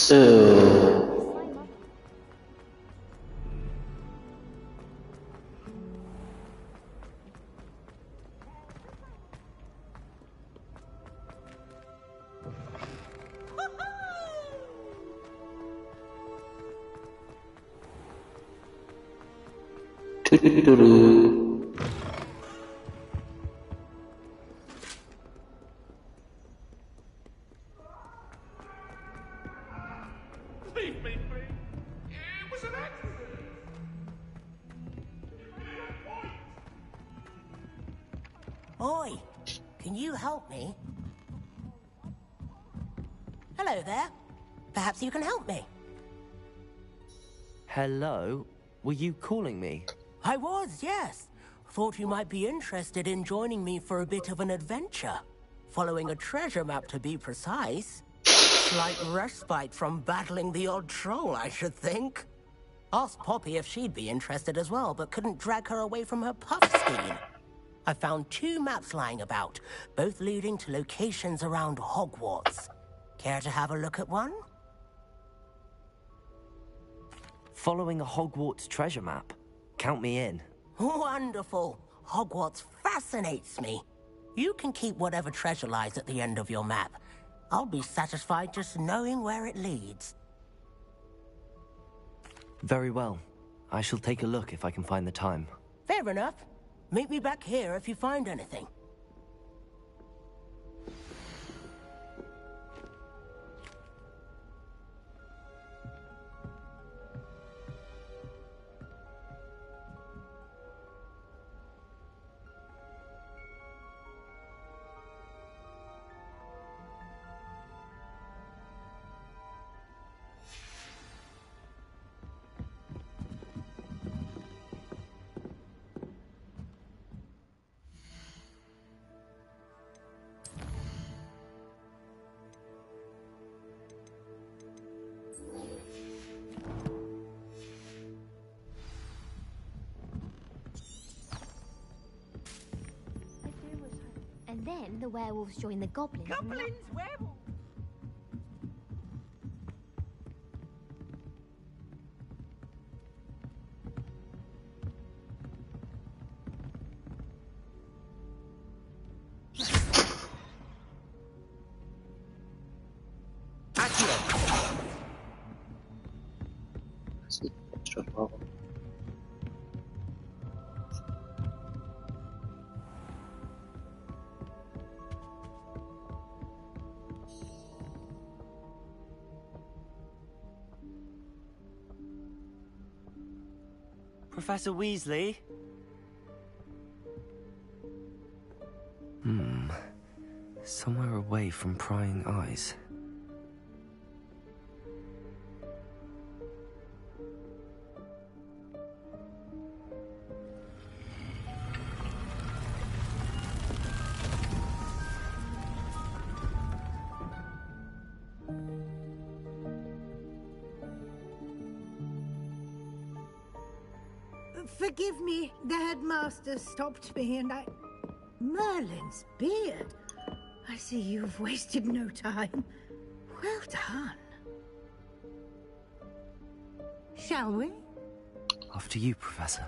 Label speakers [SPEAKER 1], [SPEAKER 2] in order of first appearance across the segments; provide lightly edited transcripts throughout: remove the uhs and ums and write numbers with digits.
[SPEAKER 1] So...
[SPEAKER 2] Leave me, please. It was an accident.
[SPEAKER 3] Oi, can you help me? Hello there. Perhaps you can help me.
[SPEAKER 4] Hello? Were you calling me?
[SPEAKER 3] I was, yes. Thought you might be interested in joining me for a bit of an adventure. Following a treasure map, to be precise. Slight respite from battling the odd troll, I should think. Asked Poppy if she'd be interested as well, but couldn't drag her away from her puff scheme. I found 2 maps lying about, both leading to locations around Hogwarts. Care to have a look at one?
[SPEAKER 4] Following a Hogwarts treasure map? Count me in.
[SPEAKER 3] Wonderful. Hogwarts fascinates me. You can keep whatever treasure lies at the end of your map. I'll be satisfied just knowing where it leads.
[SPEAKER 4] Very well. I shall take a look if I can find the time.
[SPEAKER 3] Fair enough. Meet me back here if you find anything.
[SPEAKER 5] And then the werewolves join the goblins.
[SPEAKER 3] Goblins, werewolves!
[SPEAKER 4] Professor Weasley? Somewhere away from prying eyes.
[SPEAKER 6] Forgive me, the headmaster stopped me and I... Merlin's beard. I see you've wasted no time. Well done. Shall we?
[SPEAKER 4] After you, Professor.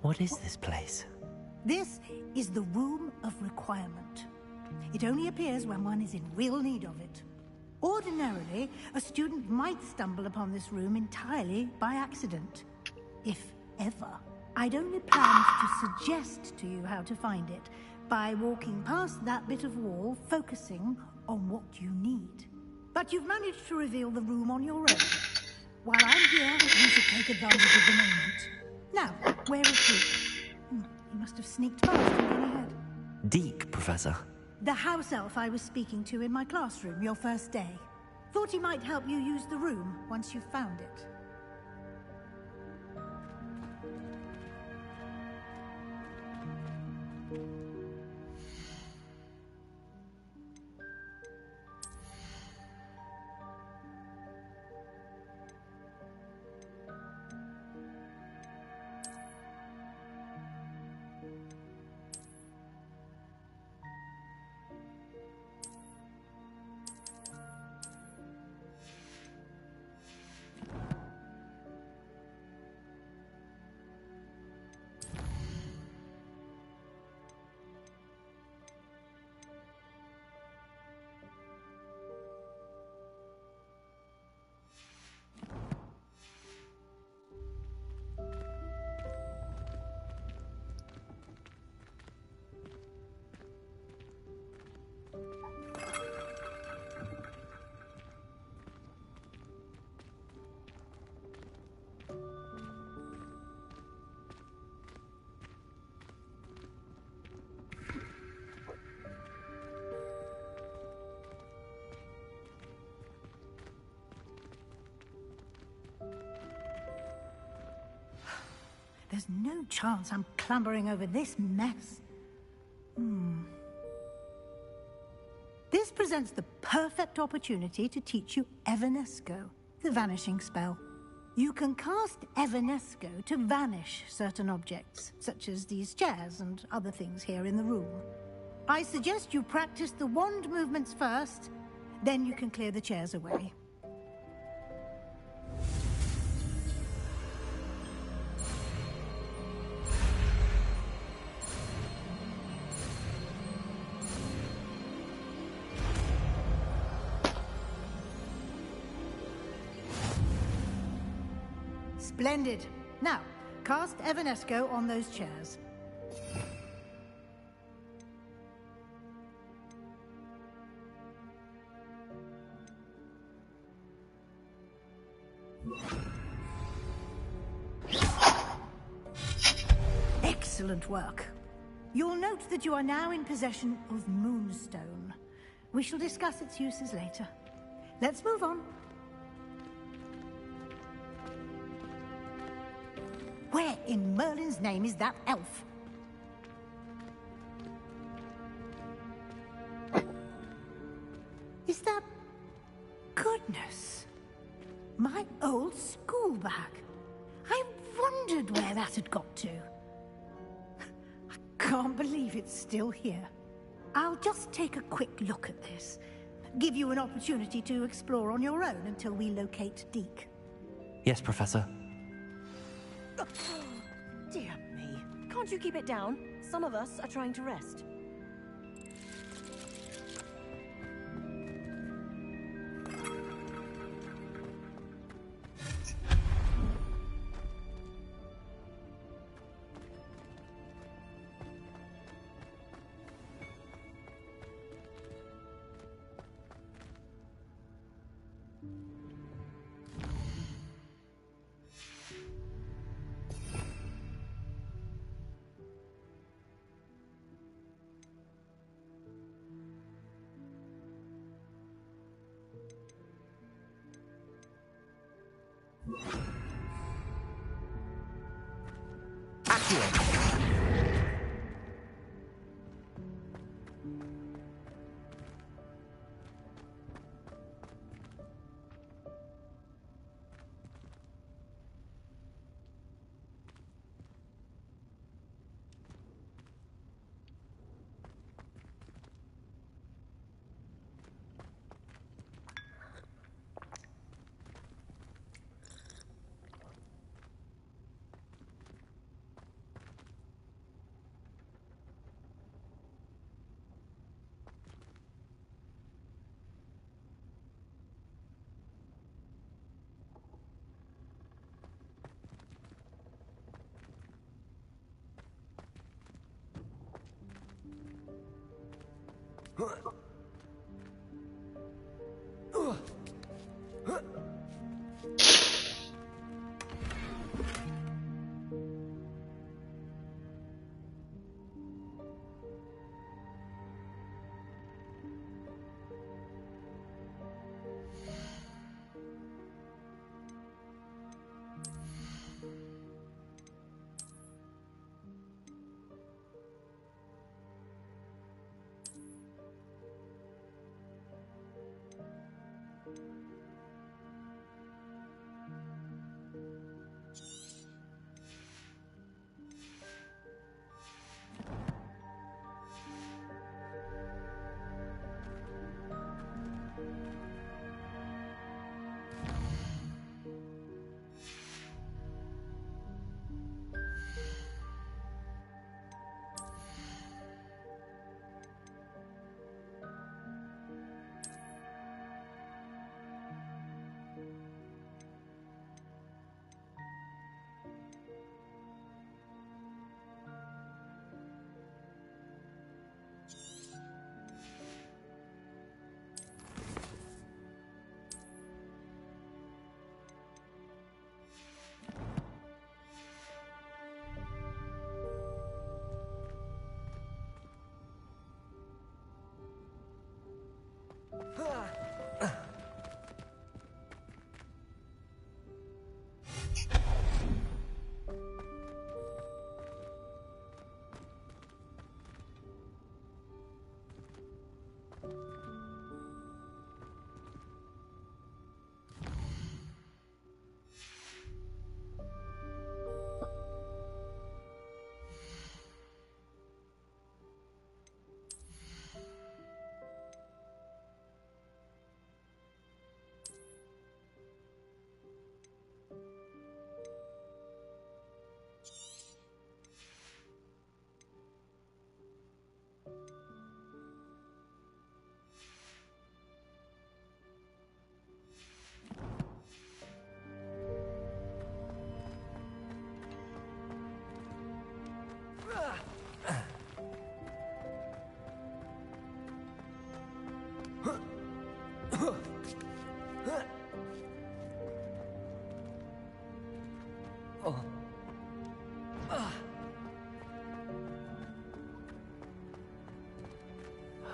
[SPEAKER 4] What is this place?
[SPEAKER 6] This is the Room of Requirement. It only appears when one is in real need of it. Ordinarily, a student might stumble upon this room entirely by accident. If ever. I'd only planned to suggest to you how to find it by walking past that bit of wall, focusing on what you need. But you've managed to reveal the room on your own. While I'm here, you should take advantage of the moment. Now, where is Duke? He must have sneaked past and gone ahead.
[SPEAKER 4] Deke, Professor.
[SPEAKER 6] The house elf I was speaking to in my classroom your first day. Thought he might help you use the room once you've found it. There's no chance I'm clambering over this mess. This presents the perfect opportunity to teach you Evanesco, the vanishing spell. You can cast Evanesco to vanish certain objects, such as these chairs and other things here in the room. I suggest you practice the wand movements first, then you can clear the chairs away. Splendid. Now, cast Evanesco on those chairs. Excellent work. You'll note that you are now in possession of Moonstone. We shall discuss its uses later. Let's move on. Where in Merlin's name is that elf? Is that... Goodness. My old school bag. I wondered where that had got to. I can't believe it's still here. I'll just take a quick look at this. Give you an opportunity to explore on your own until we locate Deke.
[SPEAKER 4] Yes, Professor.
[SPEAKER 1] Dear me. Can't you keep it down? Some of us are trying to rest.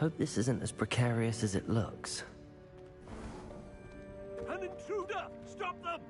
[SPEAKER 4] Hope this isn't as precarious as it looks.
[SPEAKER 2] An intruder! Stop them!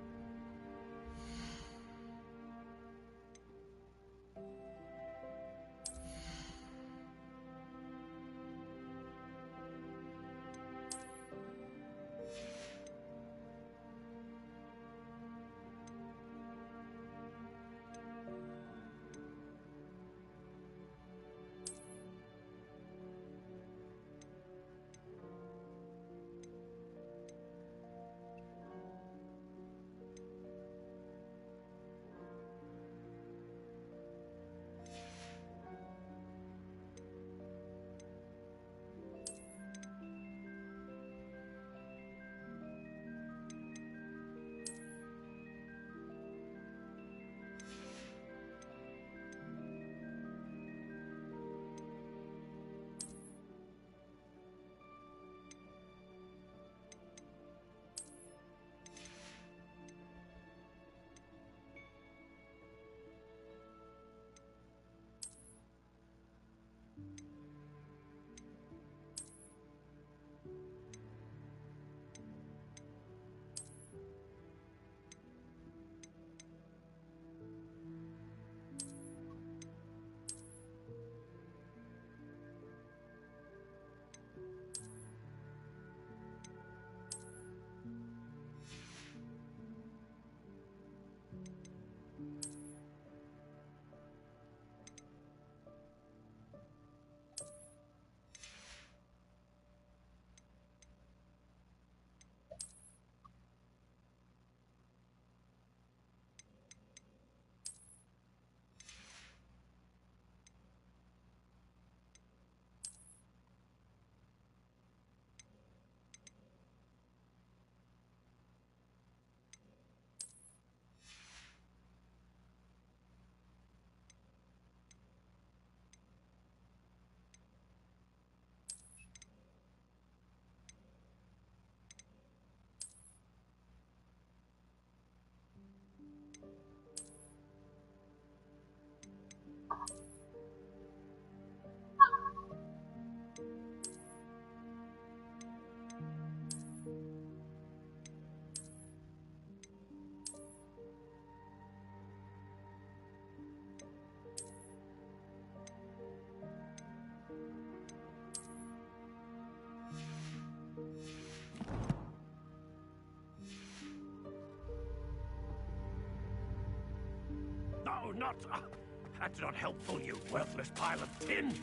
[SPEAKER 2] not... that's not helpful, you worthless pile of tin!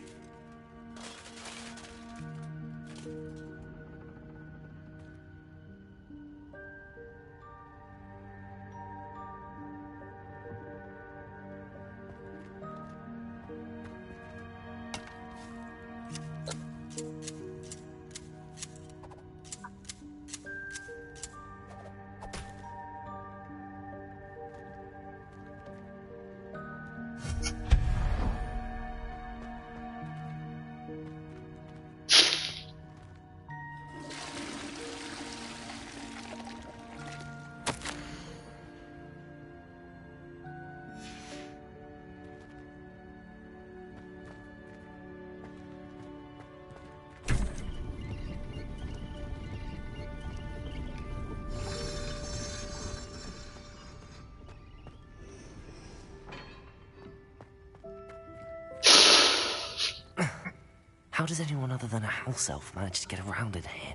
[SPEAKER 4] How does anyone other than a house elf manage to get around in here?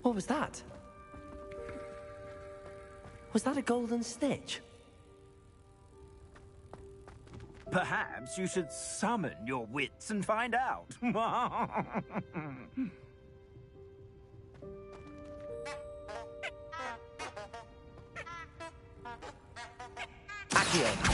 [SPEAKER 4] What was that? Was that a golden snitch?
[SPEAKER 7] Perhaps you should summon your wits and find out.
[SPEAKER 4] Accio!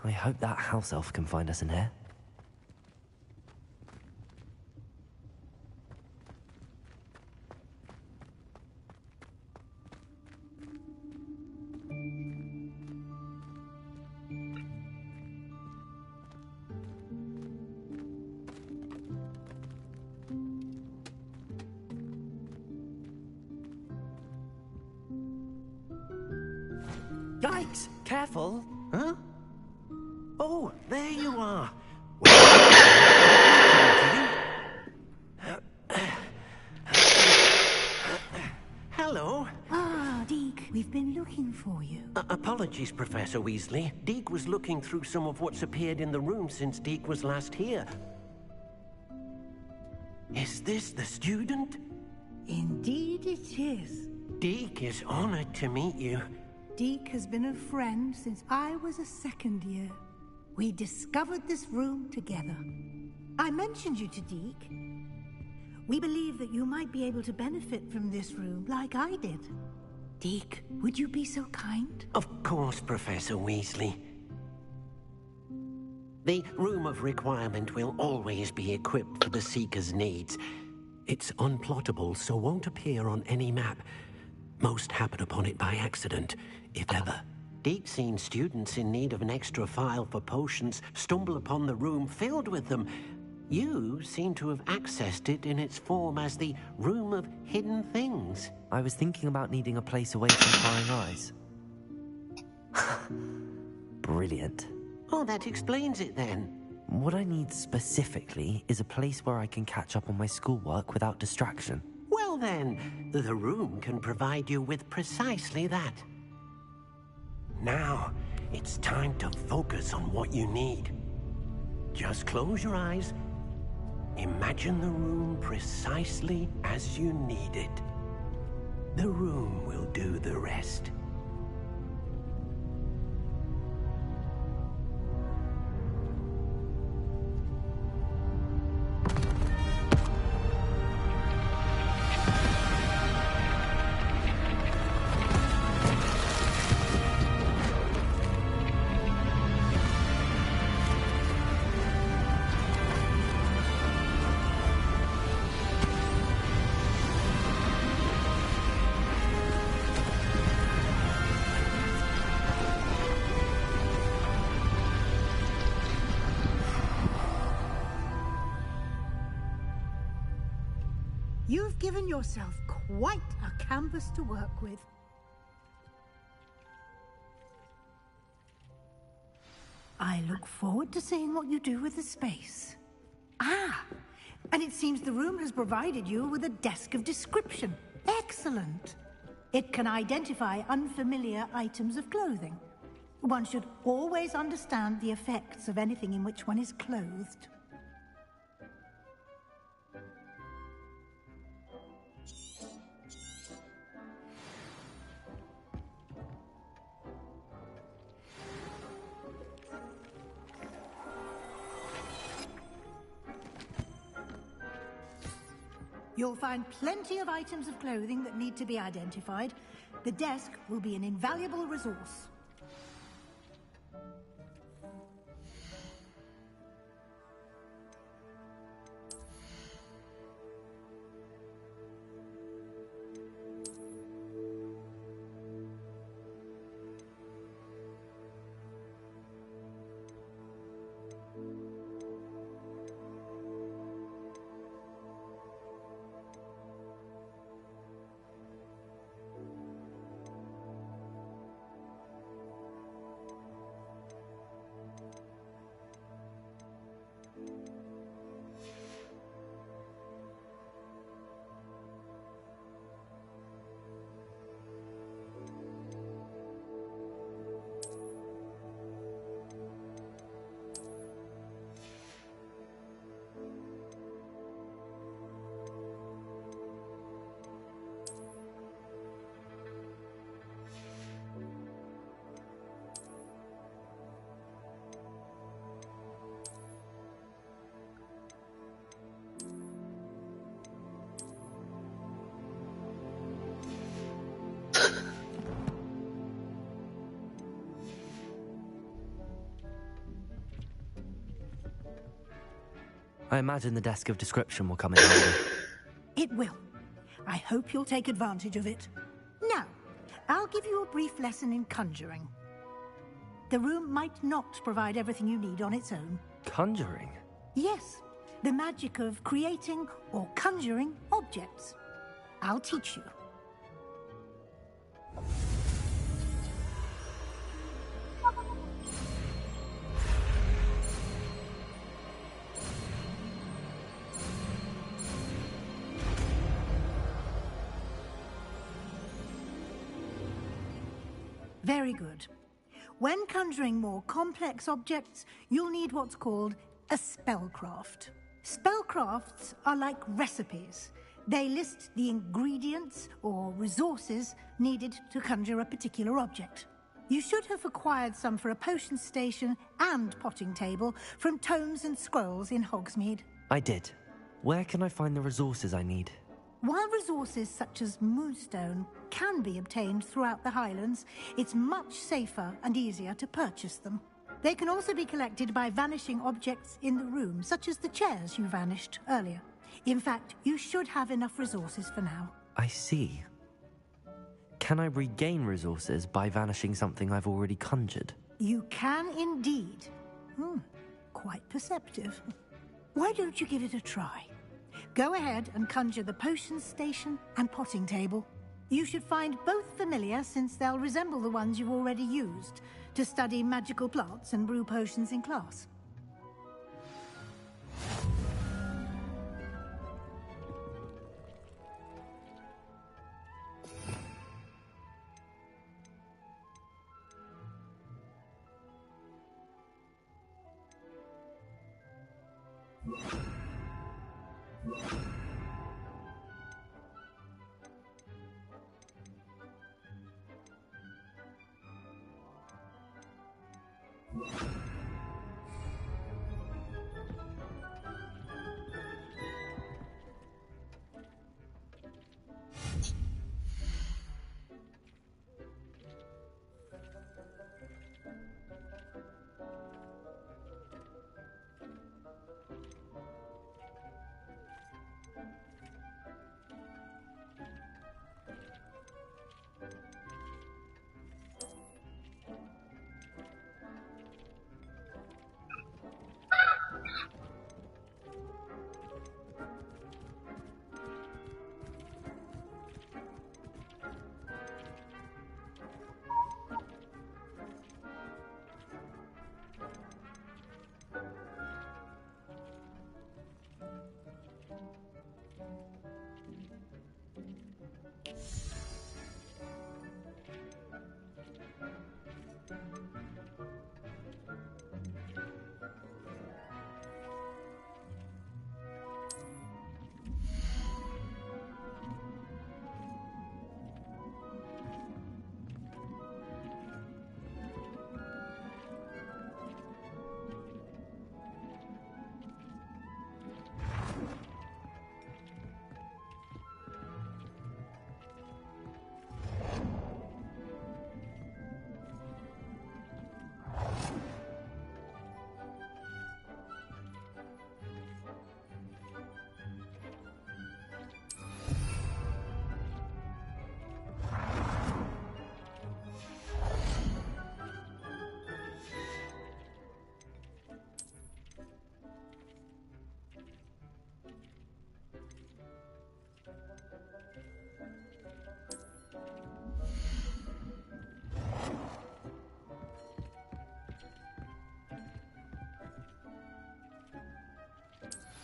[SPEAKER 4] I hope that house elf can find us in here. Yikes! Careful! Huh? Oh, there you are.
[SPEAKER 3] Hello.
[SPEAKER 6] Ah, Deke, we've been looking for you.
[SPEAKER 3] Apologies, Professor Weasley. Deke was looking through some of what's appeared in the room since Deke was last here.
[SPEAKER 8] Is this the student?
[SPEAKER 6] Indeed it is.
[SPEAKER 8] Deke is honored to meet you.
[SPEAKER 6] Deke has been a friend since I was a second year. We discovered this room together. I mentioned you to Deke. We believe that you might be able to benefit from this room like I did. Deke, would you be so kind?
[SPEAKER 8] Of course, Professor Weasley. The Room of Requirement will always be equipped for the Seeker's needs. It's unplottable, so won't appear on any map. Most happen upon it by accident, if ever. Deke's seen students in need of an extra file for potions stumble upon the room filled with them. You seem to have accessed it in its form as the Room of Hidden Things.
[SPEAKER 4] I was thinking about needing a place away from prying eyes. Brilliant.
[SPEAKER 8] Oh, that explains it then.
[SPEAKER 4] What I need specifically is a place where I can catch up on my schoolwork without distraction.
[SPEAKER 8] Well then, the room can provide you with precisely that. Now, it's time to focus on what you need. Just close your eyes. Imagine the room precisely as you need it. The room will do the rest.
[SPEAKER 6] You've given yourself quite a canvas to work with. I look forward to seeing what you do with the space. Ah, and it seems the room has provided you with a desk of description. Excellent. It can identify unfamiliar items of clothing. One should always understand the effects of anything in which one is clothed. You'll find plenty of items of clothing that need to be identified. The desk will be an invaluable resource.
[SPEAKER 4] I imagine the desk of description will come in handy.
[SPEAKER 6] It will. I hope you'll take advantage of it. Now, I'll give you a brief lesson in conjuring. The room might not provide everything you need on its own.
[SPEAKER 4] Conjuring?
[SPEAKER 6] Yes, the magic of creating or conjuring objects. I'll teach you. Very good. When conjuring more complex objects, you'll need what's called a spellcraft. Spellcrafts are like recipes. They list the ingredients or resources needed to conjure a particular object. You should have acquired some for a potion station and potting table from tomes and scrolls in Hogsmeade.
[SPEAKER 4] I did. Where can I find the resources I need?
[SPEAKER 6] While resources such as moonstone can be obtained throughout the Highlands, it's much safer and easier to purchase them. They can also be collected by vanishing objects in the room, such as the chairs you vanished earlier. In fact, you should have enough resources for now.
[SPEAKER 4] I see. Can I regain resources by vanishing something I've already conjured?
[SPEAKER 6] You can indeed. Quite perceptive. Why don't you give it a try? Go ahead and conjure the potion station and potting table. You should find both familiar, since they'll resemble the ones you've already used to study magical plants and brew potions in class.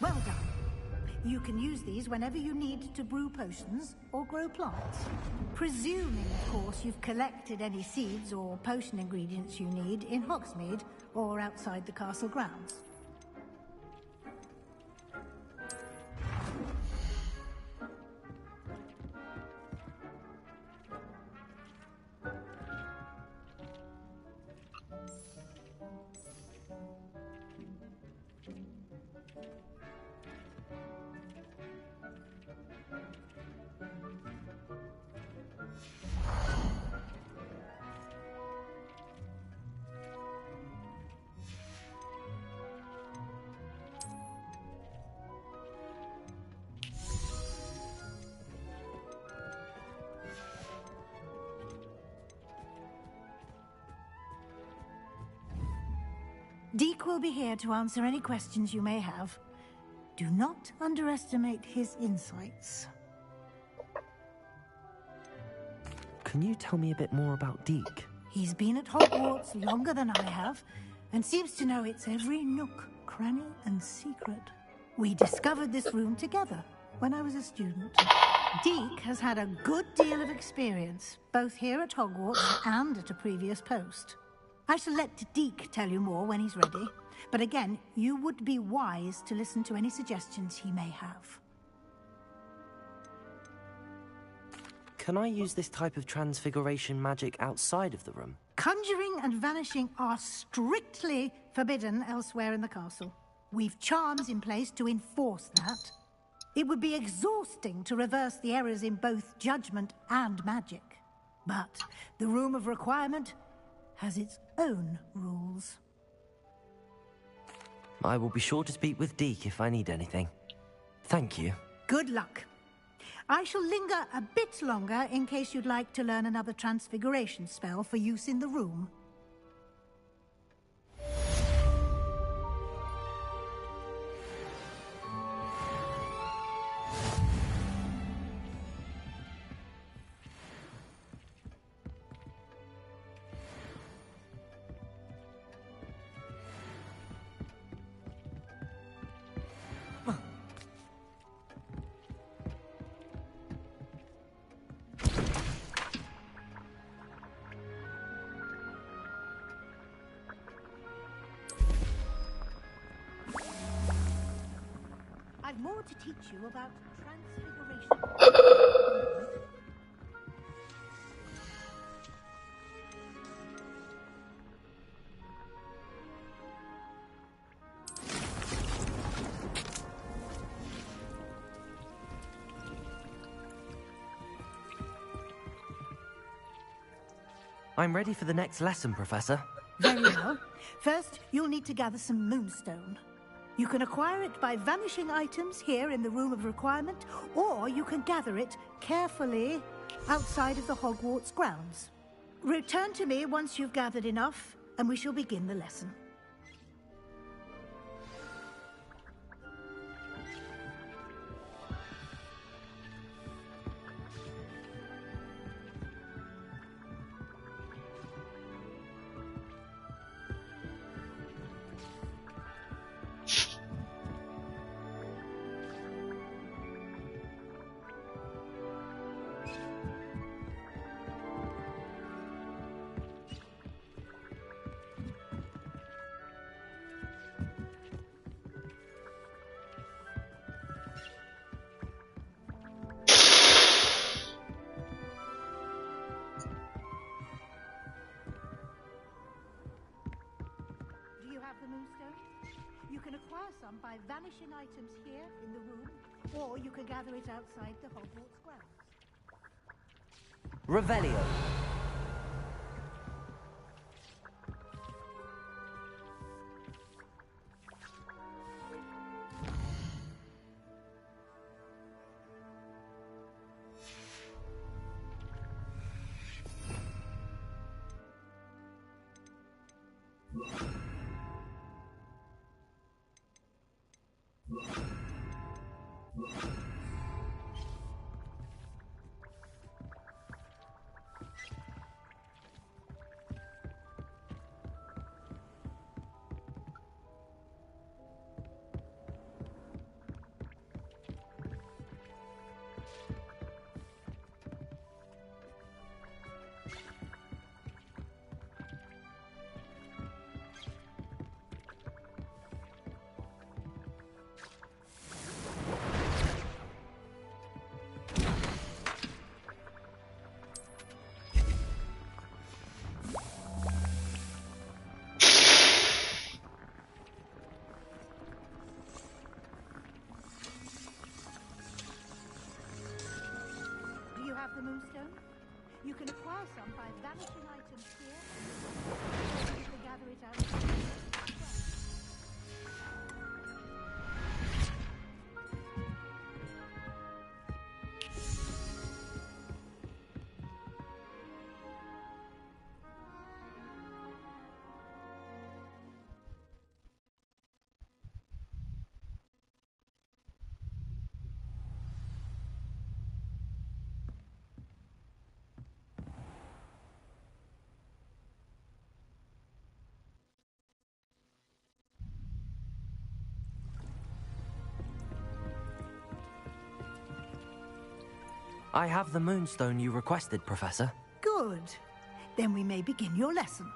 [SPEAKER 6] Well done. You can use these whenever you need to brew potions or grow plants. Presuming, of course, you've collected any seeds or potion ingredients you need in Hogsmeade or outside the castle grounds. Deke will be here to answer any questions you may have. Do not underestimate his insights.
[SPEAKER 4] Can you tell me a bit more about Deke?
[SPEAKER 6] He's been at Hogwarts longer than I have, and seems to know its every nook, cranny, and secret. We discovered this room together when I was a student. Deke has had a good deal of experience, both here at Hogwarts and at a previous post. I shall let Deke tell you more when he's ready. But again, you would be wise to listen to any suggestions he may have.
[SPEAKER 4] Can I use this type of transfiguration magic outside of the room?
[SPEAKER 6] Conjuring and vanishing are strictly forbidden elsewhere in the castle. We've charms in place to enforce that. It would be exhausting to reverse the errors in both judgment and magic. But the Room of Requirement has its own rules.
[SPEAKER 4] I will be sure to speak with Deke if I need anything. Thank you.
[SPEAKER 6] Good luck. I shall linger a bit longer in case you'd like to learn another transfiguration spell for use in the room. I've more to teach you about transfiguration.
[SPEAKER 4] I'm ready for the next lesson, Professor.
[SPEAKER 6] Very well. First, you'll need to gather some moonstone. You can acquire it by vanishing items here in the Room of Requirement, or you can gather it carefully outside of the Hogwarts grounds. Return to me once you've gathered enough, and we shall begin the lesson. The moonstone? You can acquire some by vanishing items here in the room, or you can gather it outside the Hogwarts grounds.
[SPEAKER 4] Revelio.
[SPEAKER 6] The moonstone? You can acquire some by vanishing items here, or you can gather it outside.
[SPEAKER 4] I have the moonstone you requested, Professor.
[SPEAKER 6] Good. Then we may begin your lesson.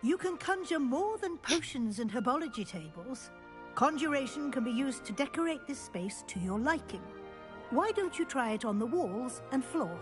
[SPEAKER 6] You can conjure more than potions and herbology tables. Conjuration can be used to decorate this space to your liking. Why don't you try it on the walls and floor?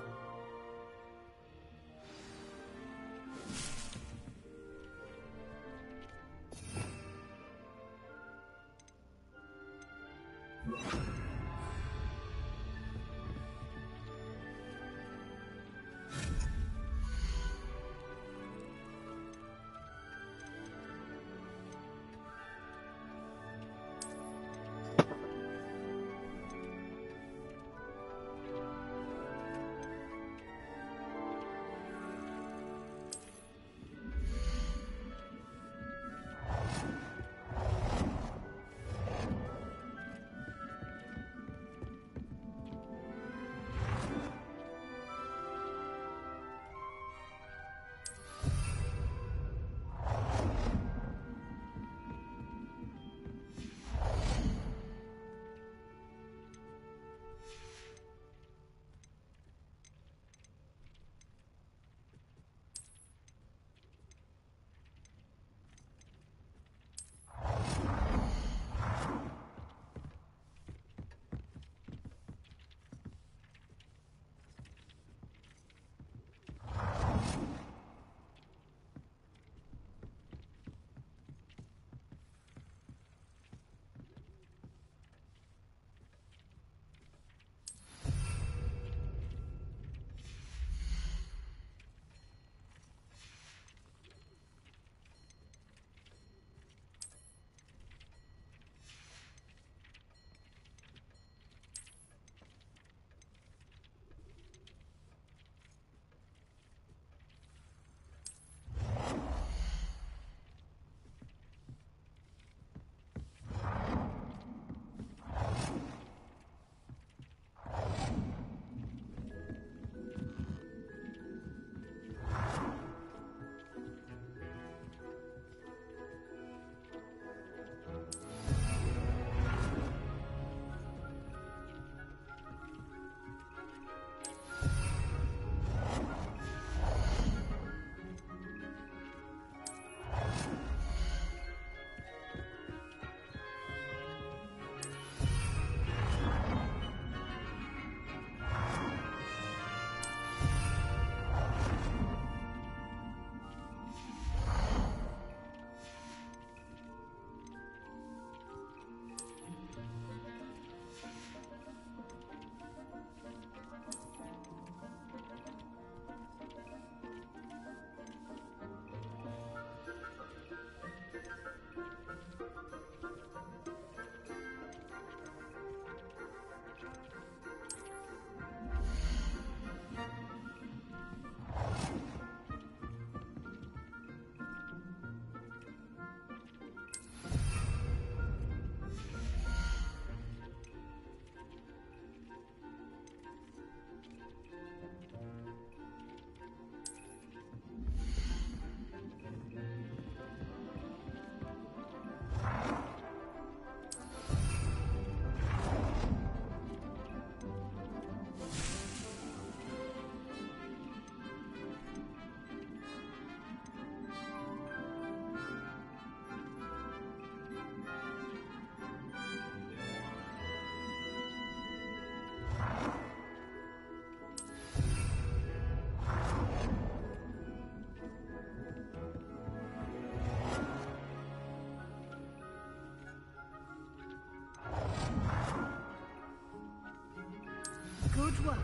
[SPEAKER 6] Good work.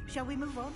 [SPEAKER 6] Shall we move on?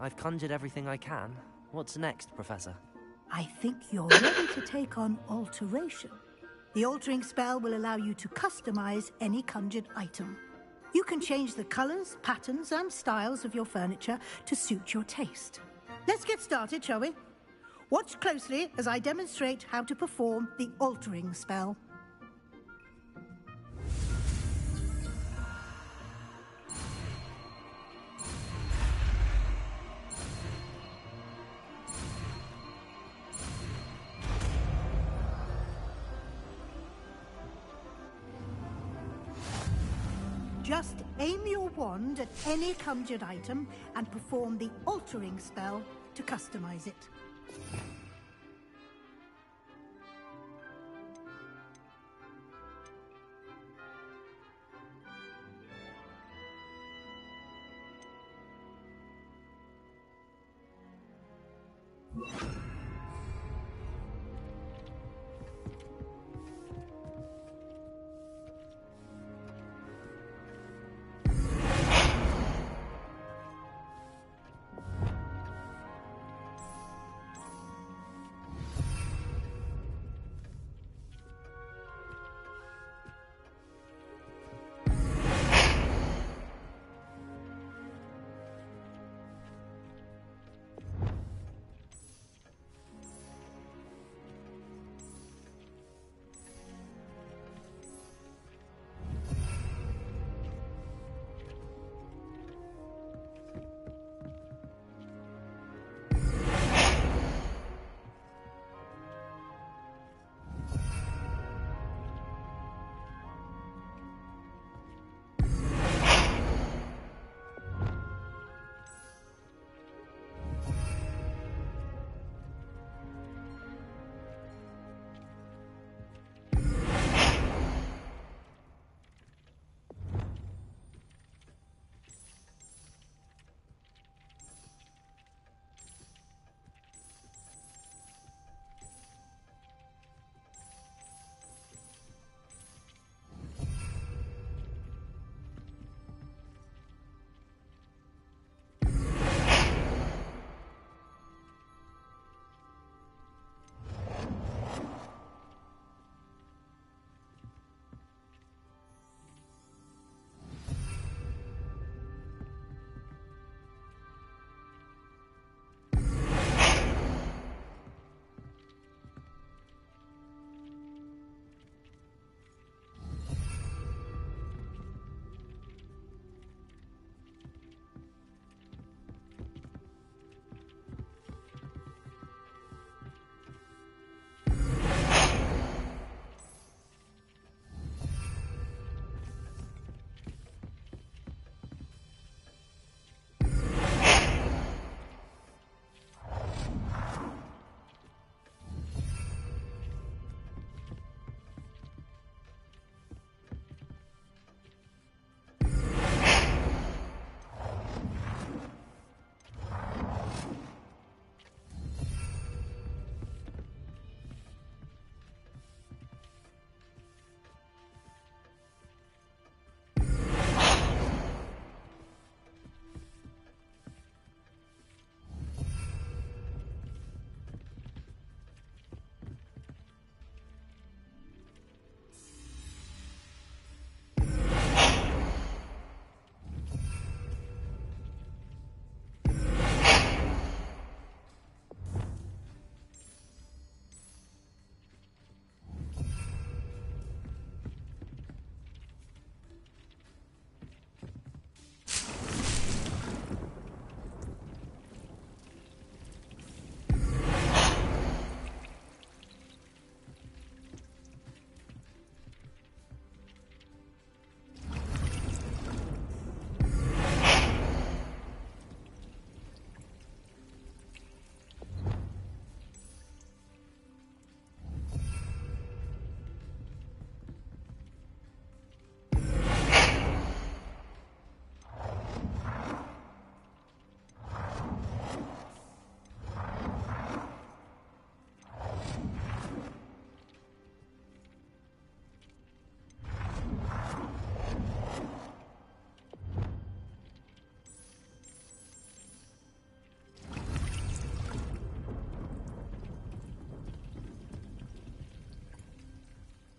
[SPEAKER 4] I've conjured everything I can. What's next, Professor?
[SPEAKER 6] I think you're ready to take on alteration. The altering spell will allow you to customize any conjured item. You can change the colors, patterns, and styles of your furniture to suit your taste. Let's get started, shall we? Watch closely as I demonstrate how to perform the altering spell. Just aim your wand at any conjured item and perform the altering spell to customize it.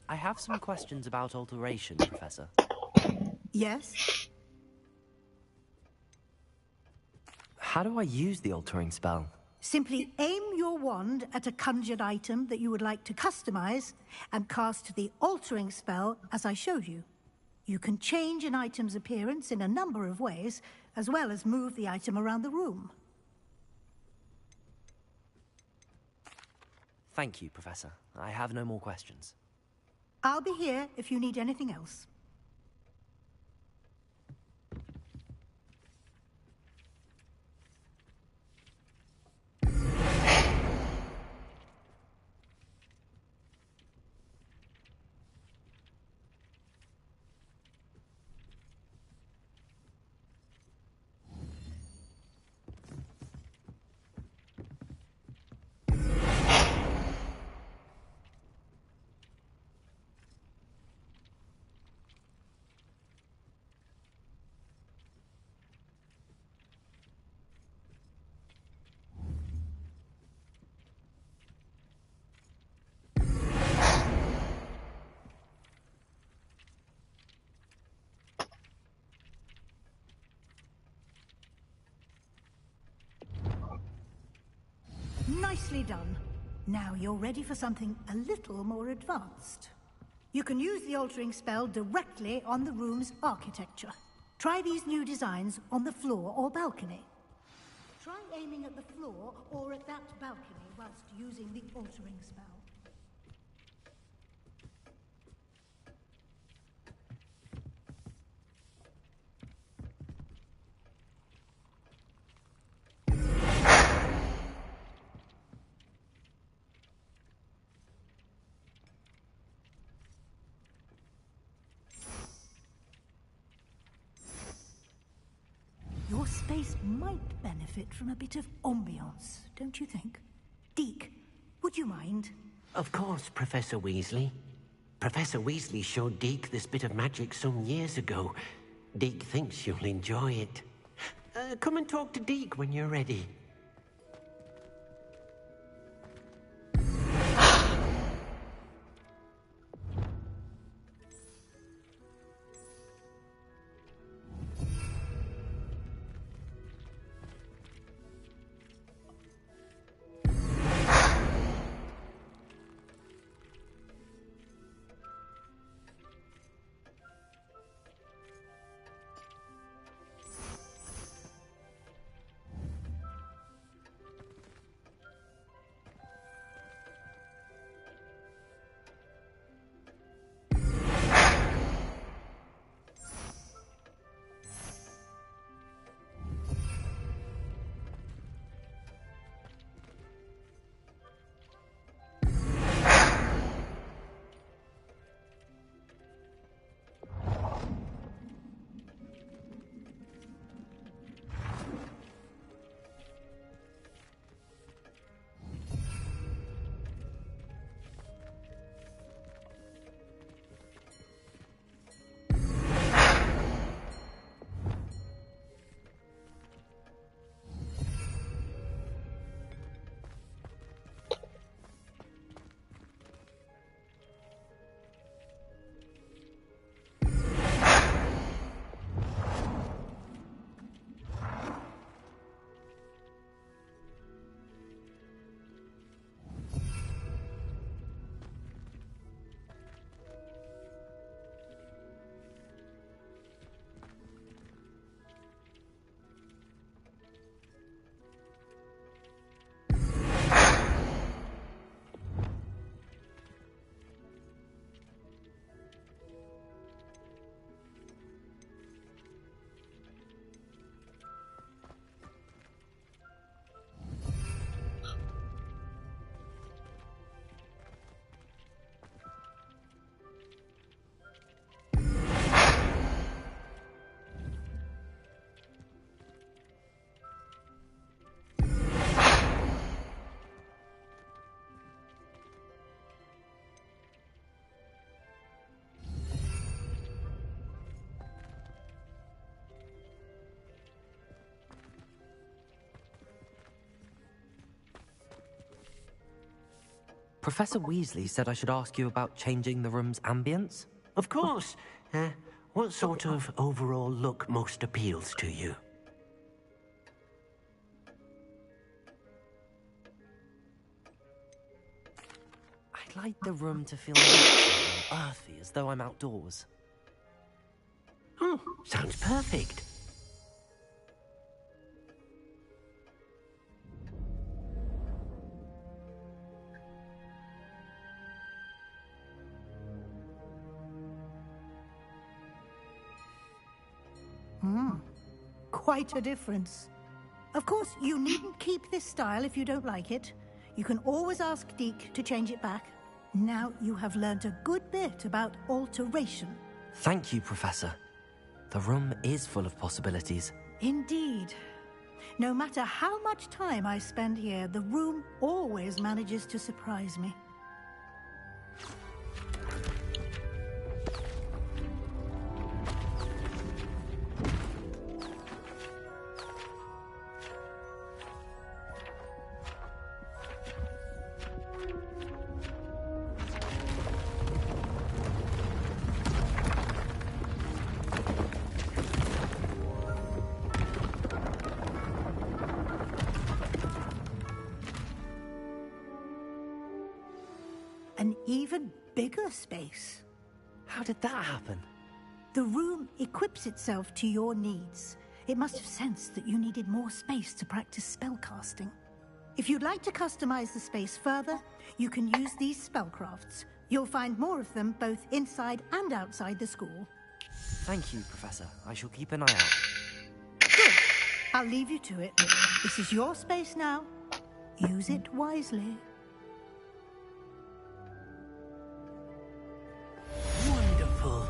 [SPEAKER 4] I have some questions about alteration, Professor.
[SPEAKER 6] Yes?
[SPEAKER 4] How do I use the altering spell?
[SPEAKER 6] Simply aim your wand at a conjured item that you would like to customize and cast the altering spell as I showed you. You can change an item's appearance in a number of ways, as well as move the item around the room.
[SPEAKER 4] Thank you, Professor. I have no more questions.
[SPEAKER 6] I'll be here if you need anything else. Nicely done. Now you're ready for something a little more advanced. You can use the altering spell directly on the room's architecture. Try these new designs on the floor or balcony. Try aiming at the floor or at that balcony whilst using the altering spell. Your space might benefit from a bit of ambiance, don't you think? Deke, would you mind?
[SPEAKER 8] Of course, Professor Weasley. Professor Weasley showed Deke this bit of magic some years ago. Deke thinks you'll enjoy it. Come and talk to Deke when you're ready.
[SPEAKER 4] Professor Weasley said I should ask you about changing the room's ambience.
[SPEAKER 8] Of course. What sort of overall look most appeals to you?
[SPEAKER 4] I'd like the room to feel natural and earthy, as though I'm outdoors.
[SPEAKER 8] Oh, sounds perfect.
[SPEAKER 6] Quite a difference. Of course, you needn't keep this style if you don't like it. You can always ask Deke to change it back. Now you have learnt a good bit about alteration.
[SPEAKER 4] Thank you, Professor. The room is full of possibilities.
[SPEAKER 6] Indeed. No matter how much time I spend here, the room always manages to surprise me. An even bigger space.
[SPEAKER 4] How did that happen?
[SPEAKER 6] The room equips itself to your needs. It must have sensed that you needed more space to practice spellcasting. If you'd like to customize the space further, you can use these spellcrafts. You'll find more of them both inside and outside the school.
[SPEAKER 4] Thank you, Professor. I shall keep an eye out.
[SPEAKER 6] Good. I'll leave you to it. This is your space now. Use it wisely.
[SPEAKER 8] Wonderful.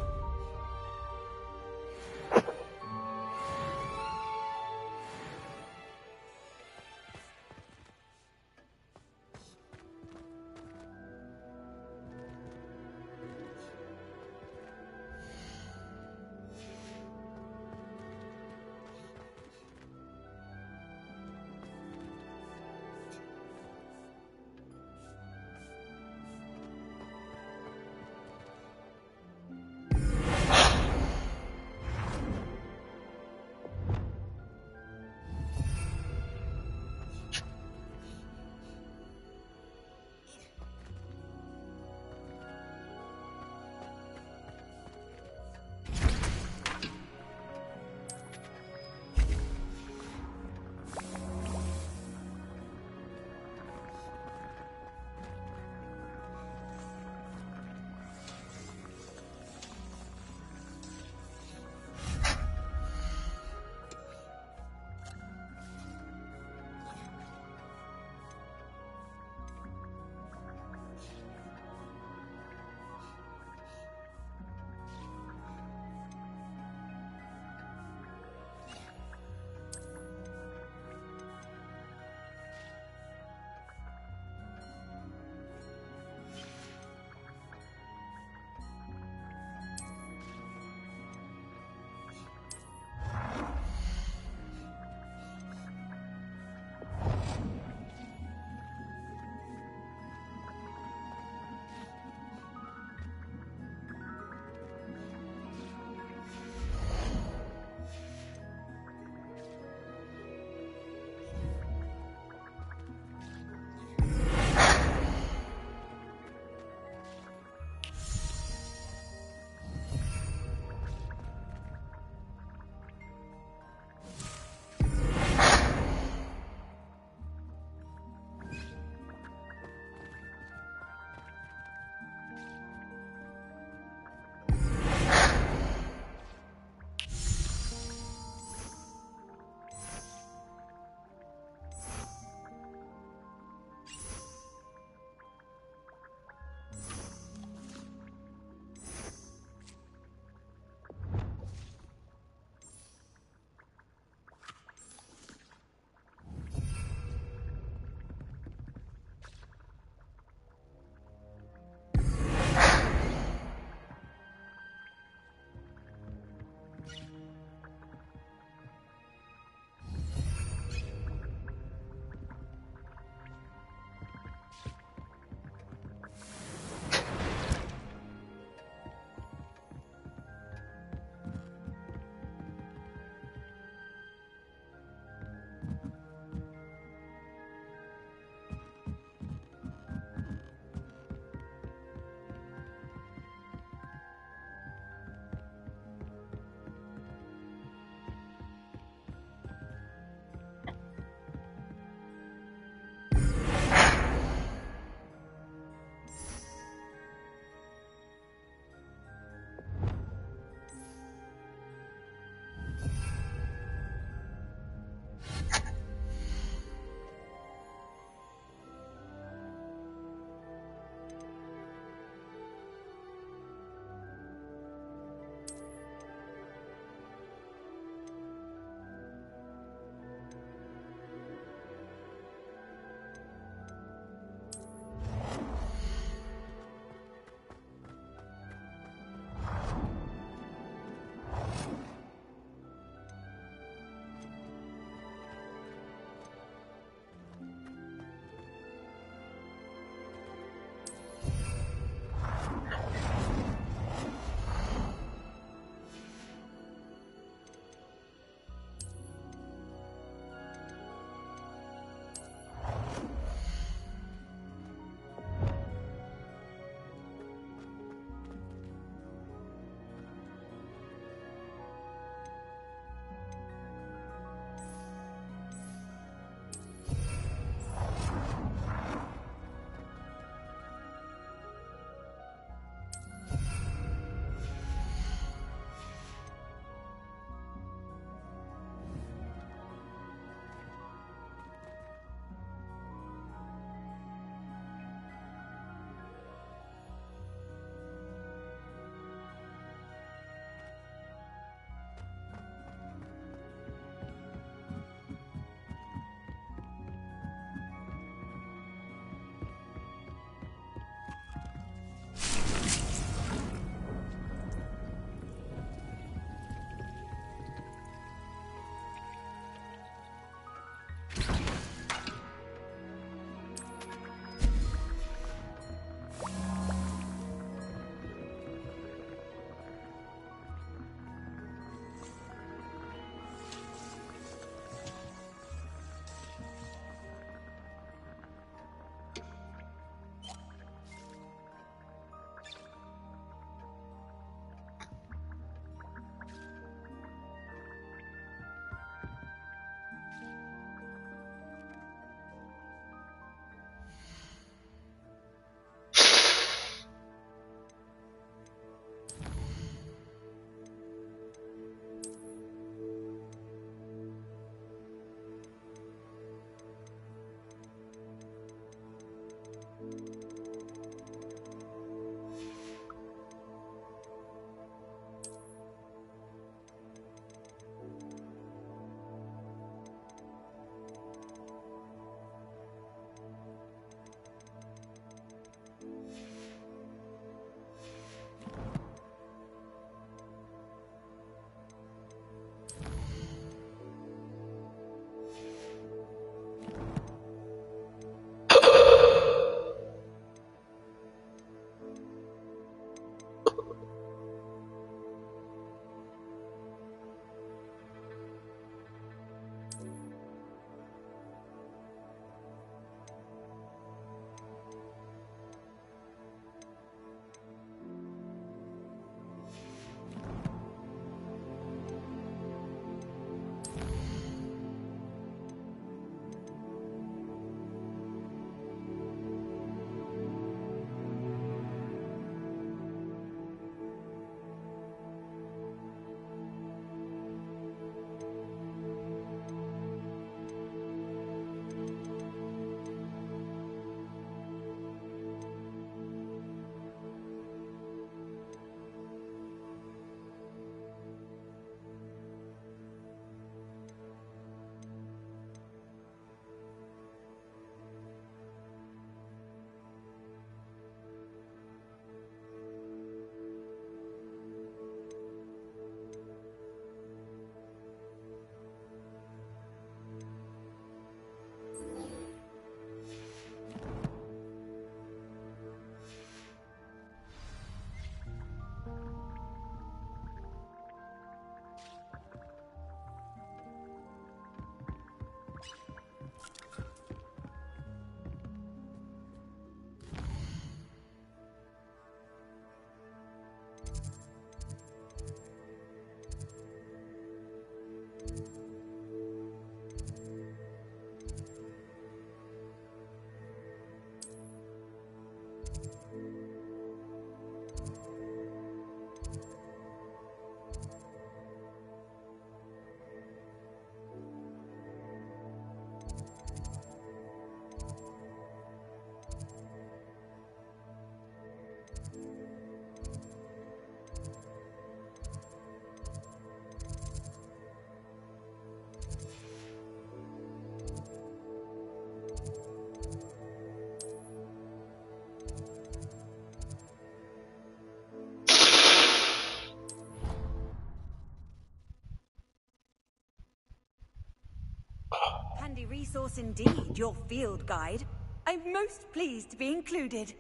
[SPEAKER 9] Handy resource indeed, your field guide. I'm most pleased to be included.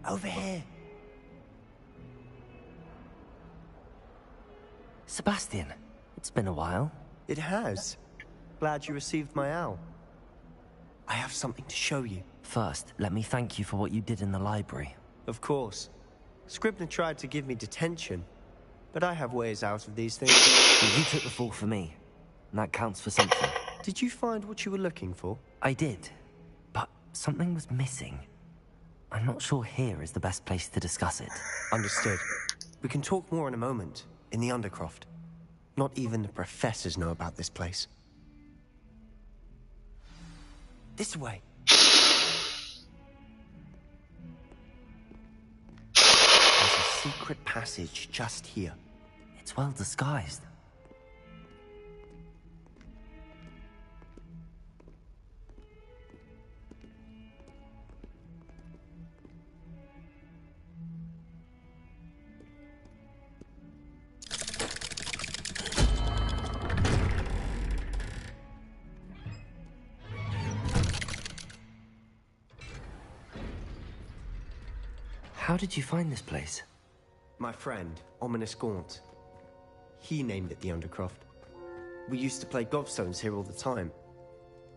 [SPEAKER 10] Over here.
[SPEAKER 4] Sebastian, it's been a while.
[SPEAKER 10] It has. Glad you received my owl. I have something to show you.
[SPEAKER 4] First, let me thank you for what you did in the library.
[SPEAKER 10] Of course. Scribner tried to give me detention, but I have ways out of these things.
[SPEAKER 4] You took the fall for me, and that counts for something.
[SPEAKER 10] Did you find what you were looking for?
[SPEAKER 4] I did, but something was missing. I'm not sure here is the best place to discuss it.
[SPEAKER 10] Understood. We can talk more in a moment, in the Undercroft. Not even the professors know about this place. This way. There's a secret passage just here.
[SPEAKER 4] It's well disguised. How did you find this place?
[SPEAKER 10] My friend, Ominous Gaunt. He named it the Undercroft. We used to play gobstones here all the time.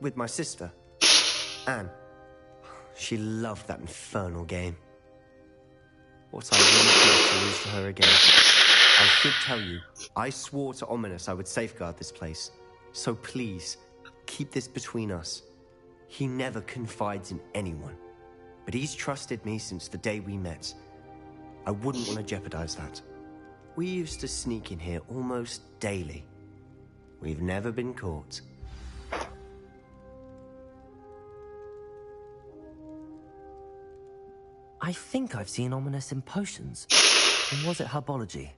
[SPEAKER 10] With my sister, Anne. She loved that infernal game. What I wouldn't do to lose to her again. I should tell you, I swore to Ominous I would safeguard this place. So please, keep this between us. He never confides in anyone. But he's trusted me since the day we met. I wouldn't want to jeopardize that. We used to sneak in here almost daily. We've never been caught.
[SPEAKER 4] I think I've seen Ominous in potions. Or was it herbology?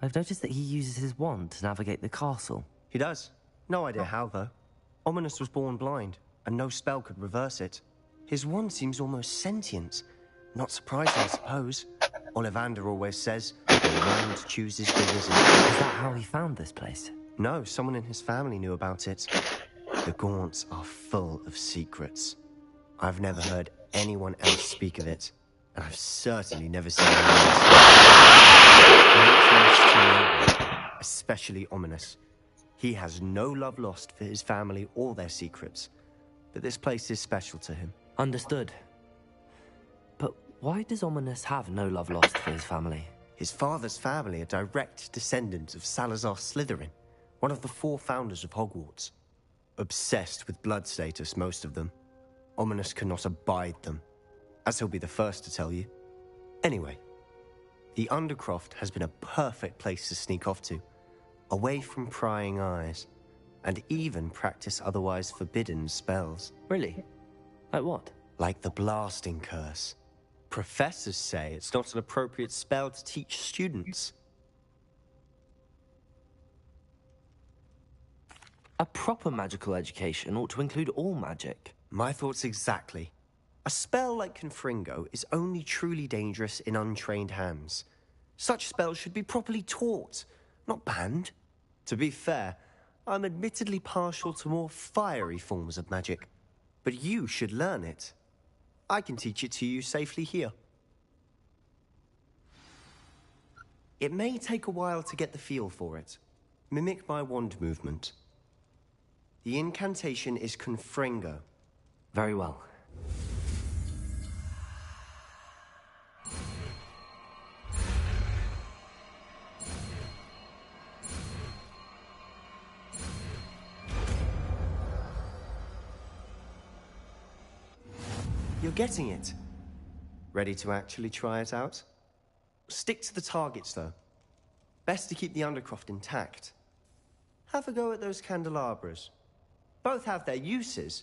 [SPEAKER 4] I've noticed that he uses his wand to navigate the castle.
[SPEAKER 10] He does. No idea how, though. Ominous was born blind, and no spell could reverse it. His wand seems almost sentient. Not surprising, I suppose. Ollivander always says, the wand chooses the wizard.
[SPEAKER 4] Is that how he found this place?
[SPEAKER 10] No, someone in his family knew about it. The Gaunts are full of secrets. I've never heard anyone else speak of it, and I've certainly never seen anyone else mention this to no one, especially Ominous. He has no love lost for his family or their secrets, but this place is special to him.
[SPEAKER 4] Understood. But why does Ominous have no love lost for his family?
[SPEAKER 10] His father's family are direct descendants of Salazar Slytherin, one of the 4 founders of Hogwarts. Obsessed with blood status, most of them. Ominous cannot abide them, as he'll be the first to tell you. Anyway, the Undercroft has been a perfect place to sneak off to, away from prying eyes, and even practice otherwise forbidden spells.
[SPEAKER 4] Really? Like what?
[SPEAKER 10] Like the blasting curse. Professors say it's not an appropriate spell to teach students.
[SPEAKER 4] A proper magical education ought to include all magic.
[SPEAKER 10] My thoughts exactly. A spell like Confringo is only truly dangerous in untrained hands. Such spells should be properly taught, not banned. To be fair, I'm admittedly partial to more fiery forms of magic, but you should learn it. I can teach it to you safely here. It may take a while to get the feel for it. Mimic my wand movement. The incantation is Confringo.
[SPEAKER 4] Very well.
[SPEAKER 10] You're getting it. Ready to actually try it out? Stick to the targets, though. Best to keep the Undercroft intact. Have a go at those candelabras. Both have their uses,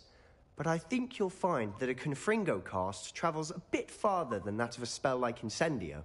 [SPEAKER 10] but I think you'll find that a Confringo cast travels a bit farther than that of a spell like Incendio.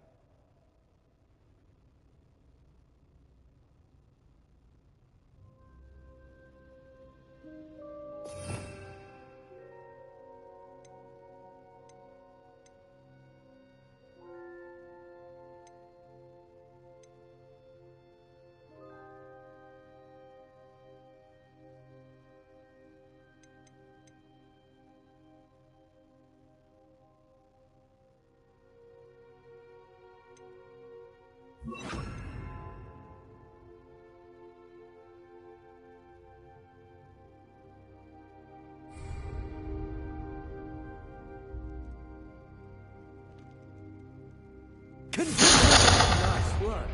[SPEAKER 10] Nice work.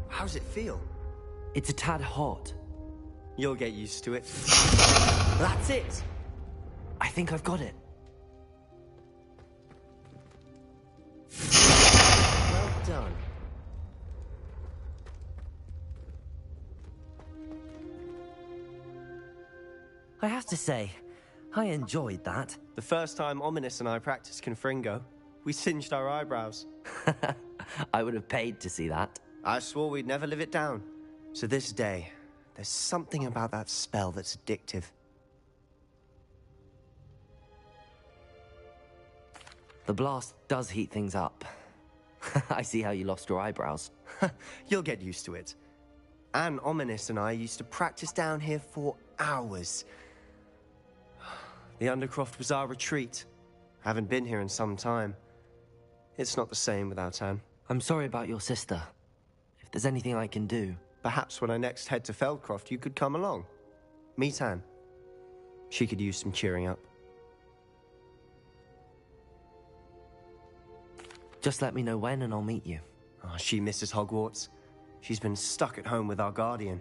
[SPEAKER 10] How's it feel?
[SPEAKER 4] It's a tad hot.
[SPEAKER 10] You'll get used to it. That's it!
[SPEAKER 4] I think I've got it.
[SPEAKER 10] Well done.
[SPEAKER 4] I have to say, I enjoyed that.
[SPEAKER 10] The first time Ominous and I practiced Confringo, we singed our eyebrows.
[SPEAKER 4] I would have paid to see that.
[SPEAKER 10] I swore we'd never live it down. To this day, there's something about that spell that's addictive.
[SPEAKER 4] The blast does heat things up. I see how you lost your eyebrows.
[SPEAKER 10] You'll get used to it. Anne, Ominous and I used to practice down here for hours. The Undercroft was our retreat. Haven't been here in some time. It's not the same without Anne.
[SPEAKER 4] I'm sorry about your sister. If there's anything I can do...
[SPEAKER 10] Perhaps when I next head to Feldcroft, you could come along. Meet Anne. She could use some cheering up.
[SPEAKER 4] Just let me know when and I'll meet you.
[SPEAKER 10] Oh, she misses Hogwarts. She's been stuck at home with our guardian,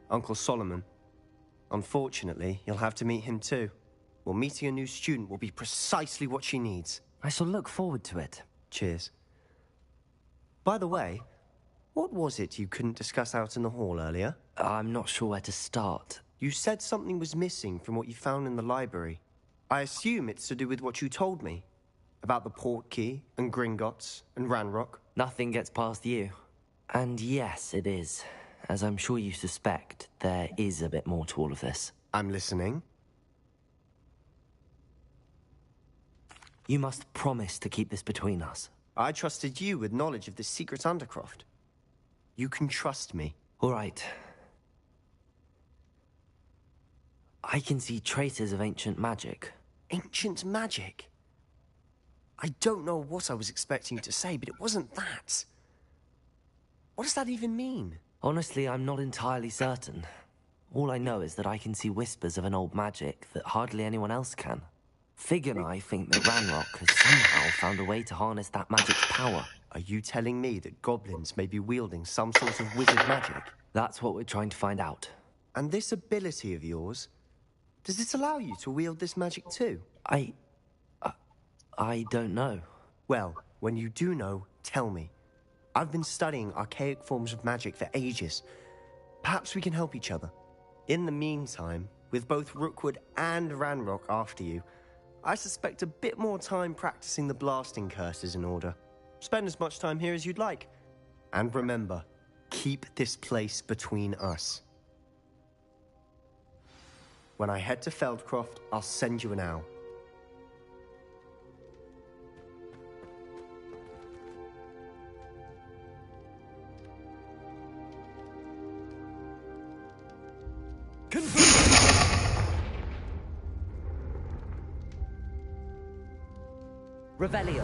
[SPEAKER 10] Uncle Solomon. Unfortunately, you'll have to meet him too. Well, meeting a new student will be precisely what she needs.
[SPEAKER 4] I shall look forward to it.
[SPEAKER 10] Cheers. By the way, what was it you couldn't discuss out in the hall earlier?
[SPEAKER 4] I'm not sure where to start.
[SPEAKER 10] You said something was missing from what you found in the library. I assume it's to do with what you told me. About the Portkey, and Gringotts, and Ranrock.
[SPEAKER 4] Nothing gets past you. And yes, it is. As I'm sure you suspect, there is a bit more to all of this.
[SPEAKER 10] I'm listening.
[SPEAKER 4] You must promise to keep this between us.
[SPEAKER 10] I trusted you with knowledge of this secret undercroft. You can trust me.
[SPEAKER 4] All right. I can see traces of ancient magic.
[SPEAKER 10] Ancient magic? I don't know what I was expecting you to say, but it wasn't that. What does that even mean?
[SPEAKER 4] Honestly, I'm not entirely certain. All I know is that I can see whispers of an old magic that hardly anyone else can. Fig and I think that Ranrock has somehow found a way to harness that magic's power.
[SPEAKER 10] Are you telling me that goblins may be wielding some sort of wizard magic?
[SPEAKER 4] That's what we're trying to find out.
[SPEAKER 10] And this ability of yours, does it allow you to wield this magic too?
[SPEAKER 4] I don't know.
[SPEAKER 10] Well, when you do know, tell me. I've been studying archaic forms of magic for ages. Perhaps we can help each other. In the meantime, with both Rookwood and Ranrock after you, I suspect a bit more time practicing the blasting curse is in order. Spend as much time here as you'd like. And remember, keep this place between us. When I head to Feldcroft, I'll send you an owl.
[SPEAKER 4] Revelio.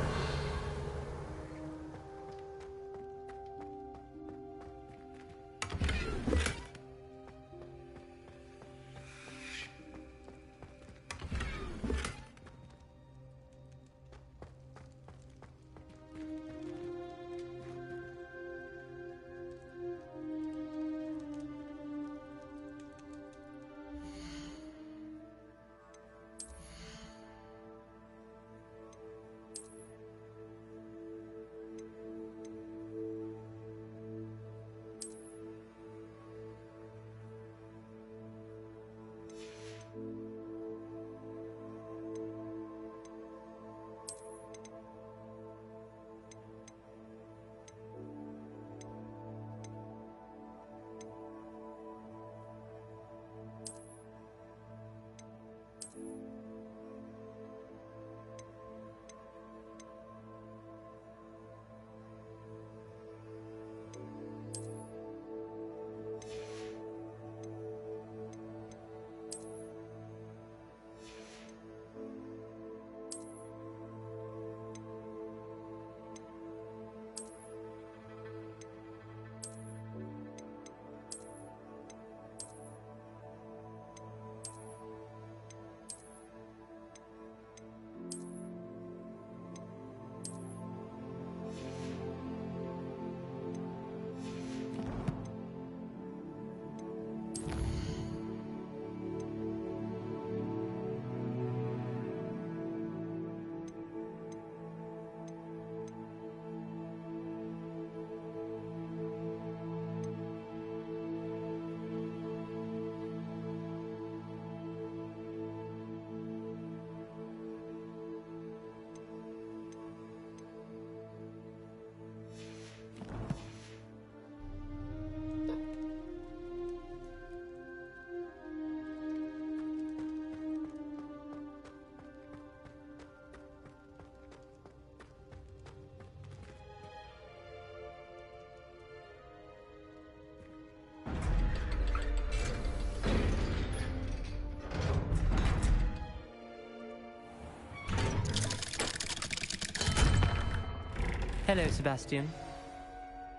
[SPEAKER 11] Hello, Sebastian.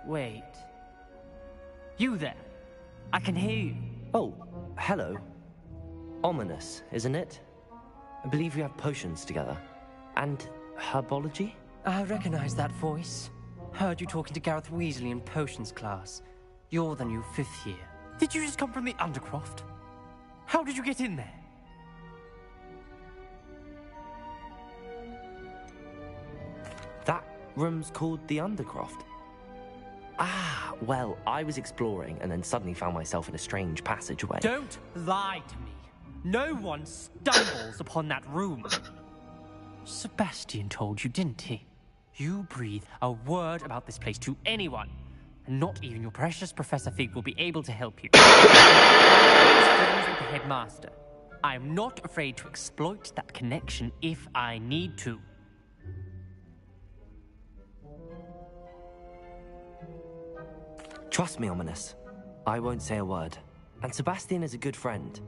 [SPEAKER 11] Wait. You there? I can hear you.
[SPEAKER 4] Oh, hello. Ominous, isn't it? I believe we have potions together. And herbology?
[SPEAKER 11] I recognize that voice. Heard you talking to Gareth Weasley in potions class. You're the new 5th year. Did you just come from the Undercroft? How did you get in there?
[SPEAKER 4] That room's called the Undercroft. Ah, well, I was exploring and then suddenly found myself in a strange passageway.
[SPEAKER 11] Don't lie to me. No one stumbles upon that room. Sebastian told you, didn't he? You breathe a word about this place to anyone, and not even your precious Professor Fig will be able to help you. Friends with the headmaster. I am not afraid to exploit that connection if I need to.
[SPEAKER 4] Trust me, Ominous. I won't say a word. And Sebastian is a good friend.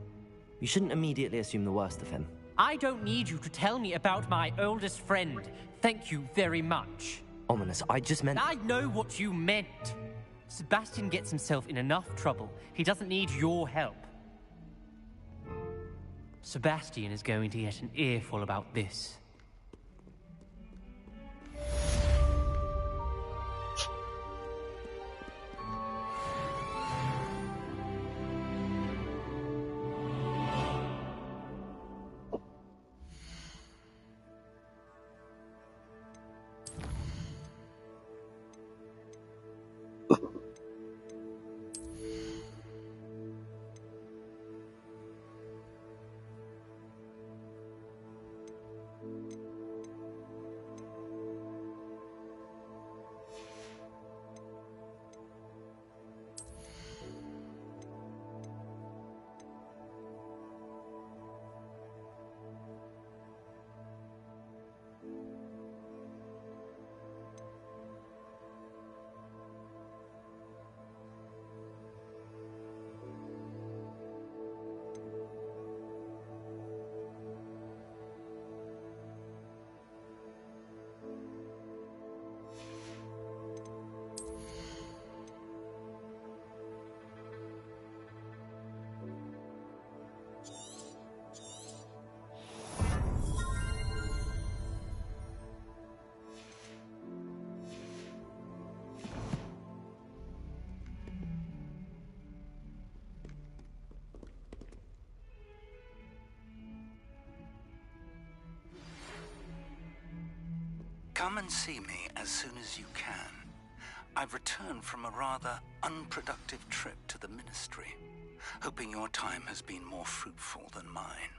[SPEAKER 4] You shouldn't immediately assume the worst of him.
[SPEAKER 11] I don't need you to tell me about my oldest friend. Thank you very much.
[SPEAKER 4] Ominous, I just meant...
[SPEAKER 11] I know what you meant. Sebastian gets himself in enough trouble. He doesn't need your help. Sebastian is going to get an earful about this.
[SPEAKER 12] Come and see me as soon as you can. I've returned from a rather unproductive trip to the Ministry, hoping your time has been more fruitful than mine.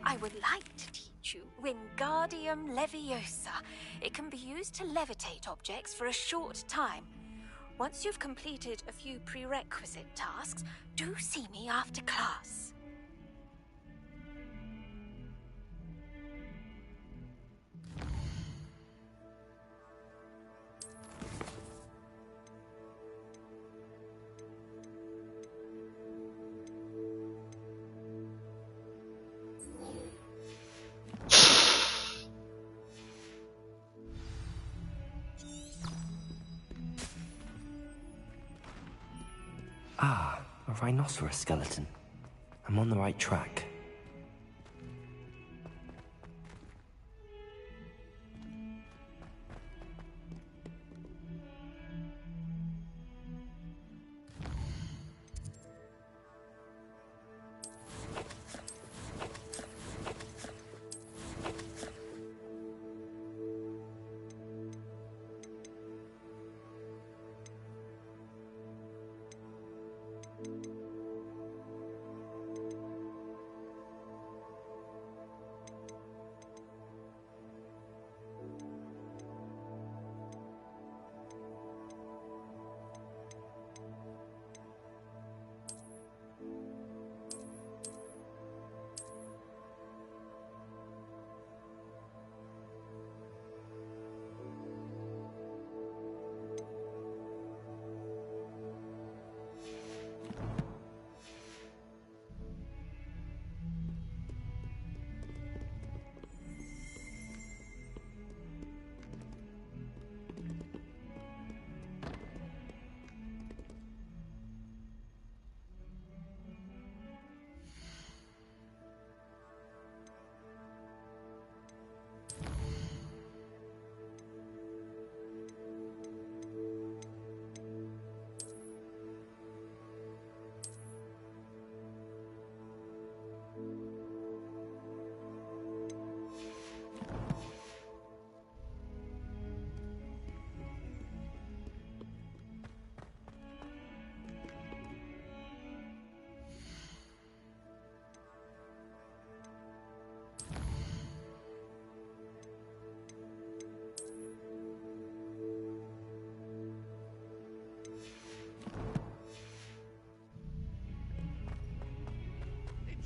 [SPEAKER 13] I would like to teach you Wingardium Leviosa. It can be used to levitate objects for a short time. Once you've completed a few prerequisite tasks, do see me after class.
[SPEAKER 4] Ah, a rhinoceros skeleton. I'm on the right track.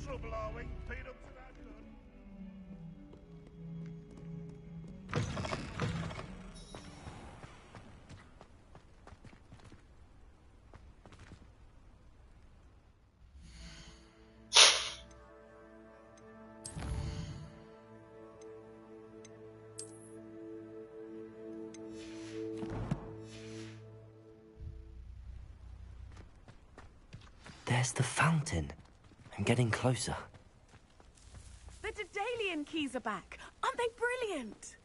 [SPEAKER 2] Trouble, are we? Peanuts and that good.
[SPEAKER 4] There's the fountain. I'm getting closer.
[SPEAKER 14] The Daedalian keys are back. Aren't they brilliant?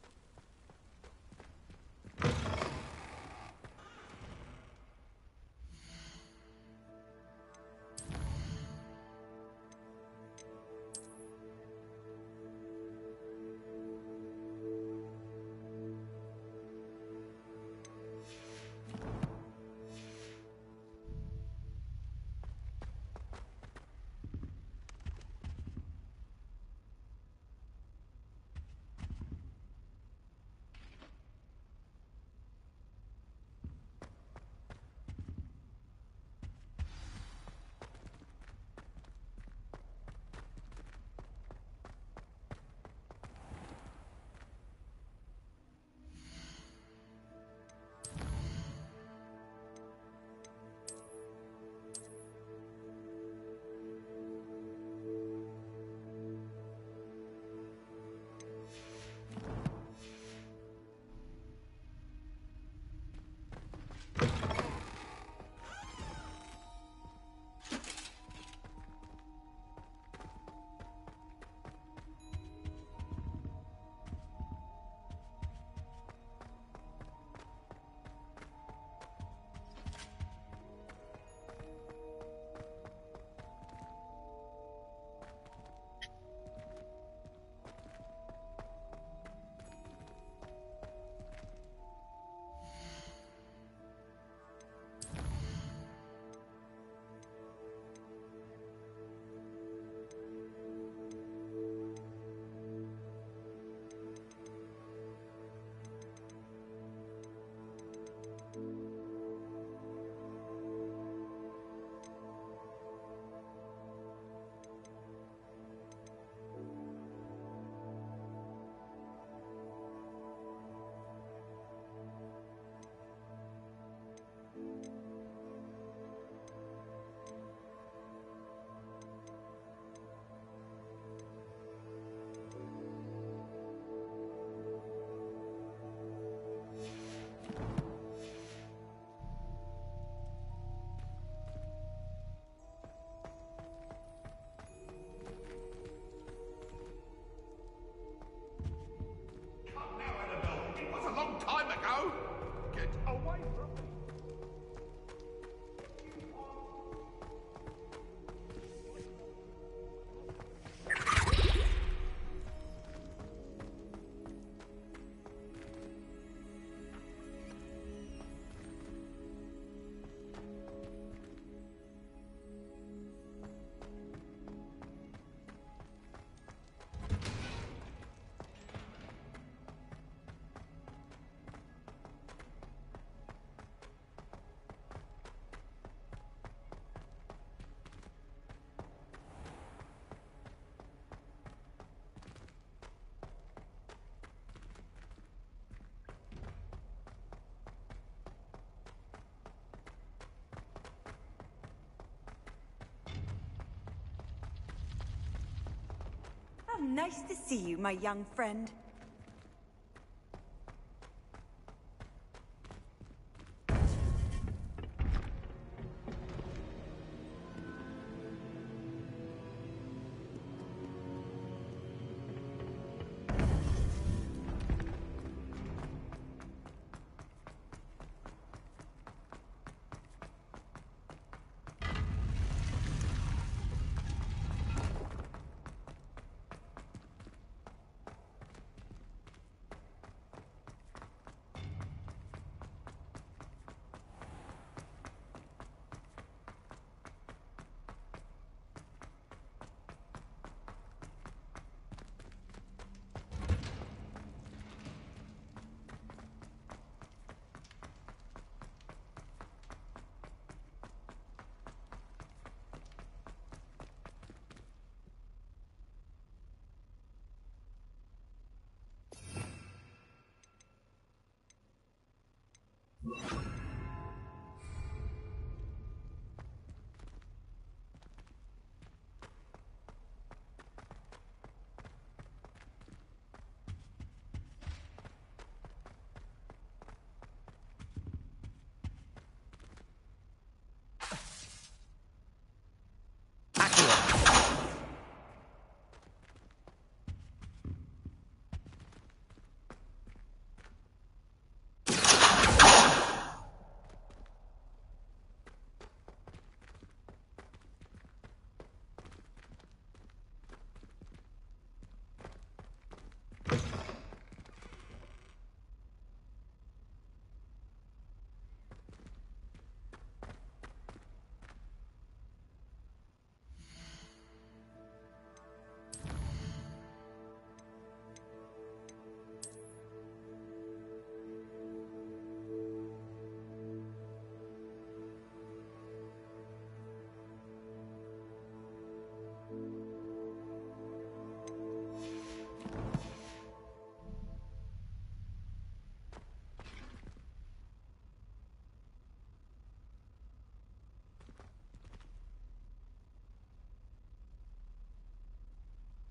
[SPEAKER 9] Nice to see you, my young friend.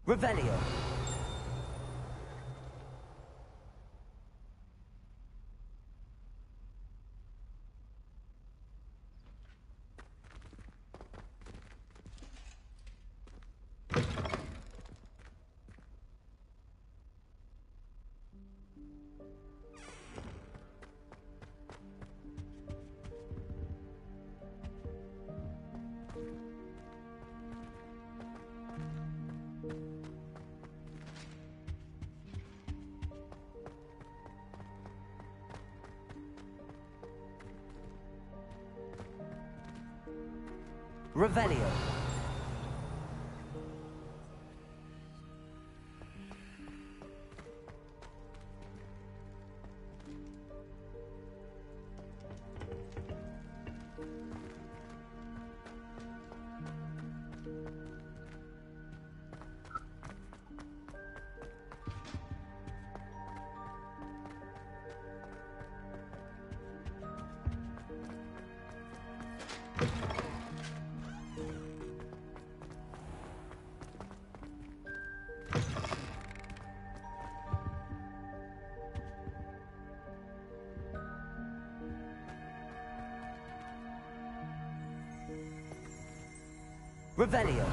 [SPEAKER 4] Revelio. Revelio. Revelio.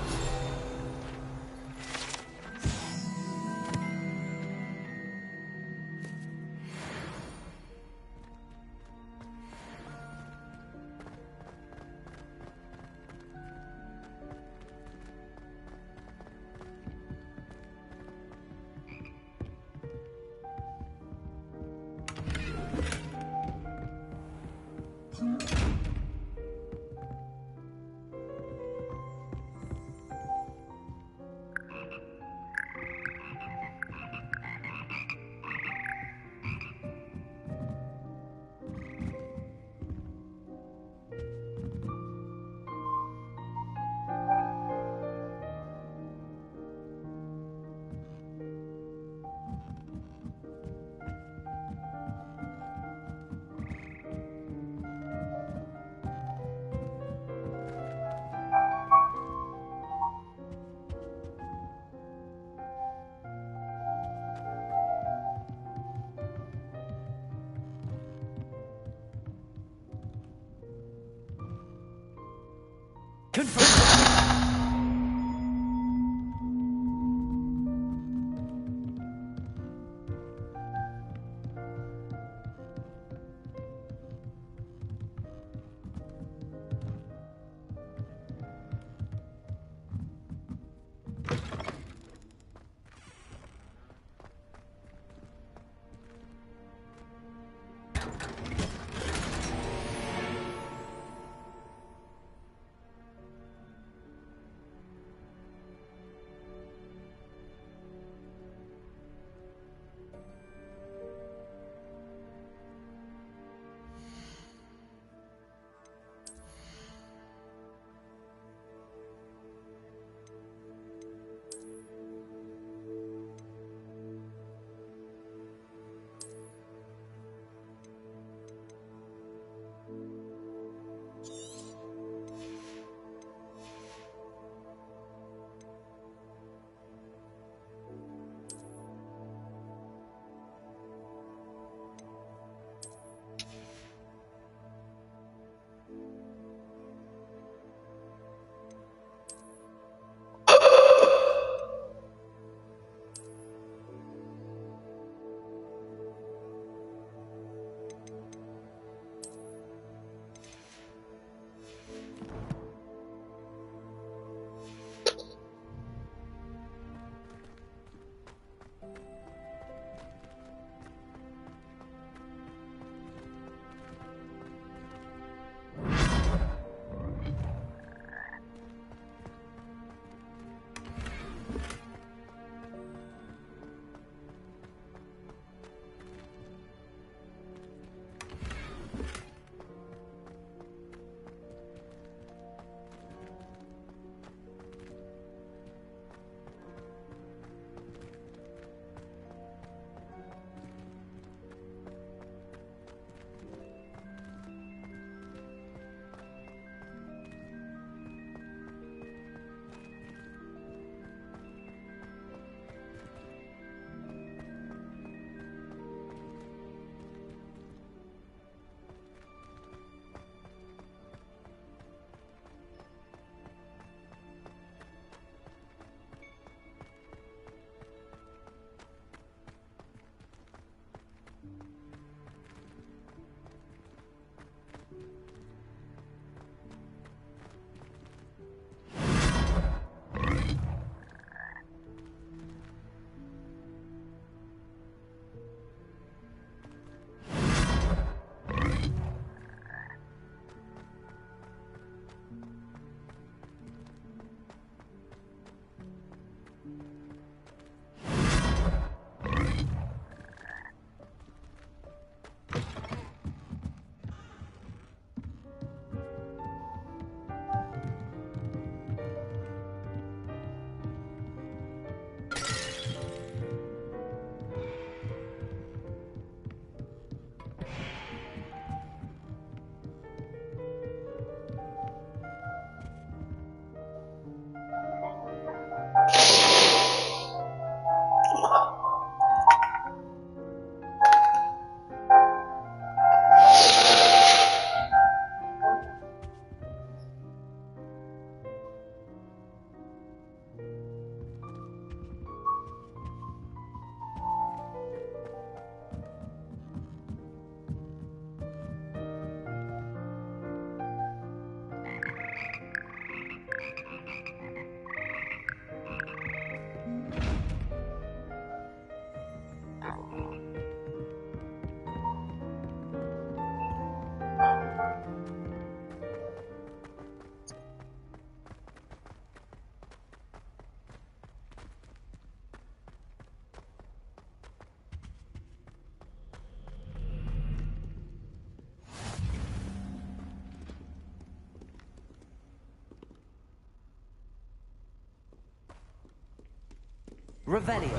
[SPEAKER 4] Revelio.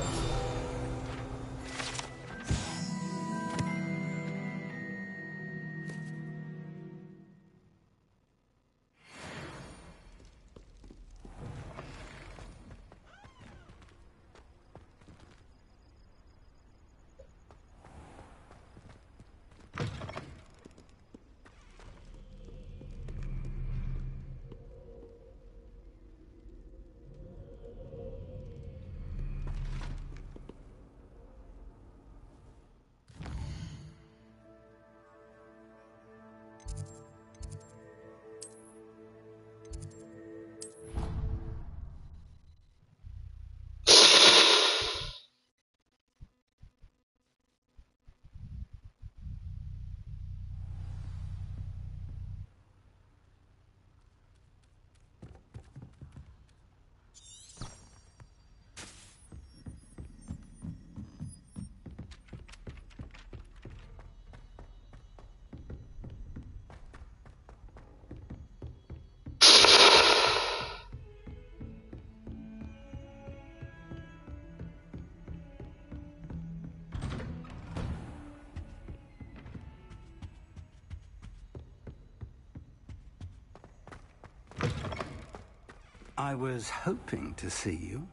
[SPEAKER 12] I was hoping to see you.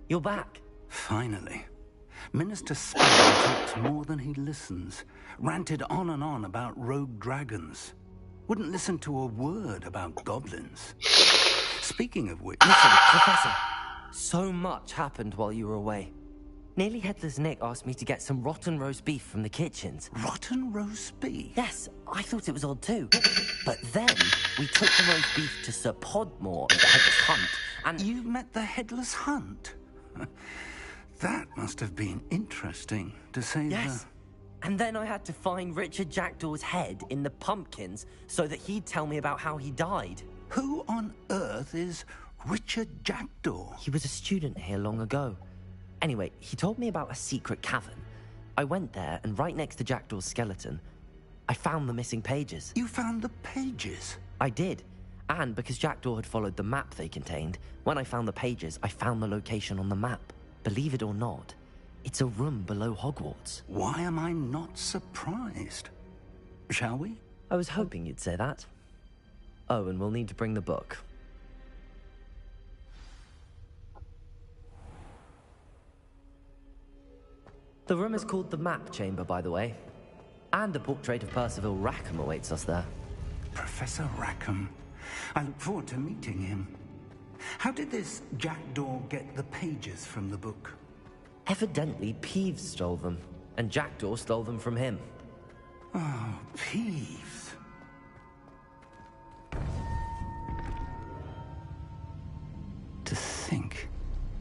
[SPEAKER 4] You're back.
[SPEAKER 12] Finally. Minister Sparrow talks more than he listens. Ranted on and on about rogue dragons. Wouldn't listen to a word about goblins. Speaking of which...
[SPEAKER 4] Listen, Professor. So much happened while you were away. Nearly Headless Nick asked me to get some rotten roast beef from the kitchens.
[SPEAKER 12] Rotten roast beef?
[SPEAKER 4] Yes, I thought it was odd too. But then we took the roast beef to Sir Podmore at the Headless Hunt, and...
[SPEAKER 12] You met the Headless Hunt? That must have been interesting, to say
[SPEAKER 4] Yes. And then I had to find Richard Jackdaw's head in the pumpkins so that he'd tell me about how he died.
[SPEAKER 12] Who on earth is Richard Jackdaw?
[SPEAKER 4] He was a student here long ago. Anyway, he told me about a secret cavern. I went there, and right next to Jackdaw's skeleton, I found the missing pages.
[SPEAKER 12] You found the pages?
[SPEAKER 4] I did. And because Jackdaw had followed the map they contained, when I found the pages, I found the location on the map. Believe it or not, it's a room below Hogwarts.
[SPEAKER 12] Why am I not surprised? Shall we?
[SPEAKER 4] I was hoping you'd say that. Oh, and we'll need to bring the book. The room is called the Map Chamber, by the way. And a portrait of Percival Rackham awaits us there.
[SPEAKER 12] Professor Rackham. I look forward to meeting him. How did this Jackdaw get the pages from the book?
[SPEAKER 4] Evidently, Peeves stole them, and Jackdaw stole them from him.
[SPEAKER 12] Oh, Peeves. To think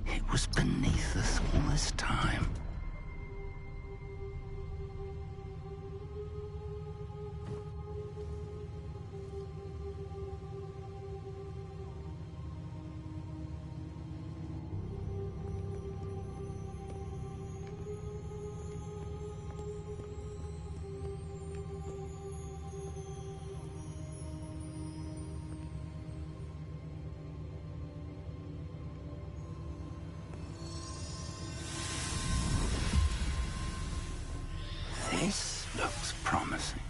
[SPEAKER 12] it was beneath us all this time. This looks promising.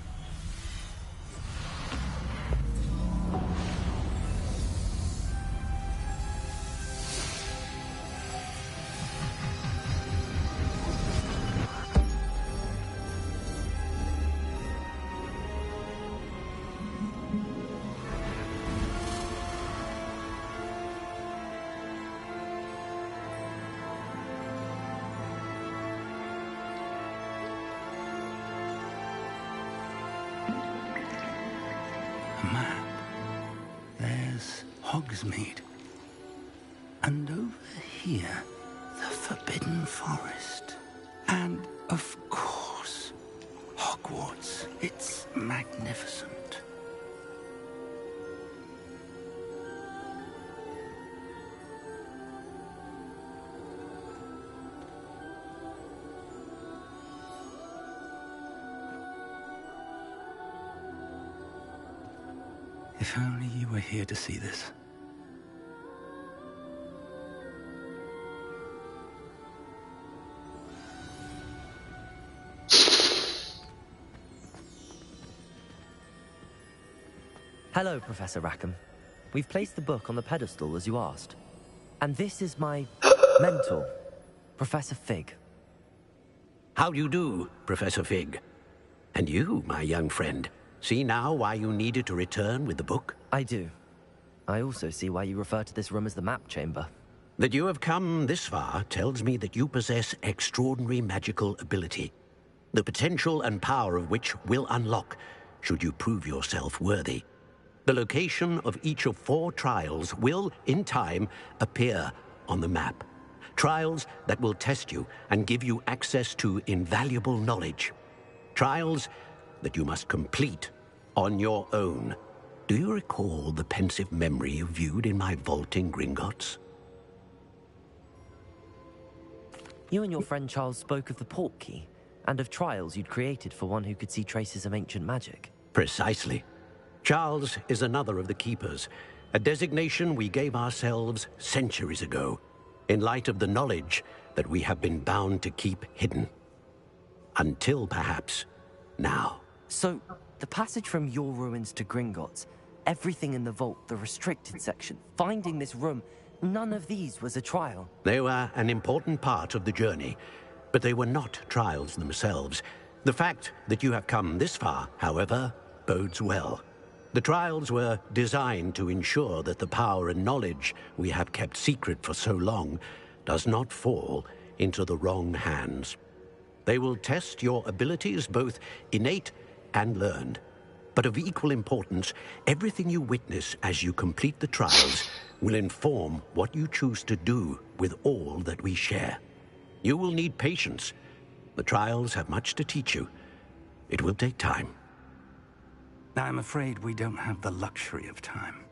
[SPEAKER 12] Map. There's Hogsmeade. And over here, the Forbidden Forest. And, of course, Hogwarts. It's magnificent. If only you were here to see this.
[SPEAKER 4] Hello, Professor Rackham. We've placed the book on the pedestal as you asked. And this is my mentor, Professor Fig.
[SPEAKER 8] How do you do, Professor Fig? And you, my young friend, see now why you needed to return with the book?
[SPEAKER 4] I do. I also see why you refer to this room as the map chamber.
[SPEAKER 8] That you have come this far tells me that you possess extraordinary magical ability, the potential and power of which will unlock should you prove yourself worthy. The location of each of 4 trials will, in time, appear on the map. Trials that will test you and give you access to invaluable knowledge. Trials that you must complete on your own. Do you recall the pensive memory you viewed in my vault in Gringotts?
[SPEAKER 4] You and your friend Charles spoke of the port key, and of trials you'd created for one who could see traces of ancient magic.
[SPEAKER 8] Precisely. Charles is another of the Keepers, a designation we gave ourselves centuries ago, in light of the knowledge that we have been bound to keep hidden. Until, perhaps, now.
[SPEAKER 4] So, the passage from your ruins to Gringotts, everything in the vault, the restricted section, finding this room, none of these was a trial.
[SPEAKER 8] They were an important part of the journey, but they were not trials themselves. The fact that you have come this far, however, bodes well. The trials were designed to ensure that the power and knowledge we have kept secret for so long does not fall into the wrong hands. They will test your abilities, both innate and learned. But of equal importance, everything you witness as you complete the trials will inform what you choose to do with all that we share. You will need patience. The trials have much to teach you. It will take time.
[SPEAKER 12] I'm afraid we don't have the luxury of time.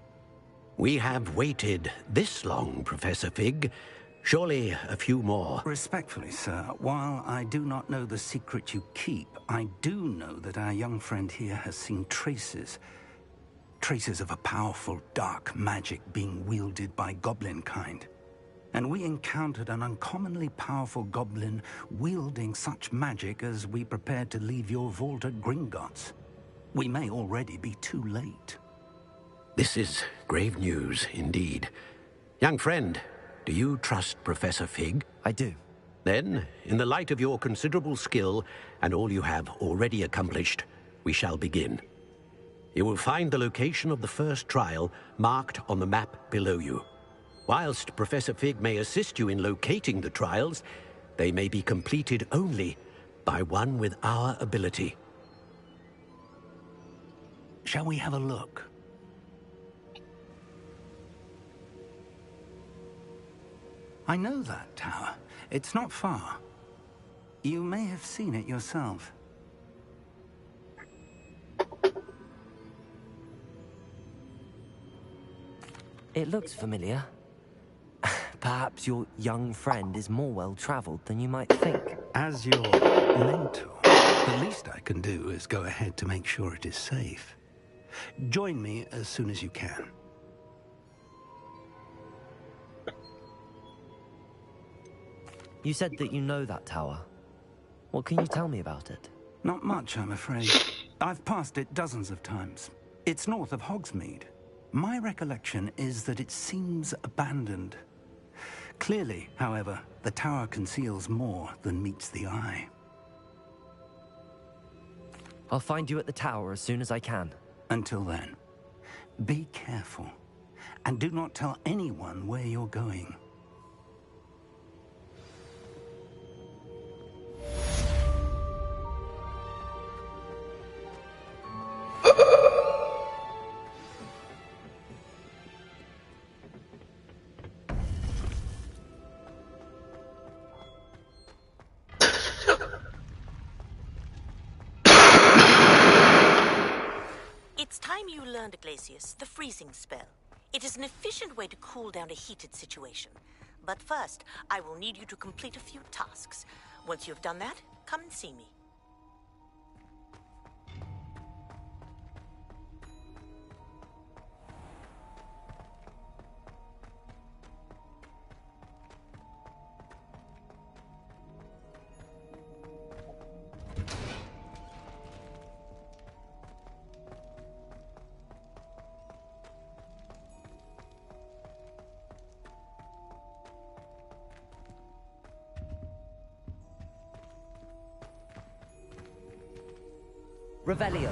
[SPEAKER 8] We have waited this long, Professor Fig. Surely a few more.
[SPEAKER 12] Respectfully, sir, while I do not know the secret you keep, I do know that our young friend here has seen traces of a powerful dark magic being wielded by goblin kind. And we encountered an uncommonly powerful goblin wielding such magic as we prepared to leave your vault at Gringotts. We may already be too late.
[SPEAKER 8] This is grave news indeed. Young friend, do you trust Professor Fig?
[SPEAKER 4] I do.
[SPEAKER 8] Then, in the light of your considerable skill and all you have already accomplished, we shall begin. You will find the location of the first trial marked on the map below you. Whilst Professor Fig may assist you in locating the trials, they may be completed only by one with our ability.
[SPEAKER 12] Shall we have a look? I know that tower. It's not far. You may have seen it yourself.
[SPEAKER 4] It looks familiar. Perhaps your young friend is more well-traveled than you might think.
[SPEAKER 12] As your mentor, the least I can do is go ahead to make sure it is safe. Join me as soon as you can.
[SPEAKER 4] You said that you know that tower. What can you tell me about it?
[SPEAKER 12] Not much, I'm afraid. I've passed it dozens of times. It's north of Hogsmeade. My recollection is that it seems abandoned. Clearly, however, the tower conceals more than meets the eye.
[SPEAKER 4] I'll find you at the tower as soon as I can.
[SPEAKER 12] Until then, be careful, and do not tell anyone where you're going.
[SPEAKER 1] It's time you learned, Glacius, the freezing spell. It is an efficient way to cool down a heated situation. But first, I will need you to complete a few tasks. Once you've done that, come and see me.
[SPEAKER 4] Revelio.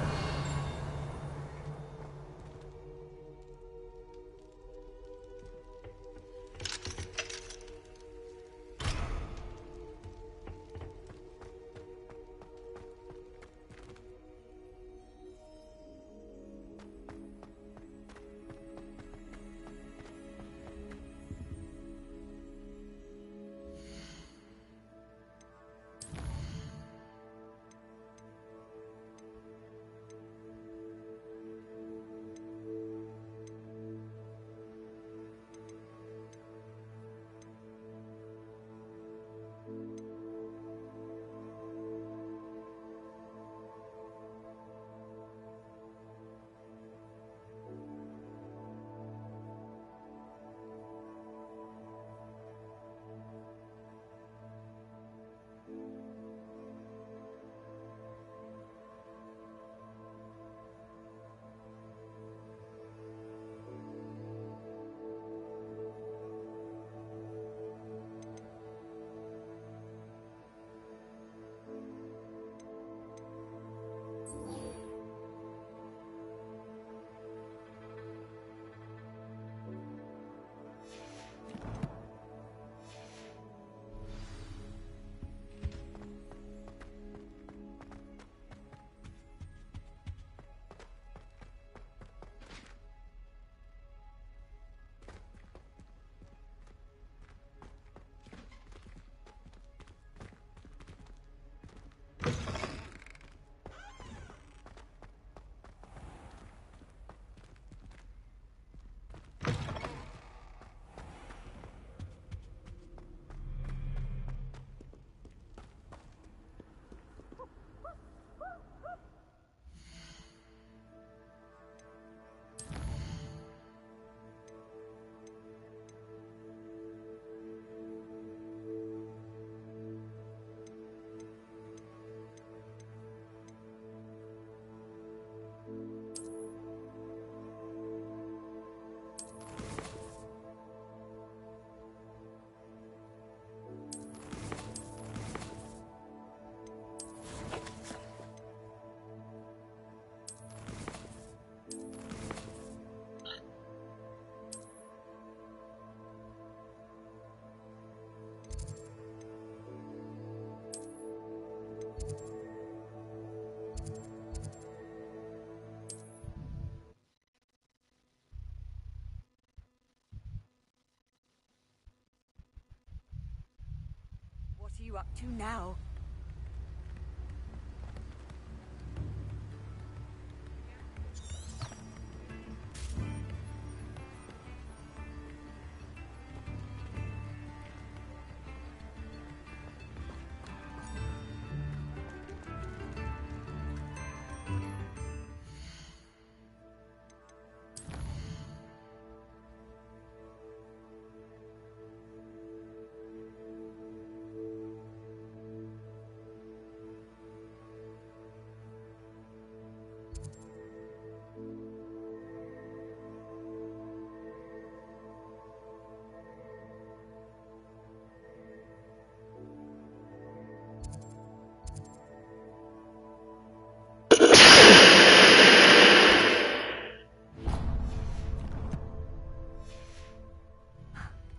[SPEAKER 9] What are you up to now?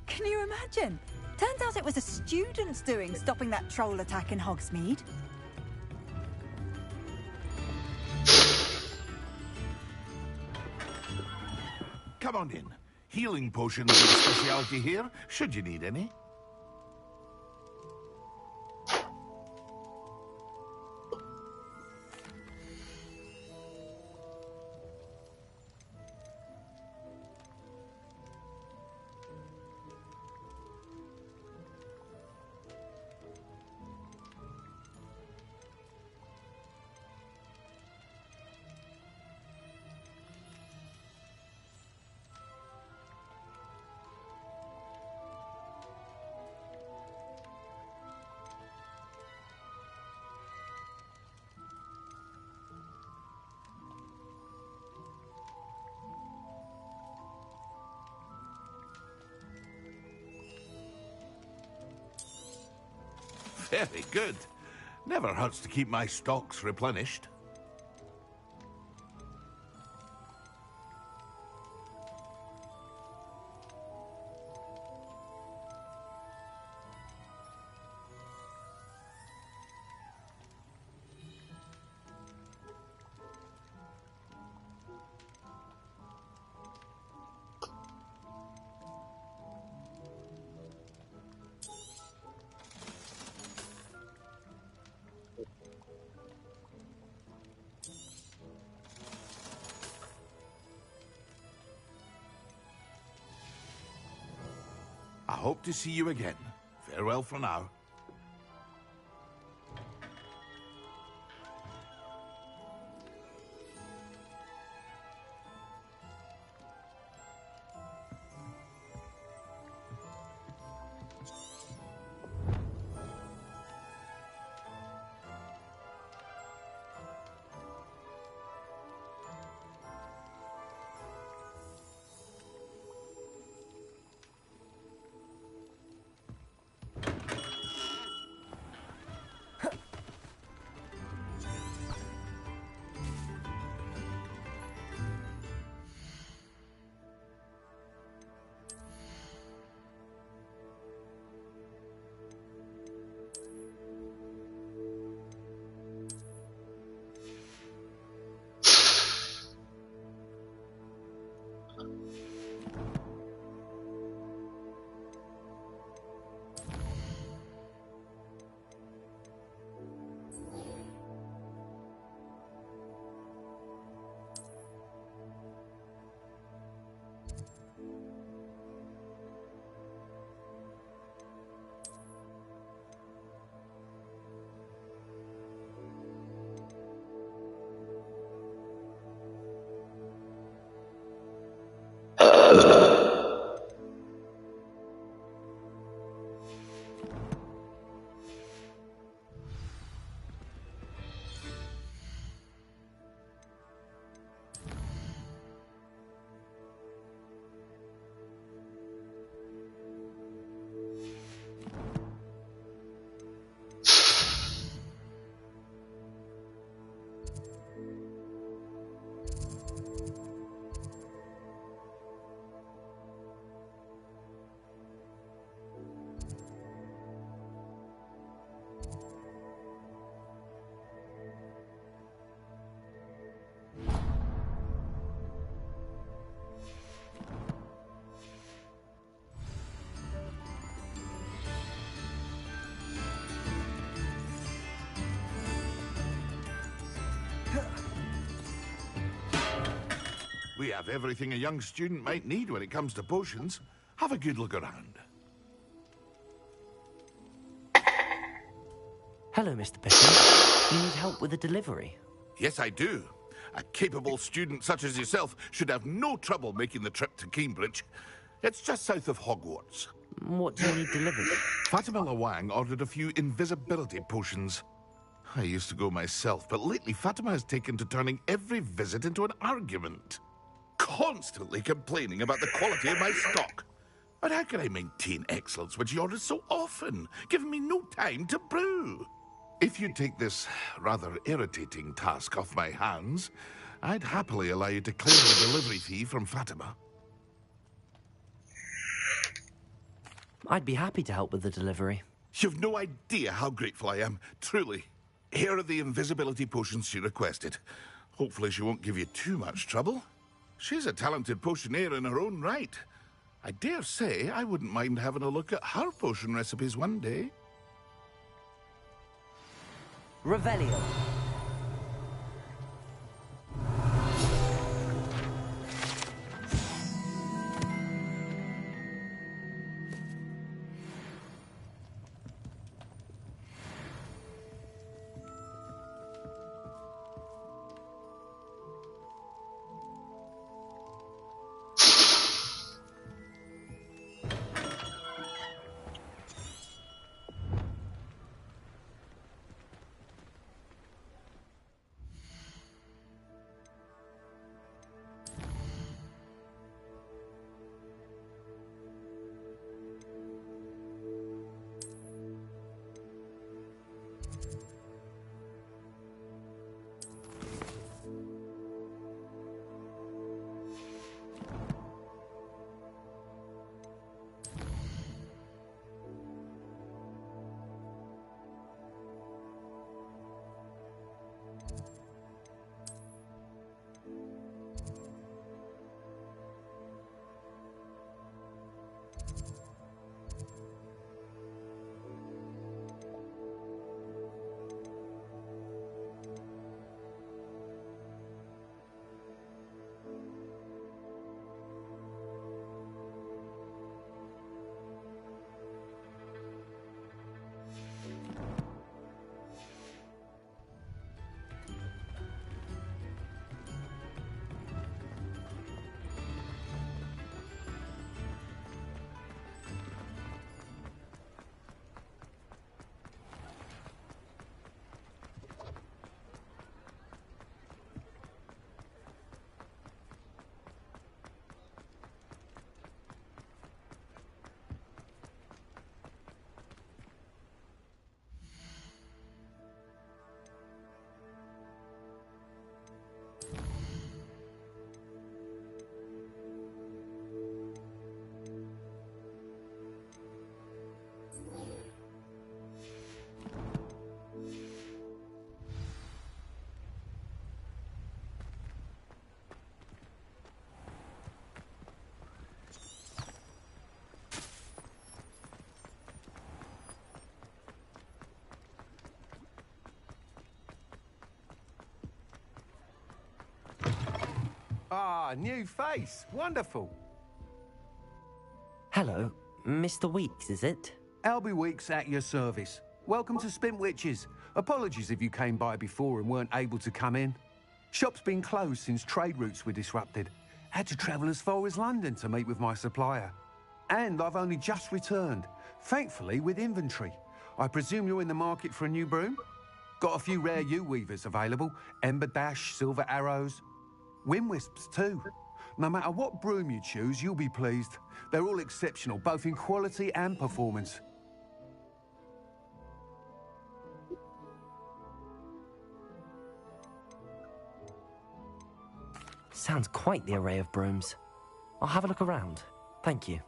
[SPEAKER 9] Can you imagine? Turns out it was a student's doing, stopping that troll attack in Hogsmeade.
[SPEAKER 2] Come on in. Healing potions are a specialty here, should you need any. Very good. Never hurts to keep my stocks replenished. hope to see you again. Farewell for now. We have everything a young student might need when it comes to potions. Have a good look around.
[SPEAKER 4] Hello, Mr. Pickle. You need help with a delivery?
[SPEAKER 2] Yes, I do. A capable student such as yourself should have no trouble making the trip to Cambridge. It's just south of Hogwarts.
[SPEAKER 4] What do you need delivered?
[SPEAKER 2] Fatima Lawang ordered a few invisibility potions. I used to go myself, but lately Fatima has taken to turning every visit into an argument. Constantly complaining about the quality of my stock. But how can I maintain excellence when she orders so often, giving me no time to brew? If you take this rather irritating task off my hands, I'd happily allow you to claim the delivery fee from Fatima.
[SPEAKER 4] I'd be happy to help with the delivery.
[SPEAKER 2] You've no idea how grateful I am, truly. Here are the invisibility potions she requested. Hopefully she won't give you too much trouble. She's a talented potioneer in her own right. I dare say I wouldn't mind having a look at her potion recipes one day.
[SPEAKER 4] Revelio.
[SPEAKER 15] Ah, new face. Wonderful.
[SPEAKER 4] Hello, Mr. Weeks, is it?
[SPEAKER 12] Albie Weeks at your service. Welcome to Spintwitches. Apologies if you came by before and weren't able to come in. Shop's been closed since trade routes were disrupted. Had to travel as far as London to meet with my supplier. And I've only just returned, thankfully with inventory. I presume you're in the market for a new broom? Got a few rare U-weavers available. Ember Dash, Silver Arrows. Wind Wisps too. No matter what broom you choose, you'll be pleased. They're all exceptional, both in quality and performance.
[SPEAKER 4] Sounds quite the array of brooms. I'll have a look around. Thank you.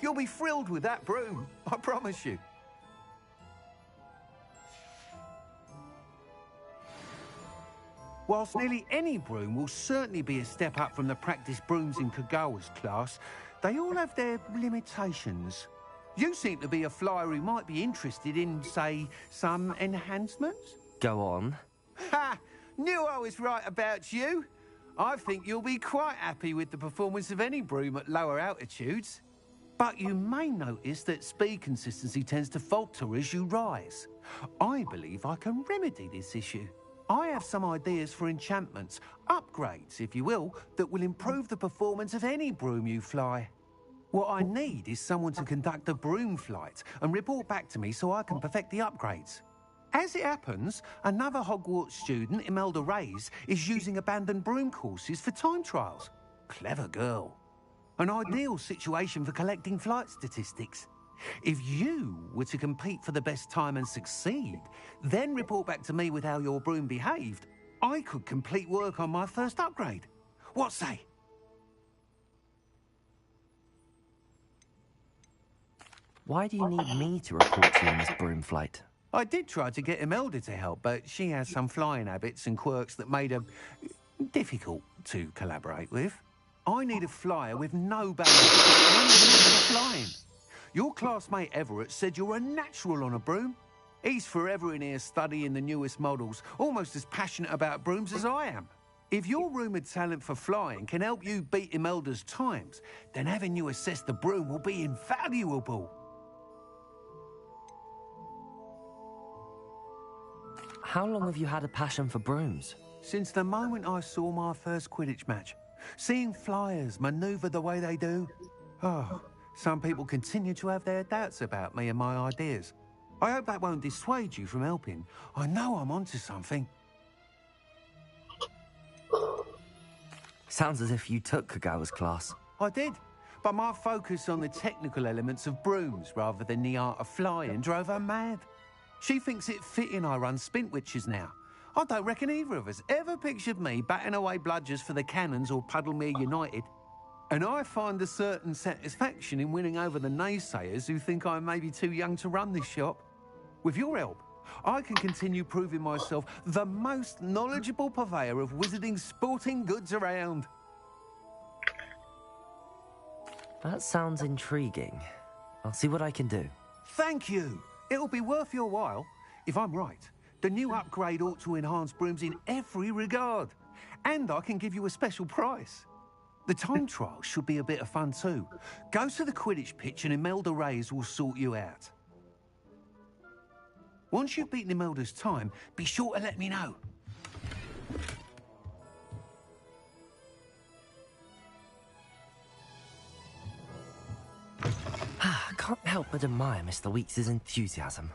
[SPEAKER 12] You'll be thrilled with that broom, I promise you. Whilst nearly any broom will certainly be a step up from the practice brooms in Kagawa's class, they all have their limitations. You seem to be a flyer who might be interested in, say, some enhancements?
[SPEAKER 4] Go on.
[SPEAKER 12] Ha! Knew I was right about you. I think you'll be quite happy with the performance of any broom at lower altitudes. But you may notice that speed consistency tends to falter as you rise. I believe I can remedy this issue. I have some ideas for enchantments, upgrades, if you will, that will improve the performance of any broom you fly. What I need is someone to conduct a broom flight and report back to me so I can perfect the upgrades. As it happens, another Hogwarts student, Imelda Reyes, is using abandoned broom courses for time trials. Clever girl. An ideal situation for collecting flight statistics. If you were to compete for the best time and succeed, then report back to me with how your broom behaved, I could complete work on my first upgrade. What say?
[SPEAKER 4] Why do you need me to report to you on this broom flight?
[SPEAKER 12] I did try to get Imelda to help, but she has some flying habits and quirks that made her difficult to collaborate with. I need a flyer with no barriers and for flying. Your classmate Everett said you're a natural on a broom. He's forever in here studying the newest models, almost as passionate about brooms as I am. If your rumoured talent for flying can help you beat Imelda's times, then having you assess the broom will be invaluable.
[SPEAKER 4] How long have you had a passion for brooms?
[SPEAKER 12] Since the moment I saw my first Quidditch match. Seeing flyers manoeuvre the way they do. Oh, some people continue to have their doubts about me and my ideas. I hope that won't dissuade you from helping. I know I'm onto something.
[SPEAKER 4] Sounds as if you took Kagawa's class.
[SPEAKER 12] I did, but my focus on the technical elements of brooms rather than the art of flying drove her mad. She thinks it fitting I run Spintwitches now. I don't reckon either of us ever pictured me batting away bludgers for the Cannons or Puddlemere United. And I find a certain satisfaction in winning over the naysayers who think I may be too young to run this shop. With your help, I can continue proving myself the most knowledgeable purveyor of wizarding sporting goods around.
[SPEAKER 4] That sounds intriguing. I'll see what I can do.
[SPEAKER 12] Thank you. It'll be worth your while. If I'm right, the new upgrade ought to enhance brooms in every regard. And I can give you a special price. The time trial should be a bit of fun too. Go to the Quidditch pitch and Imelda Reyes will sort you out. Once you've beaten Imelda's time, be sure to let me know.
[SPEAKER 4] I can't help but admire Mr. Weeks' enthusiasm.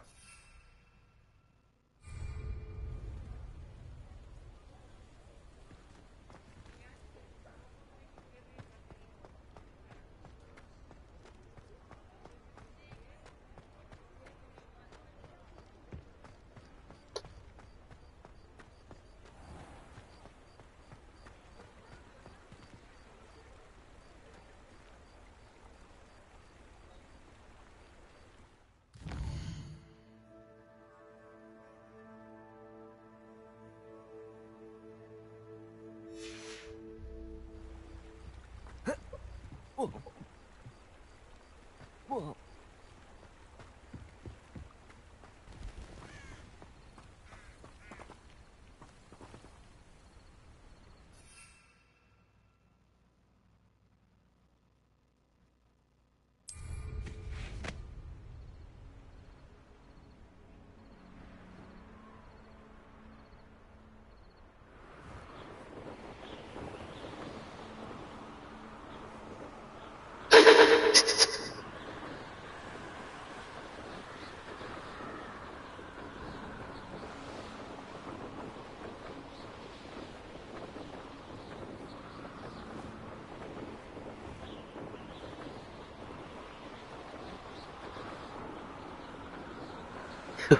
[SPEAKER 5] Hey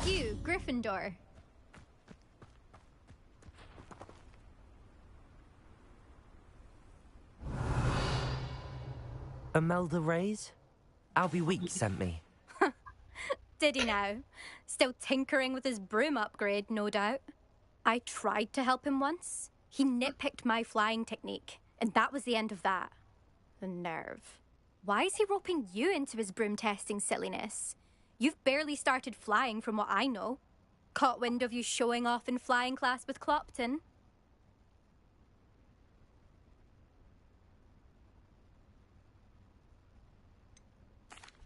[SPEAKER 5] you, Gryffindor.
[SPEAKER 4] Imelda Reyes? Albie Weeks sent me.
[SPEAKER 5] Did he now? Still tinkering with his broom upgrade, no doubt. I tried to help him once. He nitpicked my flying technique, and that was the end of that. The nerve. Why is he roping you into his broom testing silliness? You've barely started flying from what I know. Caught wind of you showing off in flying class with Clopton.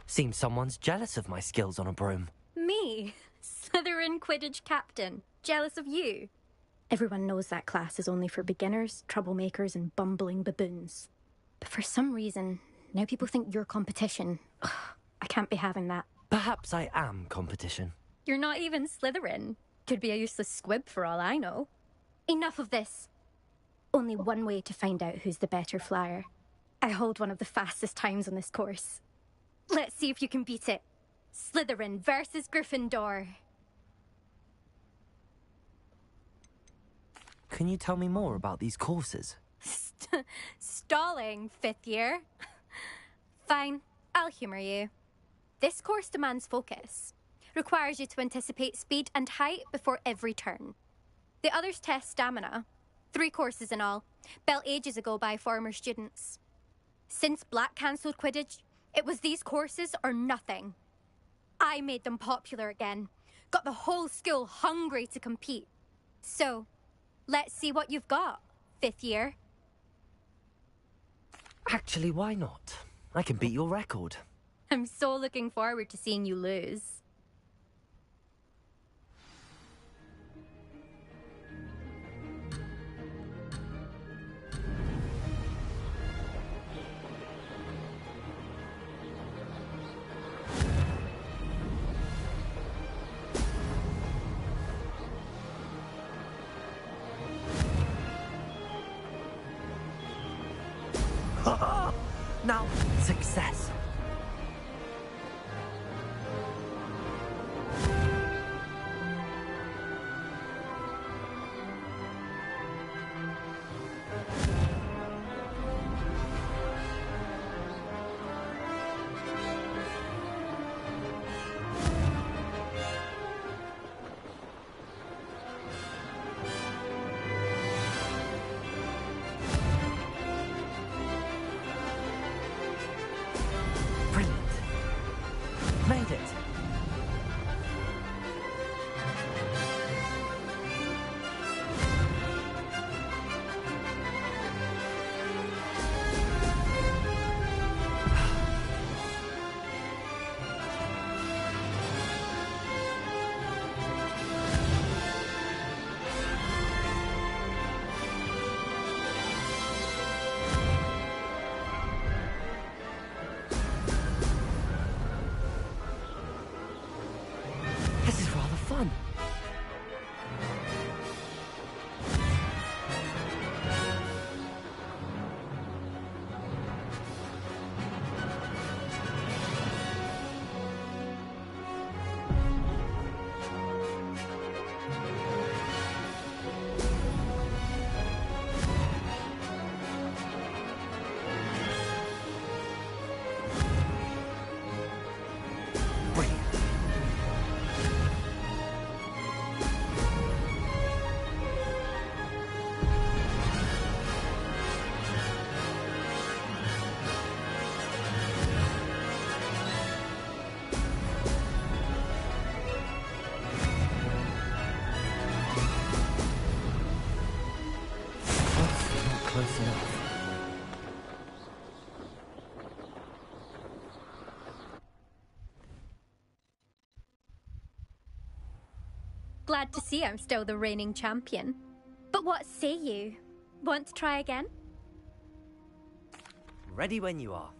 [SPEAKER 4] Seems someone's jealous of my skills on a broom.
[SPEAKER 5] Me? Slytherin Quidditch captain. Jealous of you? Everyone knows that class is only for beginners, troublemakers, and bumbling baboons. But for some reason, now people think you're competition. Ugh, I can't be having that.
[SPEAKER 4] Perhaps I am competition.
[SPEAKER 5] You're not even Slytherin. Could be a useless squib for all I know. Enough of this. Only one way to find out who's the better flyer. I hold one of the fastest times on this course. Let's see if you can beat it. Slytherin versus Gryffindor.
[SPEAKER 4] Can you tell me more about these courses?
[SPEAKER 5] Stalling, 5th year. Fine, I'll humour you. This course demands focus. Requires you to anticipate speed and height before every turn. The others test stamina. 3 courses in all, built ages ago by former students. Since Black cancelled Quidditch, it was these courses or nothing. I made them popular again. Got the whole school hungry to compete. So, let's see what you've got, 5th year.
[SPEAKER 4] Actually, why not? I can beat your record.
[SPEAKER 5] I'm so looking forward to seeing you lose.
[SPEAKER 4] Now, success. Made it. This is rather fun. Close enough.
[SPEAKER 5] glad to see I'm still the reigning champion. But what say you? Want to try again?
[SPEAKER 4] Ready when you are.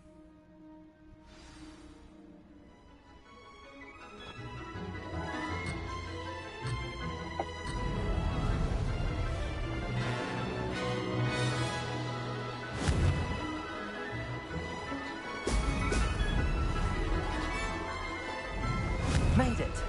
[SPEAKER 4] Made it!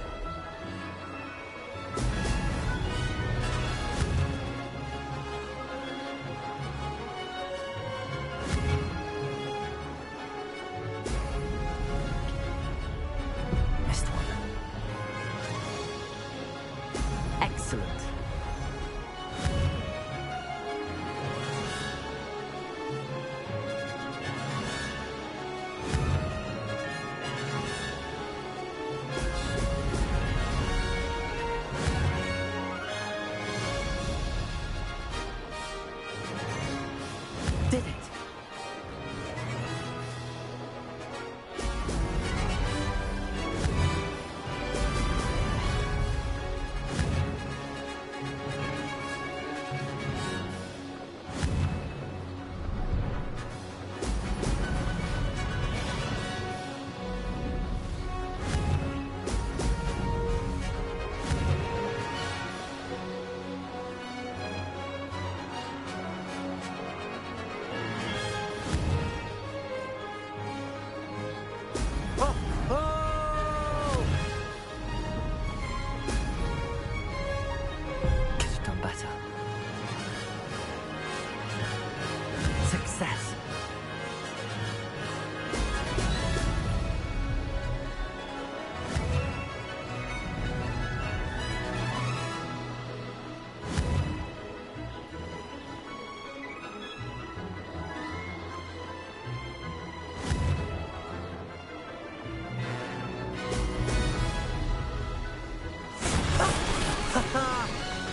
[SPEAKER 4] Missed one. Excellent. Did it! Could have done better. Success.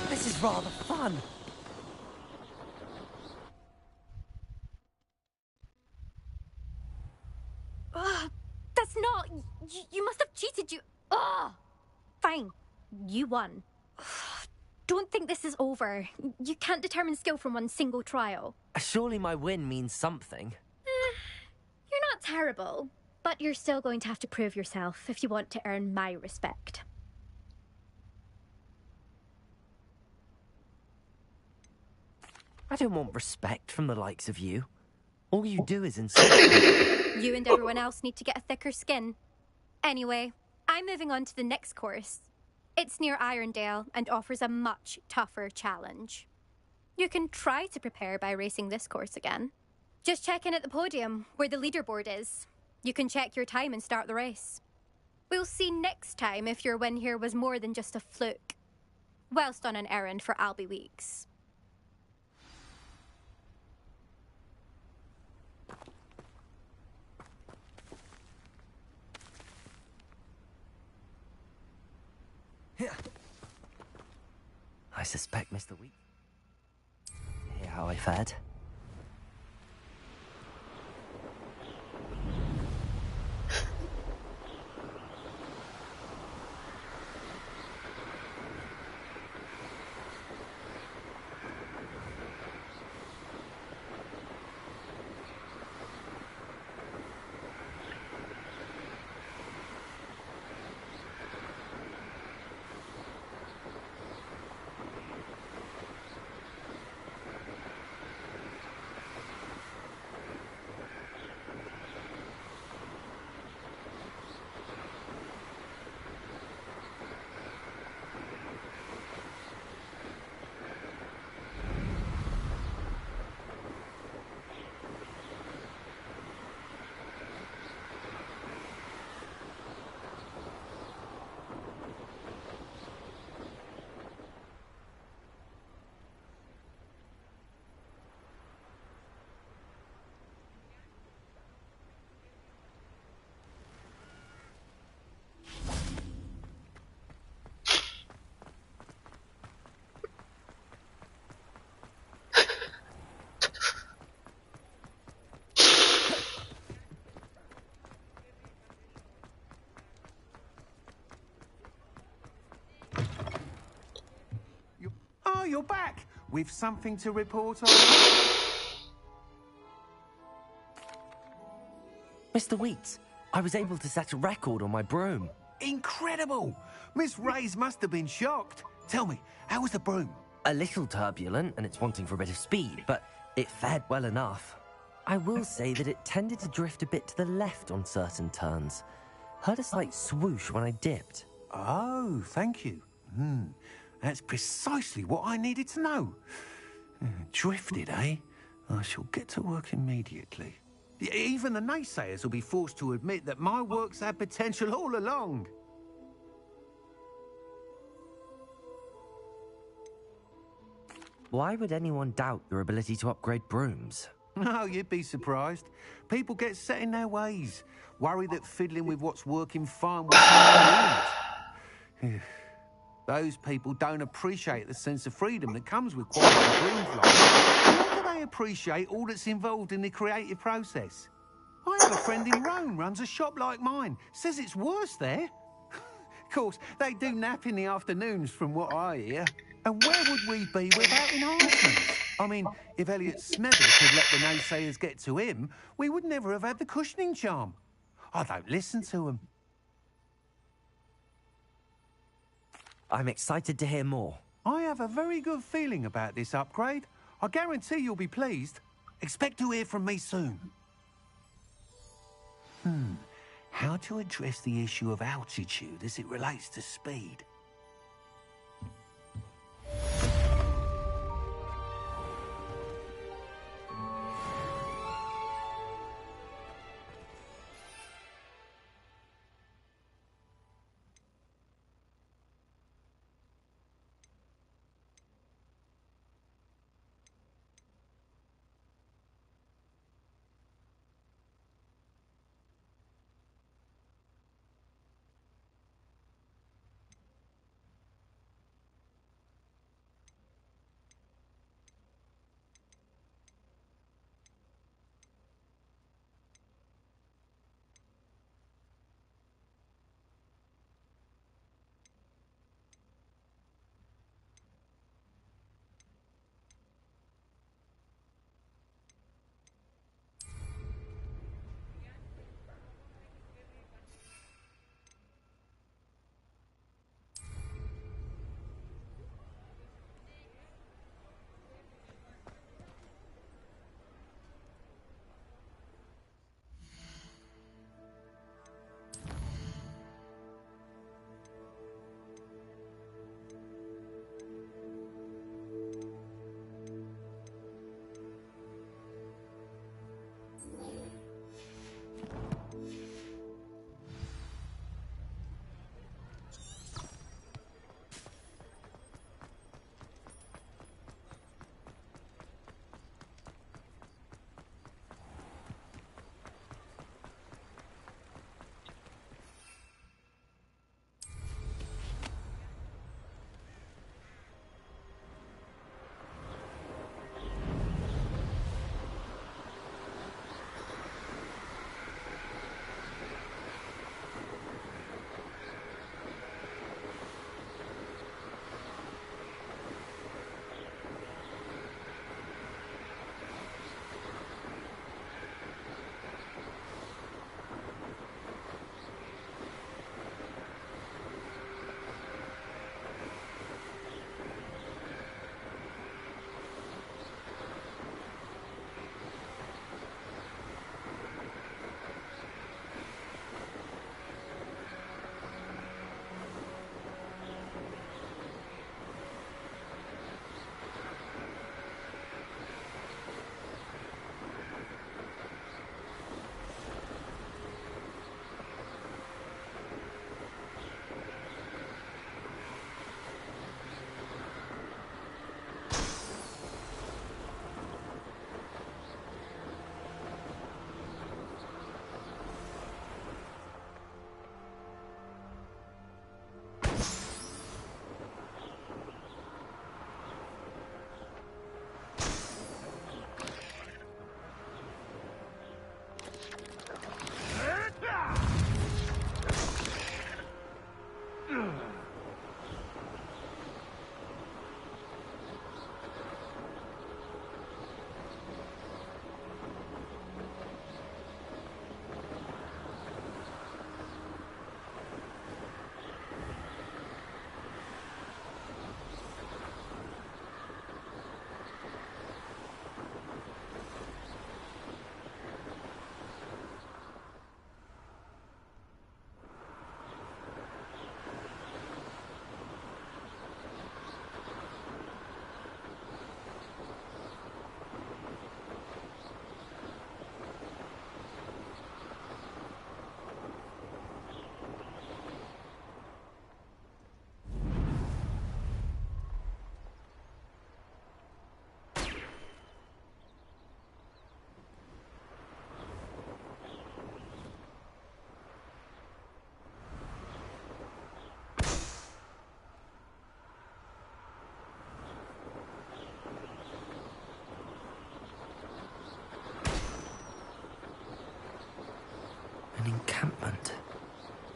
[SPEAKER 4] This is rather fun.
[SPEAKER 5] Ugh, that's not... You must have cheated, you... Ugh! Fine. You won. Don't think this is over. You can't determine skill from one single trial.
[SPEAKER 4] Surely my win means something.
[SPEAKER 5] You're not terrible, but you're still going to have to prove yourself if you want to earn my respect.
[SPEAKER 4] I don't want respect from the likes of you. All you do is insult me.
[SPEAKER 5] You and everyone else need to get a thicker skin. Anyway, I'm moving on to the next course. It's near Irondale and offers a much tougher challenge. You can try to prepare by racing this course again. Just check in at the podium, where the leaderboard is. You can check your time and start the race. We'll see next time if your win here was more than just a fluke. Whilst on an errand for Albie Weeks.
[SPEAKER 4] I suspect Mr. Week. Hear how I fared?
[SPEAKER 15] Oh, you're back with something to report on.
[SPEAKER 4] Mr. Wheats, I was able to set a record on my broom.
[SPEAKER 15] Incredible! Miss Reyes must have been shocked. Tell me, how was the broom?
[SPEAKER 4] A little turbulent, and it's wanting for a bit of speed, but it fared well enough. I will say that it tended to drift a bit to the left on certain turns. Heard a slight swoosh when I dipped.
[SPEAKER 15] Oh, thank you. That's precisely what I needed to know. Drifted, eh? I shall get to work immediately. Even the naysayers will be forced to admit that my work's had potential all along.
[SPEAKER 4] Why would anyone doubt your ability to upgrade brooms?
[SPEAKER 15] No, you'd be surprised. People get set in their ways, worry that fiddling with what's working fine will ruin it. Those people don't appreciate the sense of freedom that comes with quality brooms like. Nor do they appreciate all that's involved in the creative process. I have a friend in Rome runs a shop like mine. Says it's worse there. Of course, they do nap in the afternoons from what I hear. And where would we be without enhancements? I mean, if Elliot Smedley could let the naysayers get to him, we would never have had the cushioning charm. I don't listen to him.
[SPEAKER 4] I'm excited to hear more.
[SPEAKER 15] I have a very good feeling about this upgrade. I guarantee you'll be pleased. Expect to hear from me soon. How to address the issue of altitude as it relates to speed?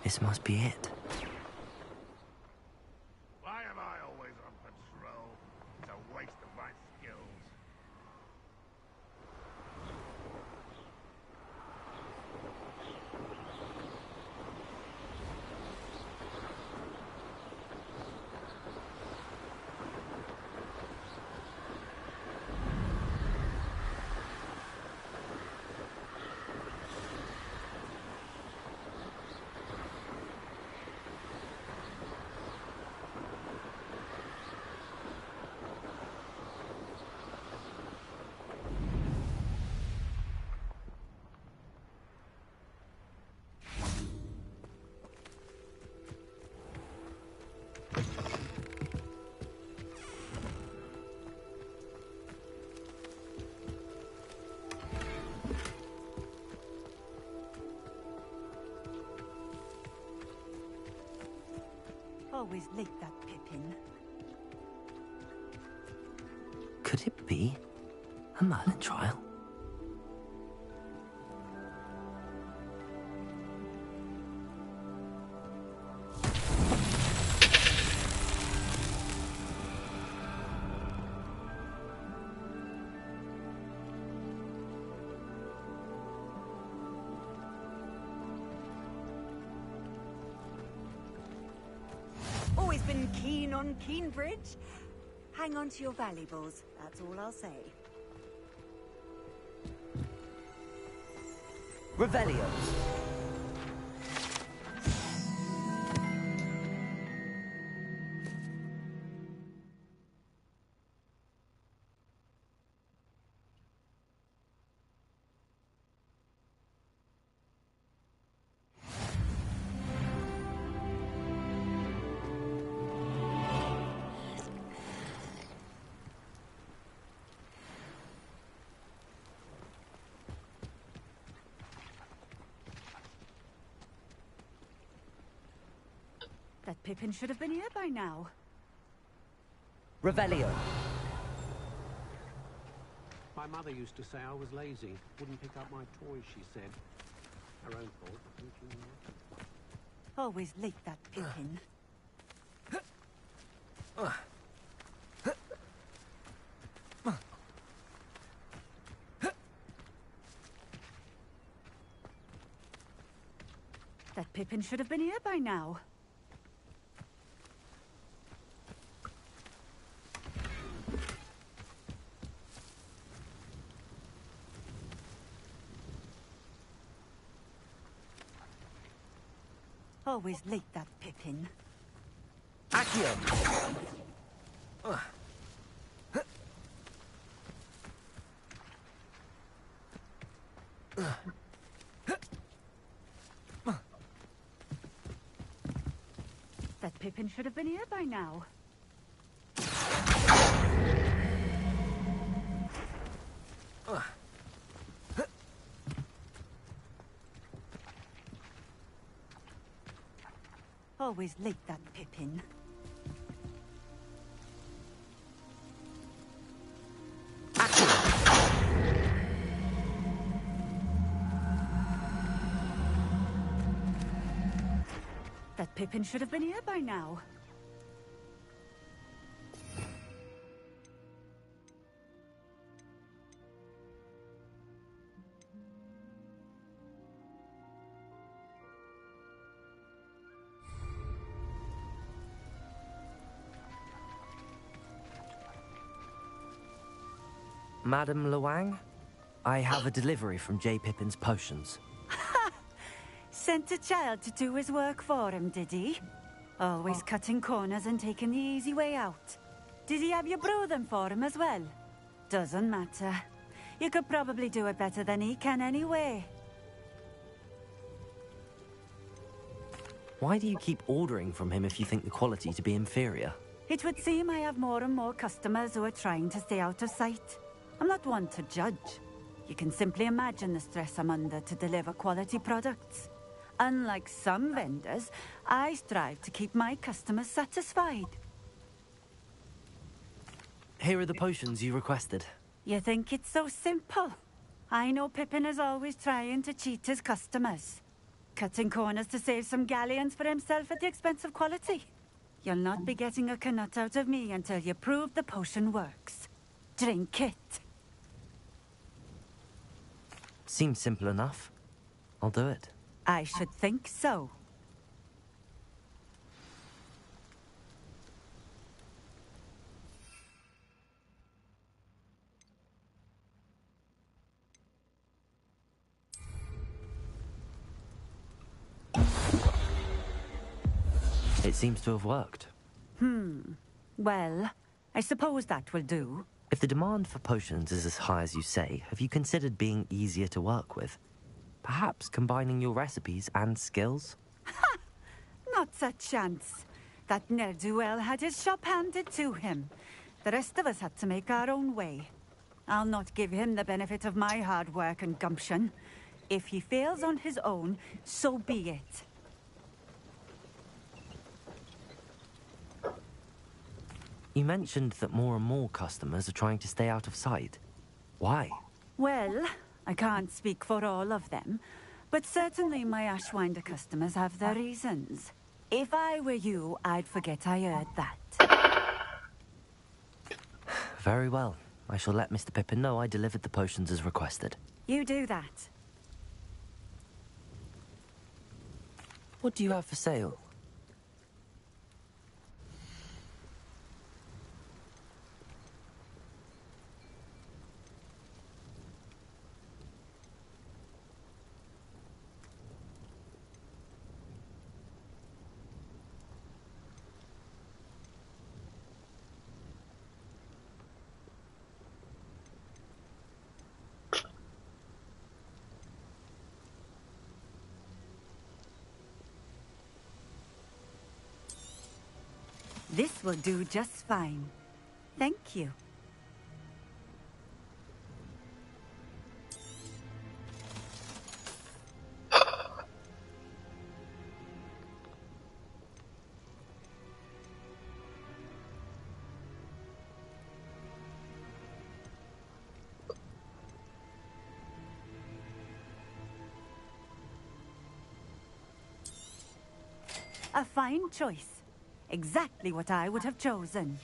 [SPEAKER 4] This must be it.
[SPEAKER 2] Why am I always on patrol? It's a waste of my skills.
[SPEAKER 9] Always late, that Pippin.
[SPEAKER 4] Could it be a Merlin trial?
[SPEAKER 9] Always been keen on Keenbridge. Hang on to your valuables, that's all I'll say.
[SPEAKER 4] Revelio.
[SPEAKER 9] That Pippin should have been here by now.
[SPEAKER 4] Revelio.
[SPEAKER 15] My mother used to say I was lazy. Wouldn't pick up my toys, she said. Her own fault.
[SPEAKER 9] Always late, that Pippin. That Pippin should have been here by now. Always late, that Pippin.
[SPEAKER 4] Accio.
[SPEAKER 9] That Pippin should have been here by now. Always late, that Pippin. That Pippin should have been here by now.
[SPEAKER 4] Madam Luang, I have a delivery from J. Pippin's potions.
[SPEAKER 9] Sent a child to do his work for him, did he? Always cutting corners and taking the easy way out. Did he have you brew them for him as well? Doesn't matter. You could probably do it better than he can anyway.
[SPEAKER 4] Why do you keep ordering from him if you think the quality to be inferior?
[SPEAKER 9] It would seem I have more and more customers who are trying to stay out of sight. I'm not one to judge. You can simply imagine the stress I'm under to deliver quality products. Unlike some vendors, I strive to keep my customers satisfied.
[SPEAKER 4] Here are the potions you requested.
[SPEAKER 9] You think it's so simple? I know Pippin is always trying to cheat his customers. Cutting corners to save some galleons for himself at the expense of quality. You'll not be getting a canut out of me until you prove the potion works. Drink it.
[SPEAKER 4] Seems simple enough. I'll do it.
[SPEAKER 9] I should think so.
[SPEAKER 4] It seems to have worked.
[SPEAKER 9] Well, I suppose that will do.
[SPEAKER 4] If the demand for potions is as high as you say, have you considered being easier to work with? Perhaps combining your recipes and skills?
[SPEAKER 9] Not a chance. That ne'er-do-well had his shop handed to him. The rest of us had to make our own way. I'll not give him the benefit of my hard work and gumption. If he fails on his own, so be it.
[SPEAKER 4] You mentioned that more and more customers are trying to stay out of sight. Why?
[SPEAKER 9] Well, I can't speak for all of them, but certainly my Ashwinder customers have their reasons. If I were you, I'd forget I heard that.
[SPEAKER 4] Very well. I shall let Mr. Pippin know I delivered the potions as requested.
[SPEAKER 9] You do that.
[SPEAKER 4] What do you have for sale?
[SPEAKER 9] This will do just fine. Thank you. A fine choice. Exactly what I would have chosen.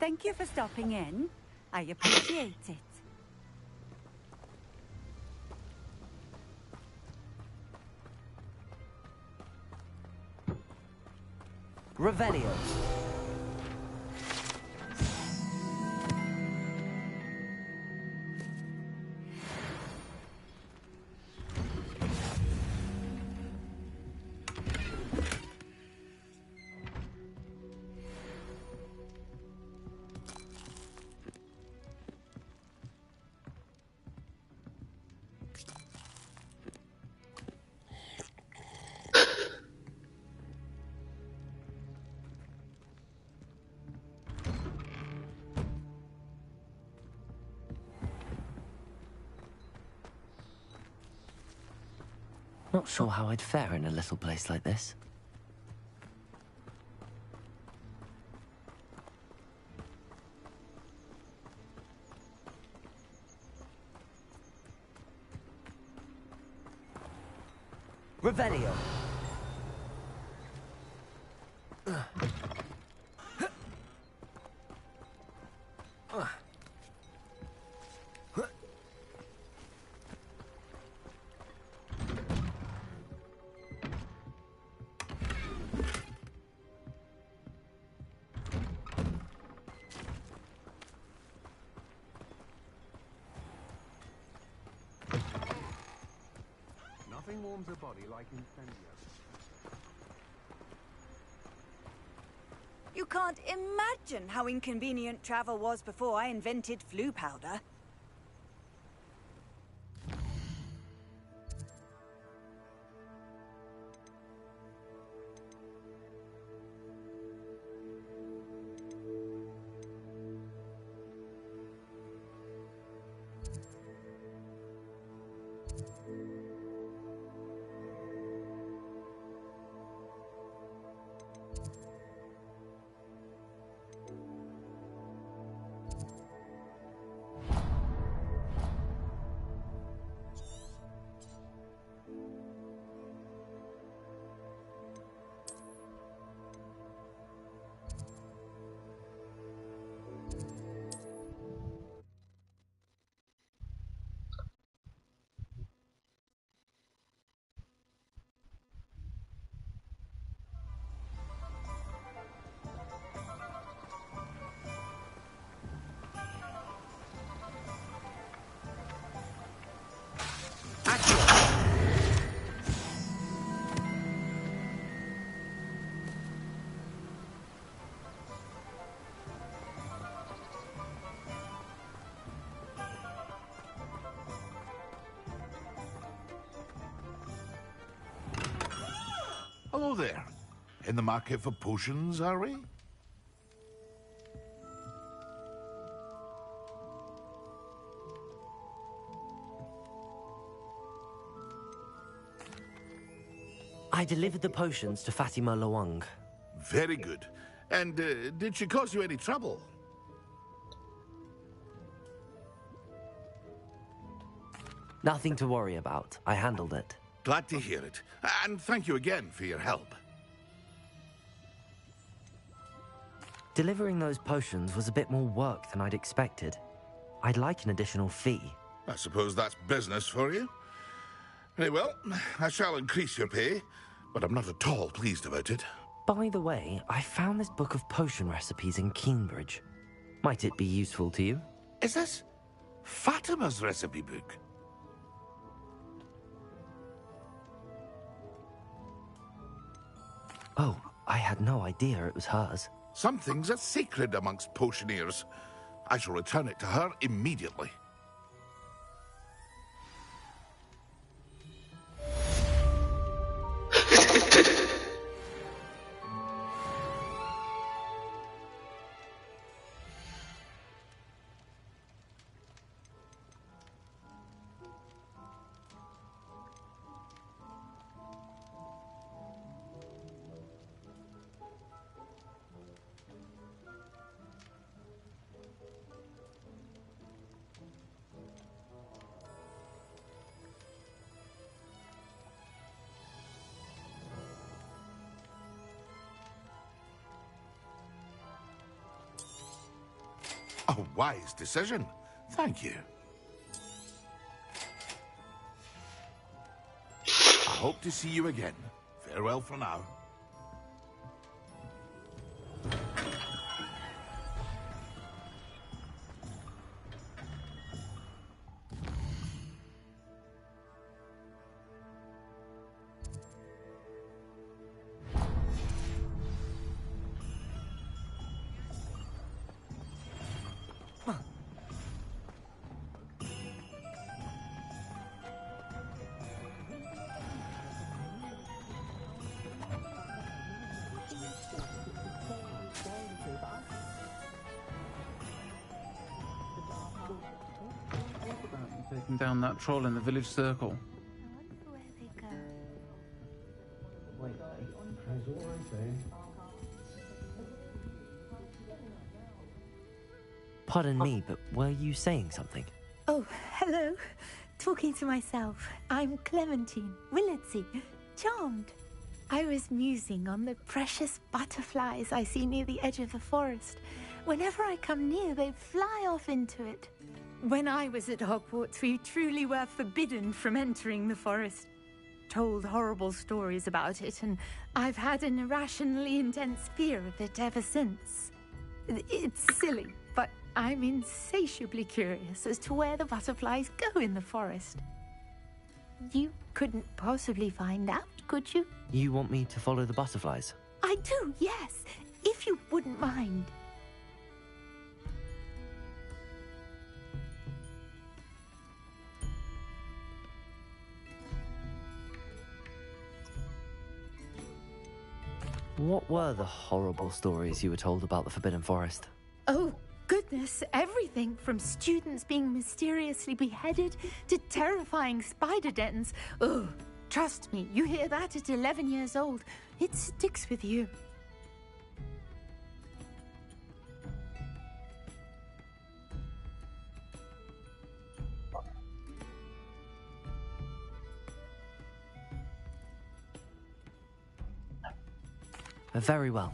[SPEAKER 9] Thank you for stopping in. I appreciate it.
[SPEAKER 4] Revelio. Not sure how I'd fare in a little place like this. Revelio.
[SPEAKER 15] Nothing warms a body like incendio.
[SPEAKER 16] You can't imagine how inconvenient travel was before I invented flu powder.
[SPEAKER 2] Hello there. In the market for potions, are we?
[SPEAKER 4] I delivered the potions to Fatima Lawang.
[SPEAKER 2] Very good. And did she cause you any trouble?
[SPEAKER 4] Nothing to worry about. I handled it.
[SPEAKER 2] Glad to hear it. And thank you again for your help.
[SPEAKER 4] Delivering those potions was a bit more work than I'd expected. I'd like an additional fee.
[SPEAKER 2] I suppose that's business for you. Very well, I shall increase your pay, but I'm not at all pleased about it.
[SPEAKER 4] By the way, I found this book of potion recipes in Cambridge. Might it be useful to you?
[SPEAKER 2] Is this Fatima's recipe book?
[SPEAKER 4] Oh, I had no idea it was hers.
[SPEAKER 2] Some things are sacred amongst potioneers. I shall return it to her immediately. A wise decision. Thank you. I hope to see you again. Farewell for now.
[SPEAKER 17] Taking down that troll in the village circle.
[SPEAKER 4] Pardon me, but were you saying something?
[SPEAKER 18] Oh, hello. Talking to myself. I'm Clementine Willardsey. Charmed. I was musing on the precious butterflies I see near the edge of the forest. Whenever I come near, they fly off into it. When I was at Hogwarts, we truly were forbidden from entering the forest. Told horrible stories about it, and I've had an irrationally intense fear of it ever since. It's silly, but I'm insatiably curious as to where the butterflies go in the forest. You couldn't possibly find out, could you?
[SPEAKER 4] You want me to follow the butterflies?
[SPEAKER 18] I do, yes, if you wouldn't mind.
[SPEAKER 4] What were the horrible stories you were told about the Forbidden Forest?
[SPEAKER 18] Oh, goodness, everything from students being mysteriously beheaded to terrifying spider dens. Oh, trust me, you hear that at 11 years old, it sticks with you.
[SPEAKER 4] Very well.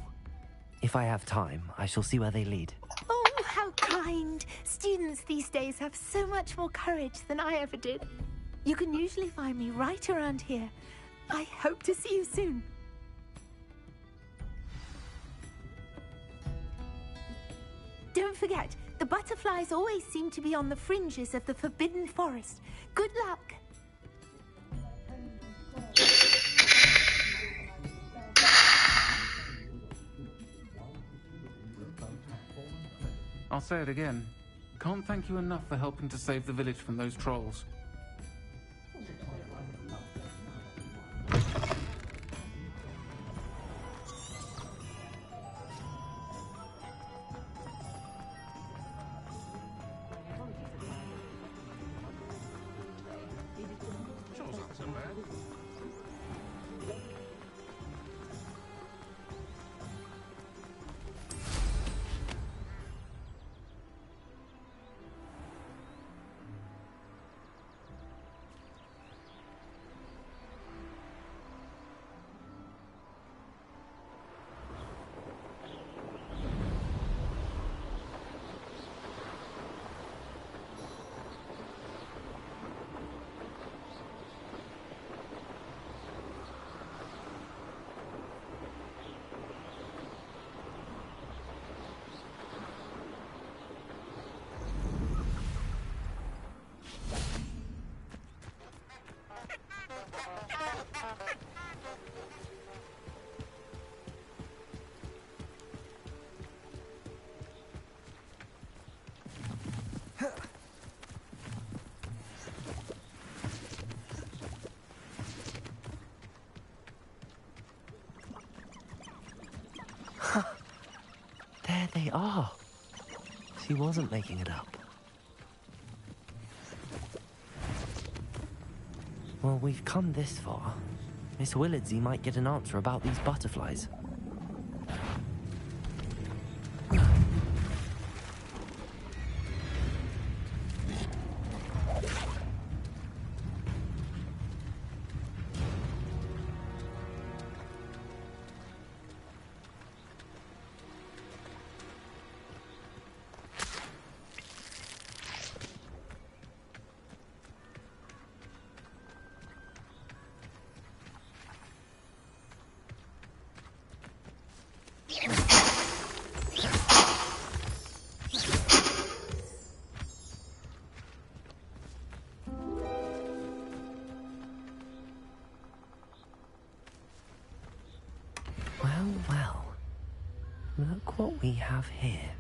[SPEAKER 4] If I have time, I shall see where they lead.
[SPEAKER 18] Oh, how kind. Students these days have so much more courage than I ever did. You can usually find me right around here. I hope to see you soon. Don't forget, the butterflies always seem to be on the fringes of the Forbidden Forest. Good luck.
[SPEAKER 17] I'll say it again. Can't thank you enough for helping to save the village from those trolls.
[SPEAKER 4] they are. She wasn't making it up. Well, we've come this far. Miss Willardsey might get an answer about these butterflies. Well, look what we have here.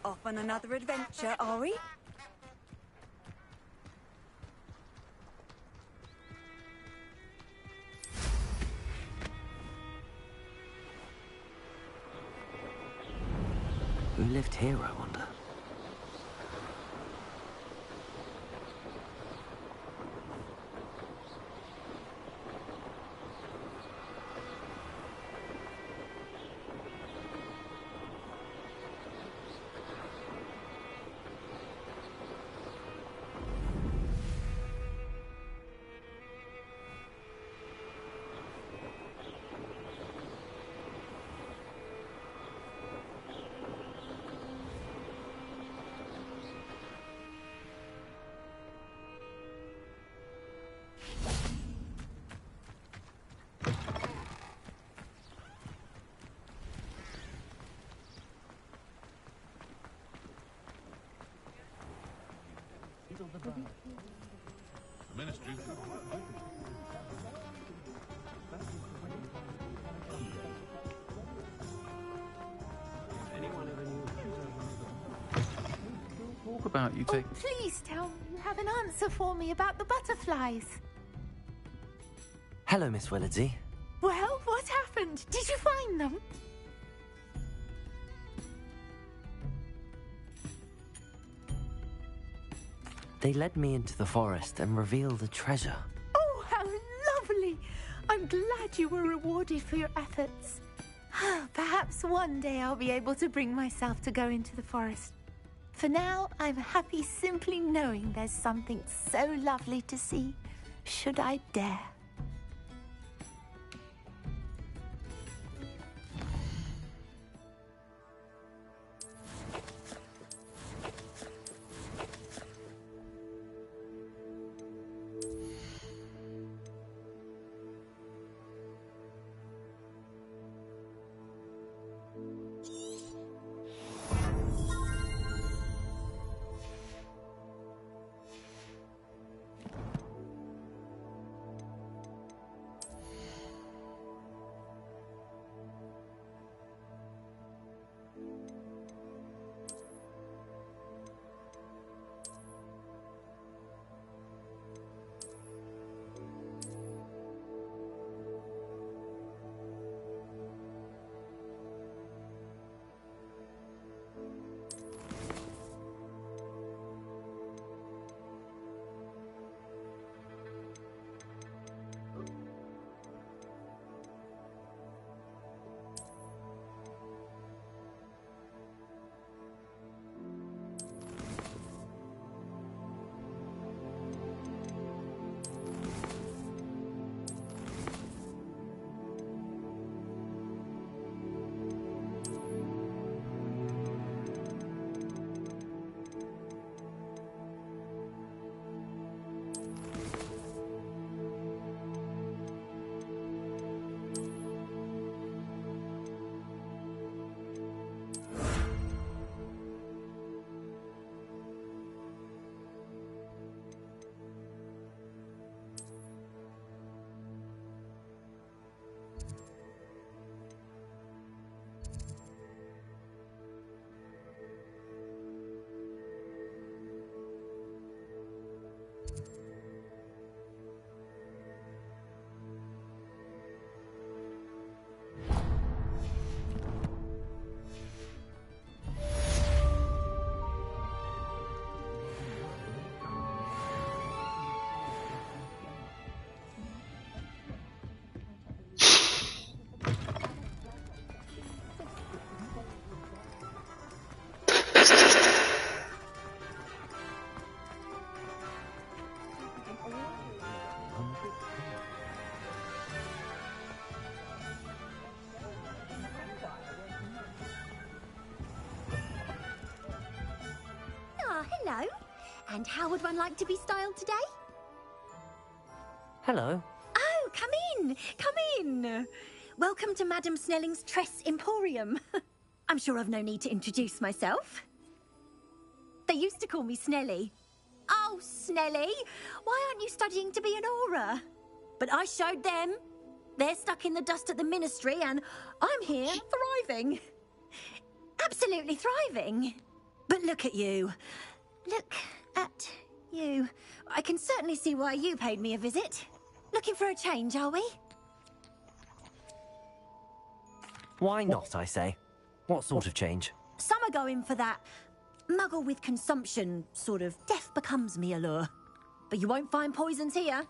[SPEAKER 16] Off on another adventure, are we?
[SPEAKER 4] Who lived here, I wonder?
[SPEAKER 2] Ministry.
[SPEAKER 17] Talk about you take.
[SPEAKER 18] Please tell me you have an answer for me about the butterflies.
[SPEAKER 4] Hello, Miss Willardsey.
[SPEAKER 18] Well, what happened? Did you find them?
[SPEAKER 4] They led me into the forest and revealed a treasure.
[SPEAKER 18] Oh, how lovely! I'm glad you were rewarded for your efforts. Perhaps one day I'll be able to bring myself to go into the forest. For now, I'm happy simply knowing there's something so lovely to see, should I dare.
[SPEAKER 19] Hello. And how would one like to be styled today?
[SPEAKER 4] Hello.
[SPEAKER 19] Oh, come in. Come in. Welcome to Madam Snelling's Tress Emporium. I'm sure I've no need to introduce myself. They used to call me Snelly. Oh, Snelly, why aren't you studying to be an aura? But I showed them. They're stuck in the dust at the ministry, and I'm here thriving. Absolutely thriving. But look at you. Look at you. I can certainly see why you paid me a visit. Looking for a change, are we?
[SPEAKER 4] Why not, I say? What sort of change?
[SPEAKER 19] Some are going for that muggle with consumption, sort of death becomes me allure. But you won't find poisons here.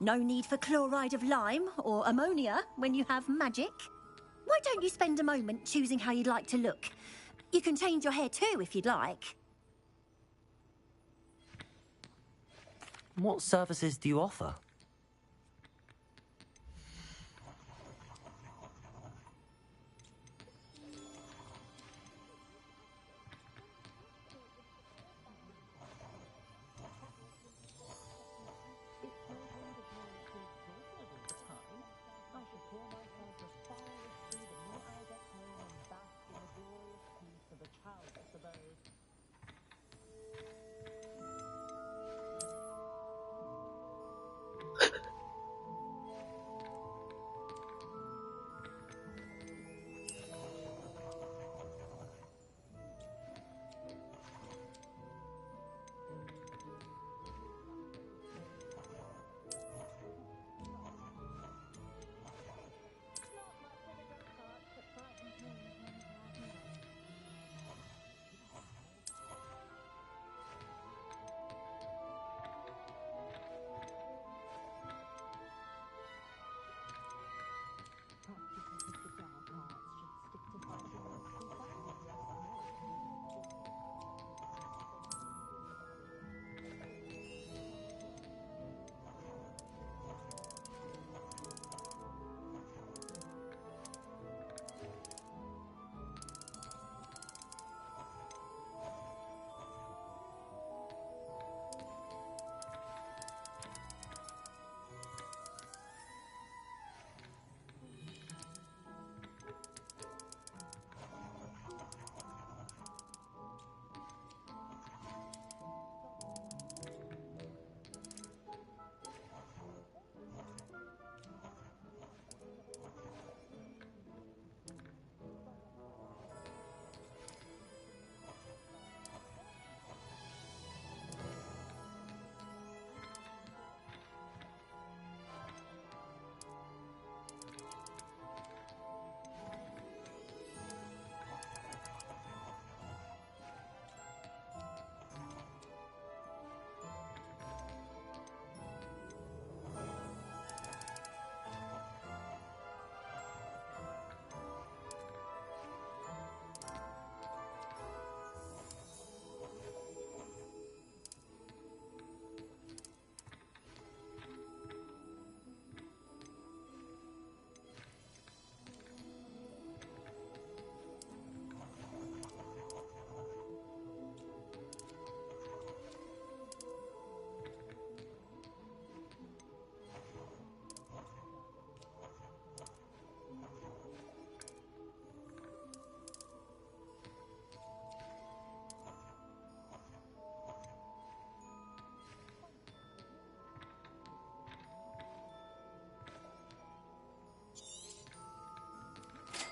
[SPEAKER 19] No need for chloride of lime or ammonia when you have magic. Why don't you spend a moment choosing how you'd like to look? You can change your hair too if you'd like.
[SPEAKER 4] What services do you offer?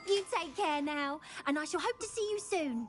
[SPEAKER 19] You take care now, and I shall hope to see you soon.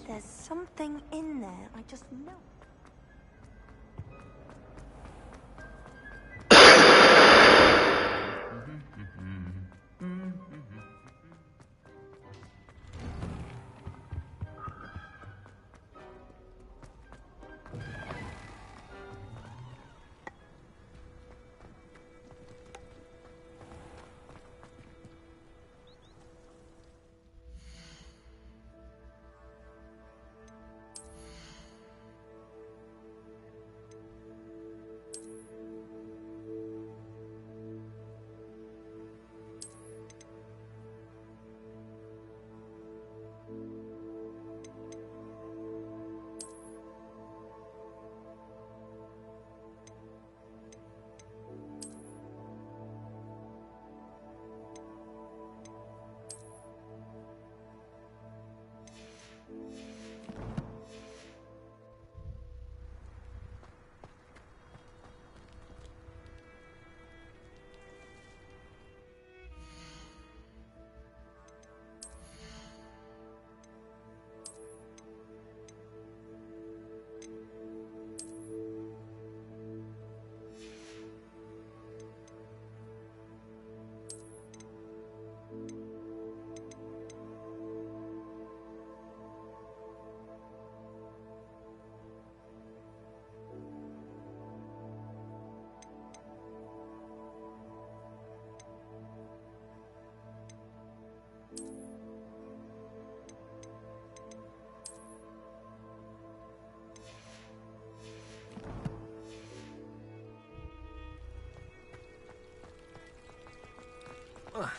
[SPEAKER 6] There's something in there, I just know.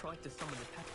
[SPEAKER 11] Tried to summon the pet.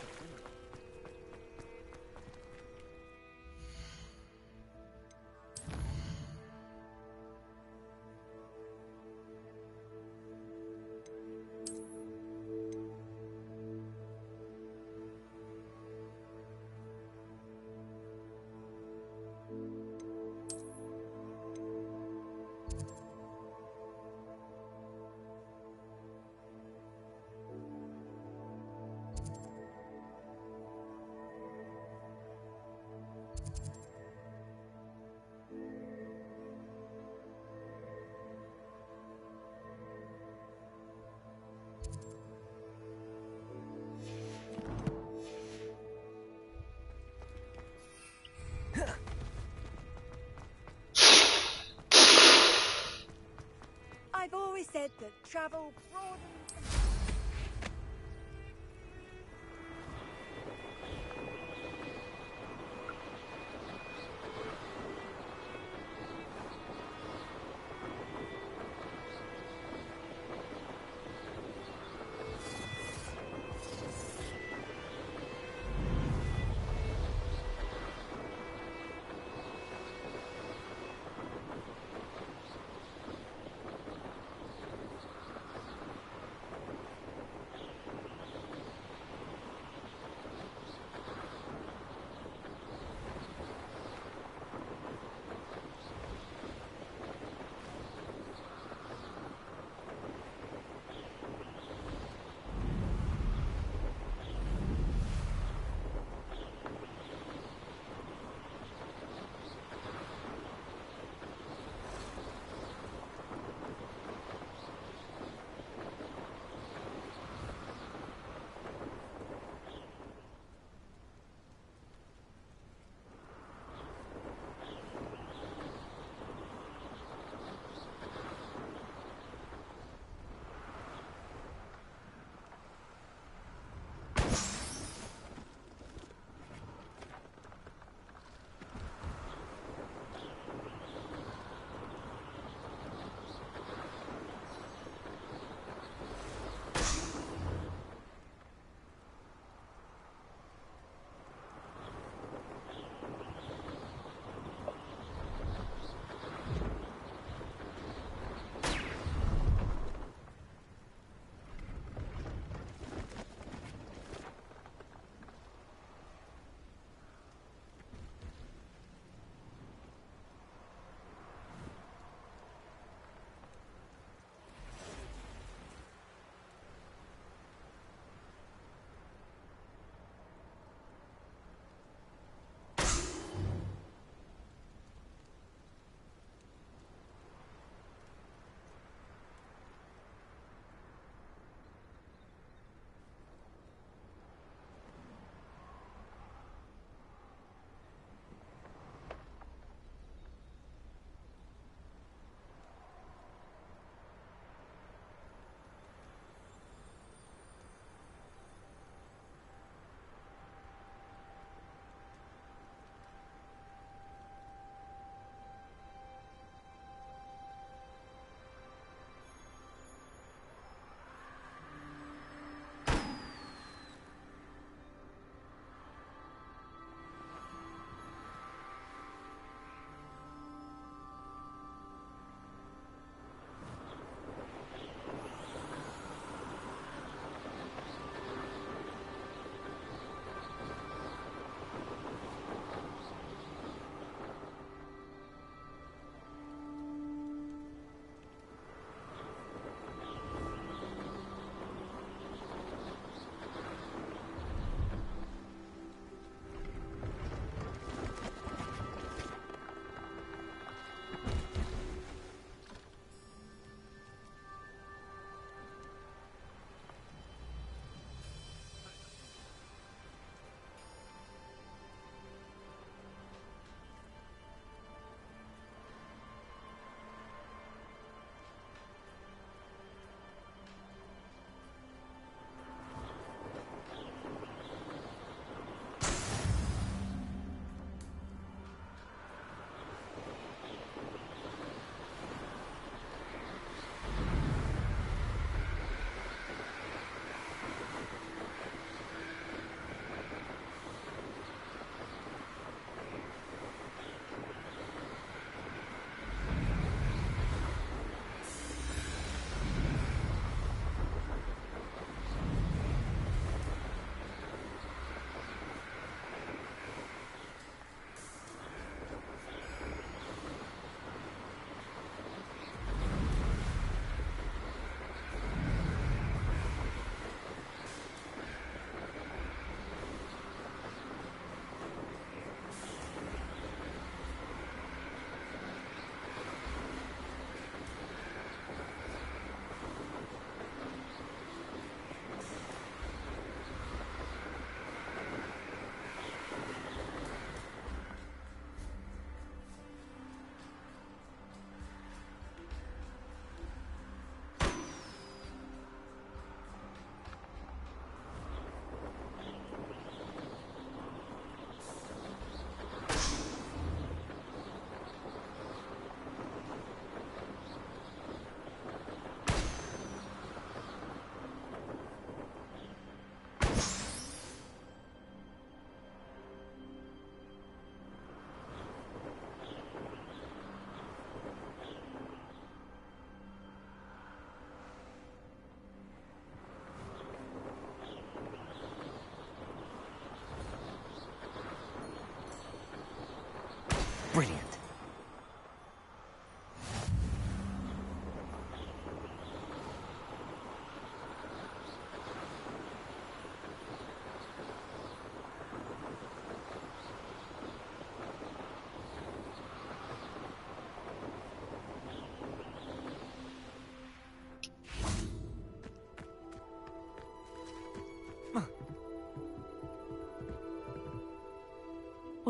[SPEAKER 16] travel broadens.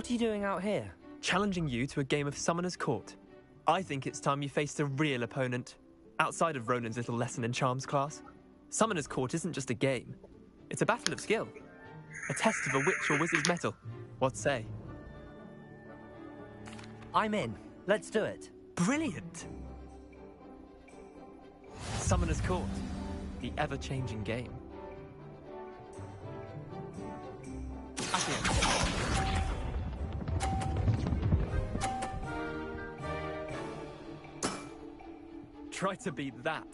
[SPEAKER 20] What are you doing out here?
[SPEAKER 21] Challenging you to a game of Summoner's Court. I think it's time you faced a real opponent, outside of Ronan's little lesson in charms class. Summoner's Court isn't just a game. It's a battle of skill. A test of a witch or wizard's mettle. What say?
[SPEAKER 20] I'm in. Let's do it.
[SPEAKER 21] Brilliant! Summoner's Court. The ever-changing game. Accio. Try to beat that.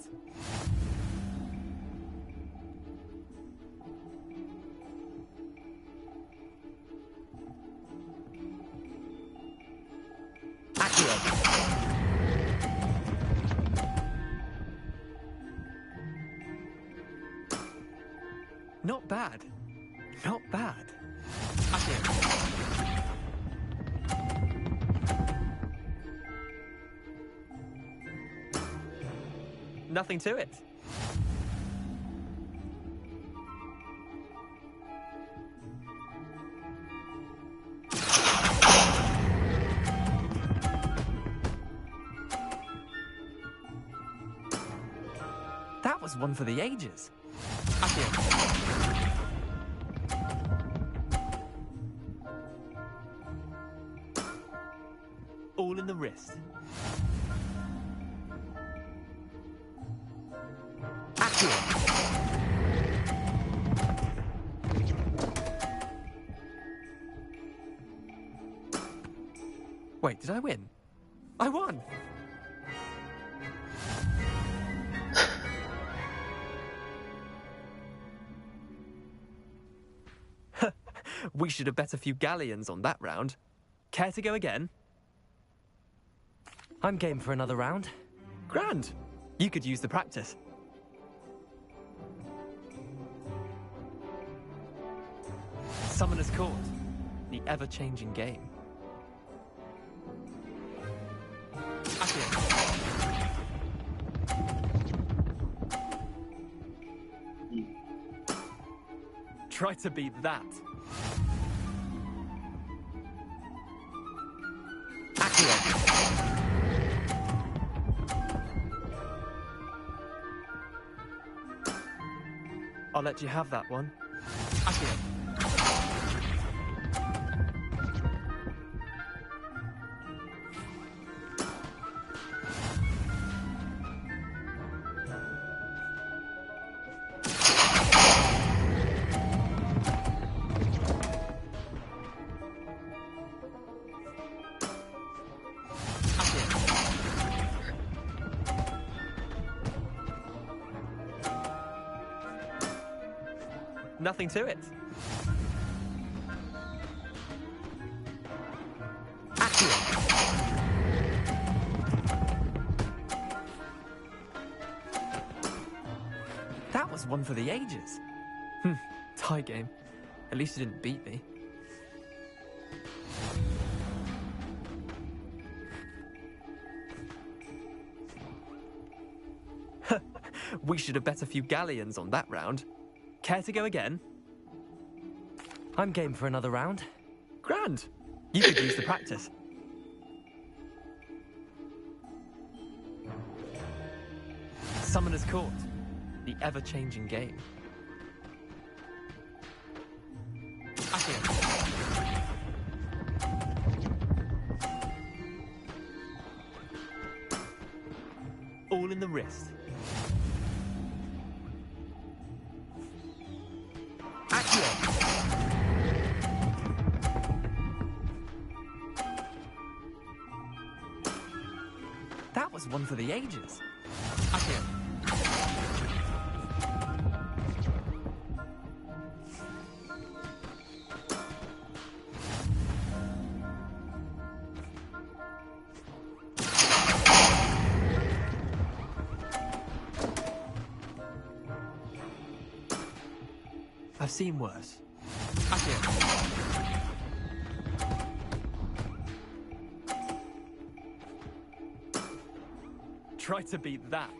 [SPEAKER 21] Not bad. Not bad. Nothing to it. That was one for the ages. All in the wrist. Wait, did I win? I won! We should have bet a few galleons on that round. Care to go again?
[SPEAKER 20] I'm game for another round.
[SPEAKER 21] Grand! You could use the practice. Summoner's Court. The ever-changing game. Try to beat that. I'll let you have that one. Nothing to it. That was one for the ages. Tie game. At least you didn't beat me. We should have bet a few galleons on that round. Care to go again?
[SPEAKER 20] I'm game for another round.
[SPEAKER 21] Grand! You could use the practice. Summoner's Court. The ever-changing game. All in the wrist. That was one for the ages. I've seen worse. Try to beat that.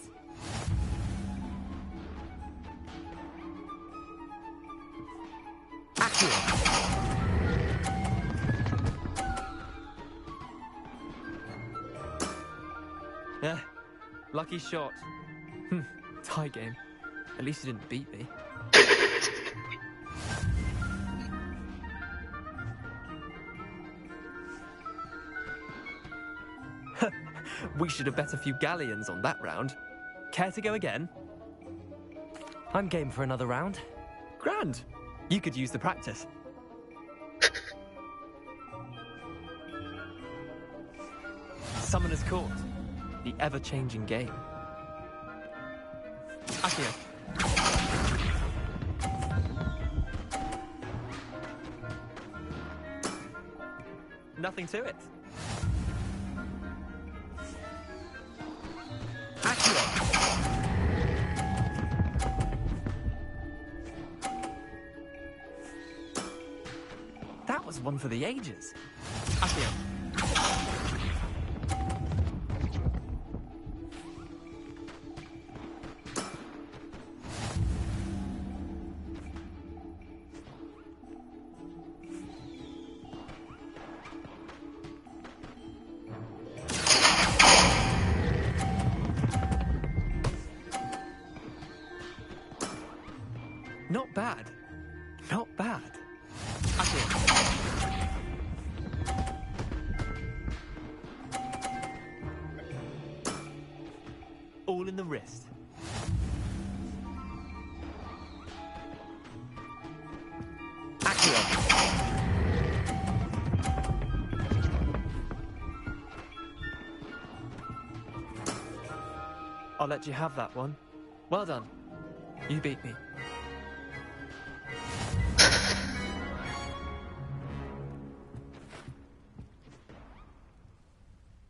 [SPEAKER 21] Lucky shot. Tie game. At least you didn't beat me. We should have bet a few galleons on that round. Care to go again?
[SPEAKER 20] I'm game for another round.
[SPEAKER 21] Grand. You could use the practice. Summoner's Court. The ever-changing game. Accio. Nothing to it. That was one for the ages. Accio. Not bad. Not bad. Accio. All in the wrist. Accio. I'll let you have that one. Well done. You beat me.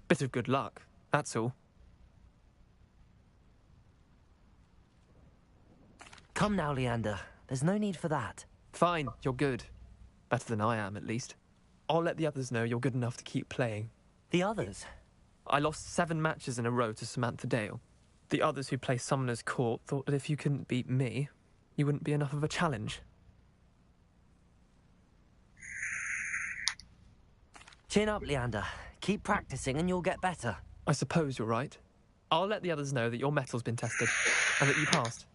[SPEAKER 21] Bit of good luck, that's all.
[SPEAKER 20] Come now, Leander. There's no need for that.
[SPEAKER 21] Fine, you're good. Better than I am, at least. I'll let the others know you're good enough to keep playing.
[SPEAKER 20] The others?
[SPEAKER 21] I lost 7 matches in a row to Samantha Dale. The others who play Summoner's Court thought that if you couldn't beat me, you wouldn't be enough of a challenge.
[SPEAKER 20] Chin up, Leander. Keep practicing and you'll get better.
[SPEAKER 21] I suppose you're right. I'll let the others know that your metal's been tested, and that you passed.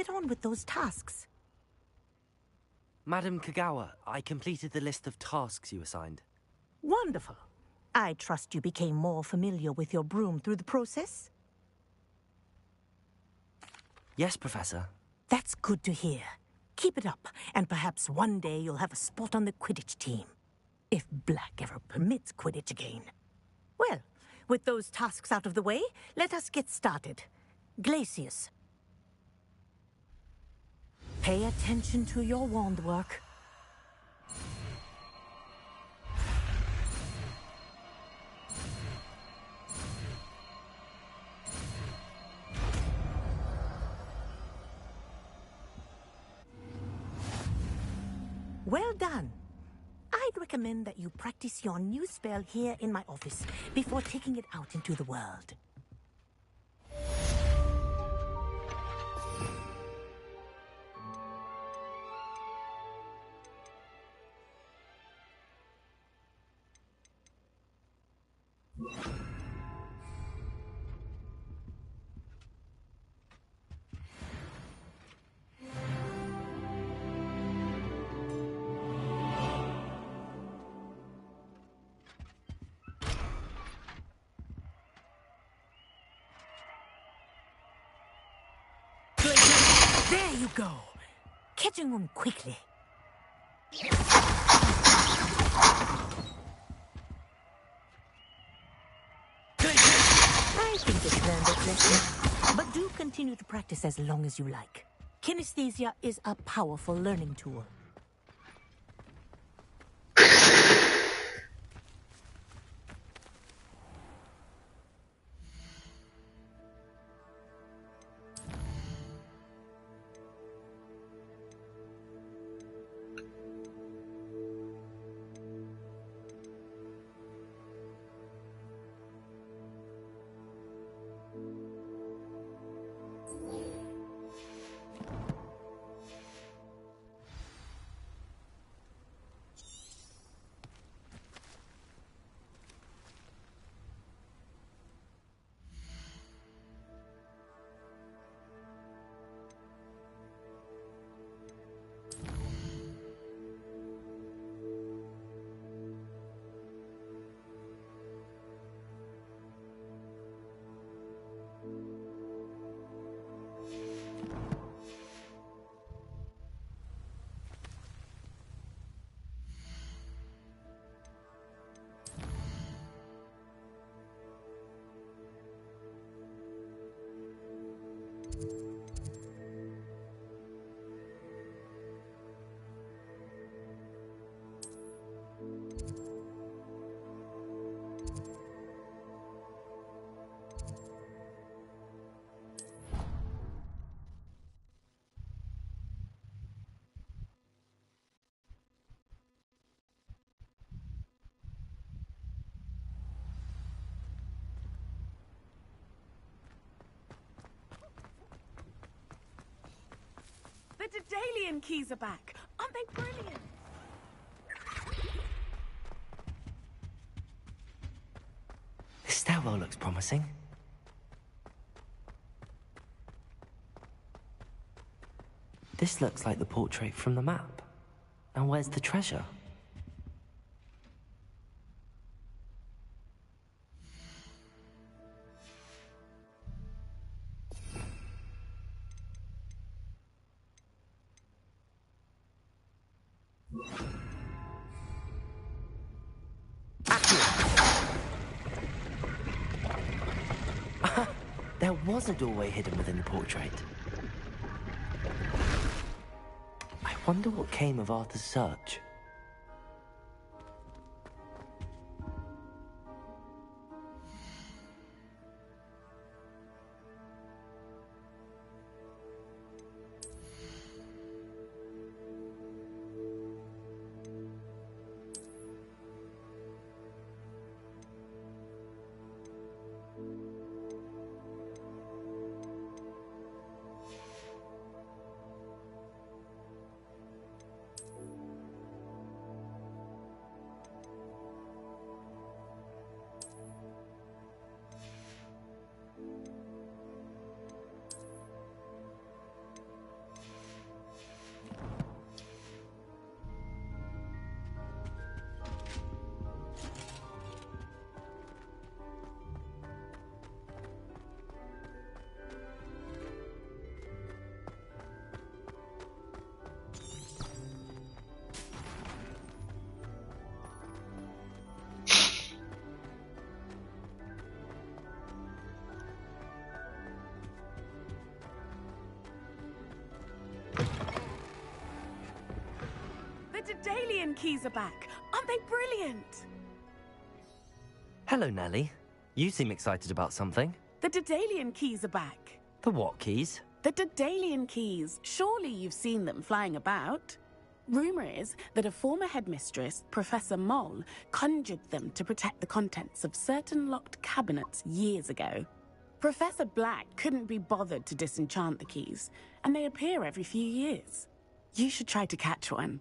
[SPEAKER 1] get on with those tasks.
[SPEAKER 20] Madam Kagawa, I completed the list of tasks you assigned.
[SPEAKER 1] Wonderful. I trust you became more familiar with your broom through the process?
[SPEAKER 20] Yes, Professor.
[SPEAKER 1] That's good to hear. Keep it up, and perhaps one day you'll have a spot on the Quidditch team. If Black ever permits Quidditch again. Well, with those tasks out of the way, let us get started. Glacius. Pay attention to your wand work. Well done. I'd recommend that you practice your new spell here in my office before taking it out into the world. There you go. Catching them quickly. I think it's learned its lesson, but do continue to practice as long as you like. Kinesthesia is a powerful learning tool.
[SPEAKER 14] The Daedalian keys are back. Aren't they brilliant?
[SPEAKER 20] This stairwell looks promising. This looks like the portrait from the map. Now where's the treasure? There was a doorway hidden within the portrait. I wonder what came of Arthur's search.
[SPEAKER 14] Dedalian keys are back. Aren't they brilliant?
[SPEAKER 4] Hello, Nellie. You seem excited about something.
[SPEAKER 14] The Dedalian keys are back.
[SPEAKER 4] The what keys?
[SPEAKER 14] The Dedalian keys. Surely you've seen them flying about. Rumour is that a former headmistress, Professor Moll, conjured them to protect the contents of certain locked cabinets years ago. Professor Black couldn't be bothered to disenchant the keys, and they appear every few years. You should try to catch one.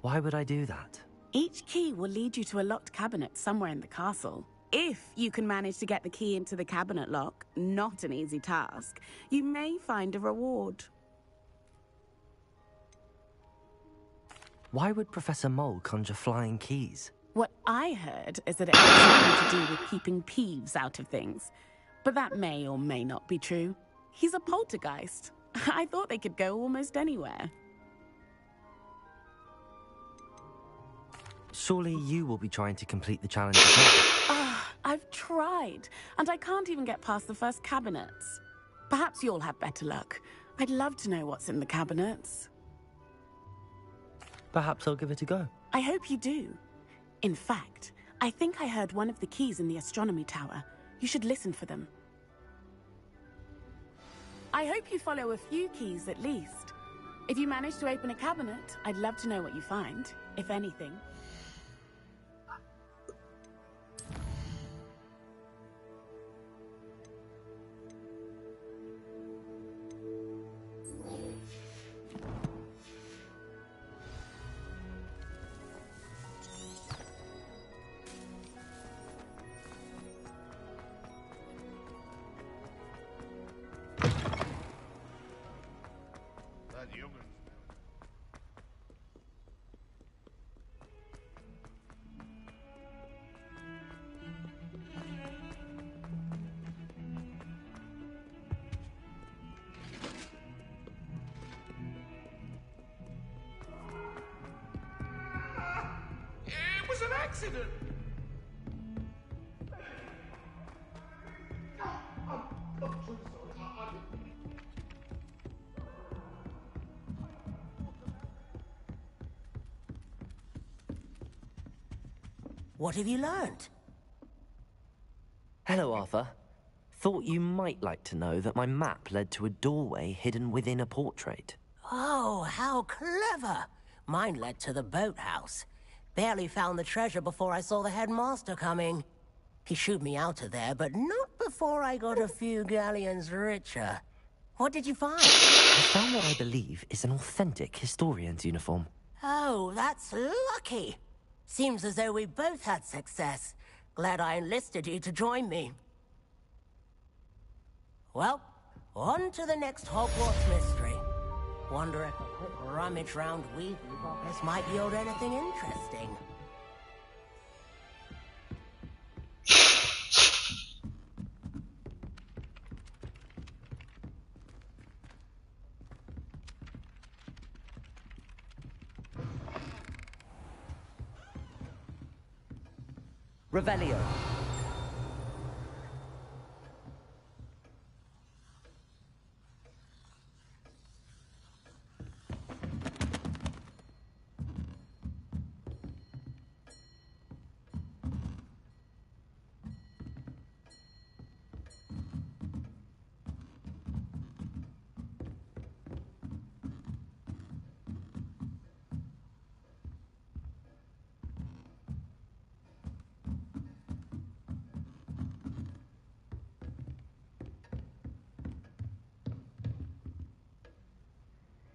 [SPEAKER 4] Why would I do that?
[SPEAKER 14] Each key will lead you to a locked cabinet somewhere in the castle. If you can manage to get the key into the cabinet lock, not an easy task, you may find a reward.
[SPEAKER 4] Why would Professor Mole conjure flying keys?
[SPEAKER 14] What I heard is that it has something to do with keeping Peeves out of things. But that may or may not be true. He's a poltergeist. I thought they could go almost anywhere.
[SPEAKER 4] Surely you will be trying to complete the challenge as well.
[SPEAKER 14] I've tried, and I can't even get past the first cabinets. Perhaps you'll have better luck. I'd love to know what's in the cabinets.
[SPEAKER 4] Perhaps I'll give it a go.
[SPEAKER 14] I hope you do. In fact, I think I heard one of the keys in the astronomy tower. You should listen for them. I hope you follow a few keys at least. If you manage to open a cabinet, I'd love to know what you find, if anything.
[SPEAKER 2] It was an accident. I'm so sorry.
[SPEAKER 3] What have you learned?
[SPEAKER 4] Hello, Arthur. Thought you might like to know that my map led to a doorway hidden within a portrait.
[SPEAKER 3] Oh, how clever! Mine led to the boathouse. Barely found the treasure before I saw the headmaster coming. He shooed me out of there, but not before I got a few galleons richer. What did you find?
[SPEAKER 4] I found what I believe is an authentic historian's uniform.
[SPEAKER 3] Oh, that's lucky. Seems as though we both had success. Glad I enlisted you to join me. Well, on to the next Hogwarts mystery. Wonder if a quick rummage round Weasley pockets might yield anything interesting.
[SPEAKER 4] Revelio.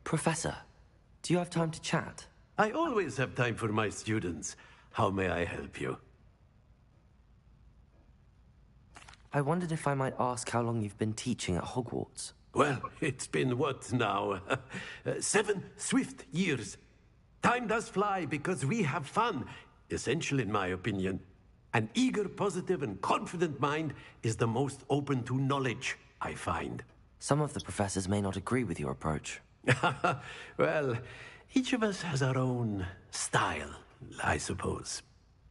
[SPEAKER 4] Professor, do you have time to chat?
[SPEAKER 8] I always have time for my students. How may I help you?
[SPEAKER 4] I wondered if I might ask how long you've been teaching at Hogwarts.
[SPEAKER 8] Well, it's been what now? 7 swift years. Time does fly because we have fun. Essential in my opinion. An eager, positive, and confident mind is the most open to knowledge, I find.
[SPEAKER 4] Some of the professors may not agree with your approach.
[SPEAKER 8] Well, each of us has our own style, I suppose.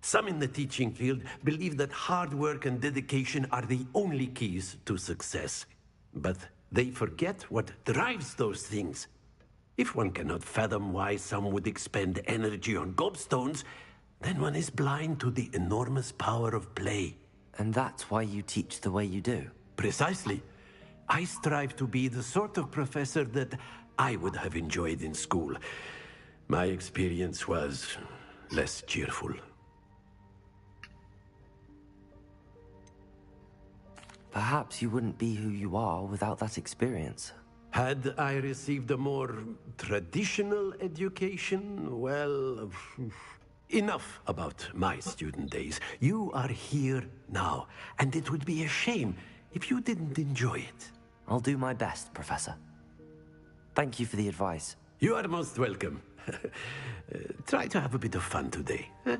[SPEAKER 8] Some in the teaching field believe that hard work and dedication are the only keys to success. But they forget what drives those things. If one cannot fathom why some would expend energy on gobstones, then one is blind to the enormous power of play.
[SPEAKER 4] And that's why you teach the way you do?
[SPEAKER 8] Precisely. I strive to be the sort of professor that I would have enjoyed in school. My experience was less cheerful.
[SPEAKER 4] Perhaps you wouldn't be who you are without that experience.
[SPEAKER 8] Had I received a more traditional education, well, enough about my student days. You are here now, and it would be a shame if you didn't enjoy it.
[SPEAKER 4] I'll do my best, Professor. Thank you for the advice.
[SPEAKER 8] You are most welcome. Try to have a bit of fun today. Huh?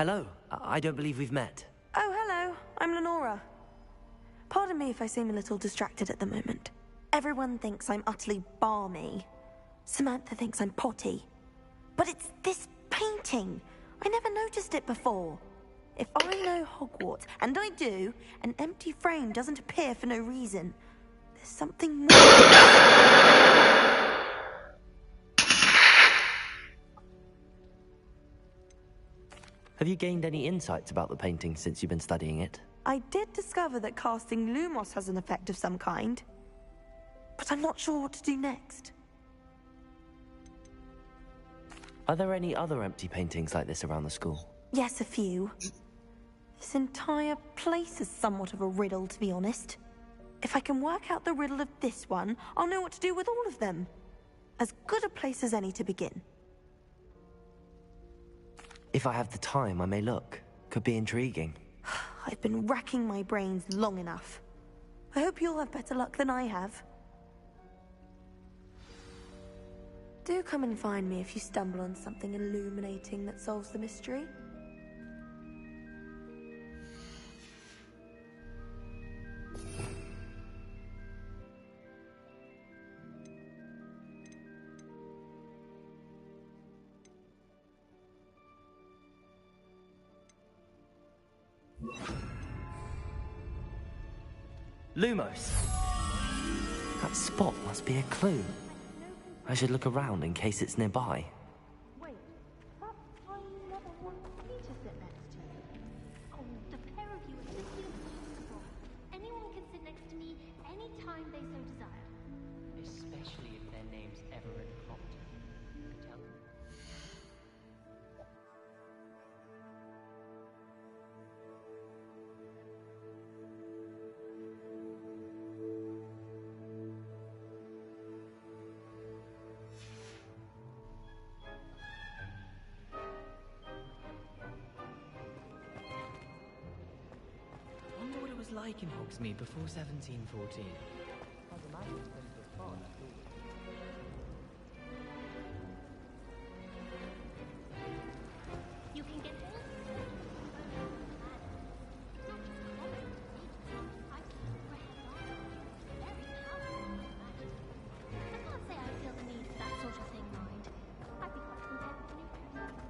[SPEAKER 4] Hello. I don't believe we've met.
[SPEAKER 7] Oh, hello. I'm Lenora. Pardon me if I seem a little distracted at the moment. Everyone thinks I'm utterly balmy. Samantha thinks I'm potty. But it's this painting. I never noticed it before. If I know Hogwarts, and I do, an empty frame doesn't appear for no reason. There's something more.
[SPEAKER 4] Have you gained any insights about the painting since you've been studying it?
[SPEAKER 7] I did discover that casting Lumos has an effect of some kind. But I'm not sure what to do next.
[SPEAKER 4] Are there any other empty paintings like this around the school?
[SPEAKER 7] Yes, a few. This entire place is somewhat of a riddle, to be honest. If I can work out the riddle of this one, I'll know what to do with all of them. As good a place as any to begin.
[SPEAKER 4] If I have the time, I may look. Could be intriguing.
[SPEAKER 7] I've been racking my brains long enough. I hope you'll have better luck than I have. Do come and find me if you stumble on something illuminating that solves the mystery.
[SPEAKER 4] Lumos! That spot must be a clue. I should look around in case it's nearby.
[SPEAKER 10] Wait, that tiny leather wants me to sit next to you. Oh, the pair of you are simply impossible. Anyone can sit next to me anytime they so desire.
[SPEAKER 11] Especially if their name's Everett Crompton. Tell them.
[SPEAKER 22] Wonder what it was like in Hogsmeade before 1714.
[SPEAKER 21] I'd imagine it's been to a far school.
[SPEAKER 10] You can get all I can't say I feel the need for that sort of thing, mind. I'd be quite content with anything.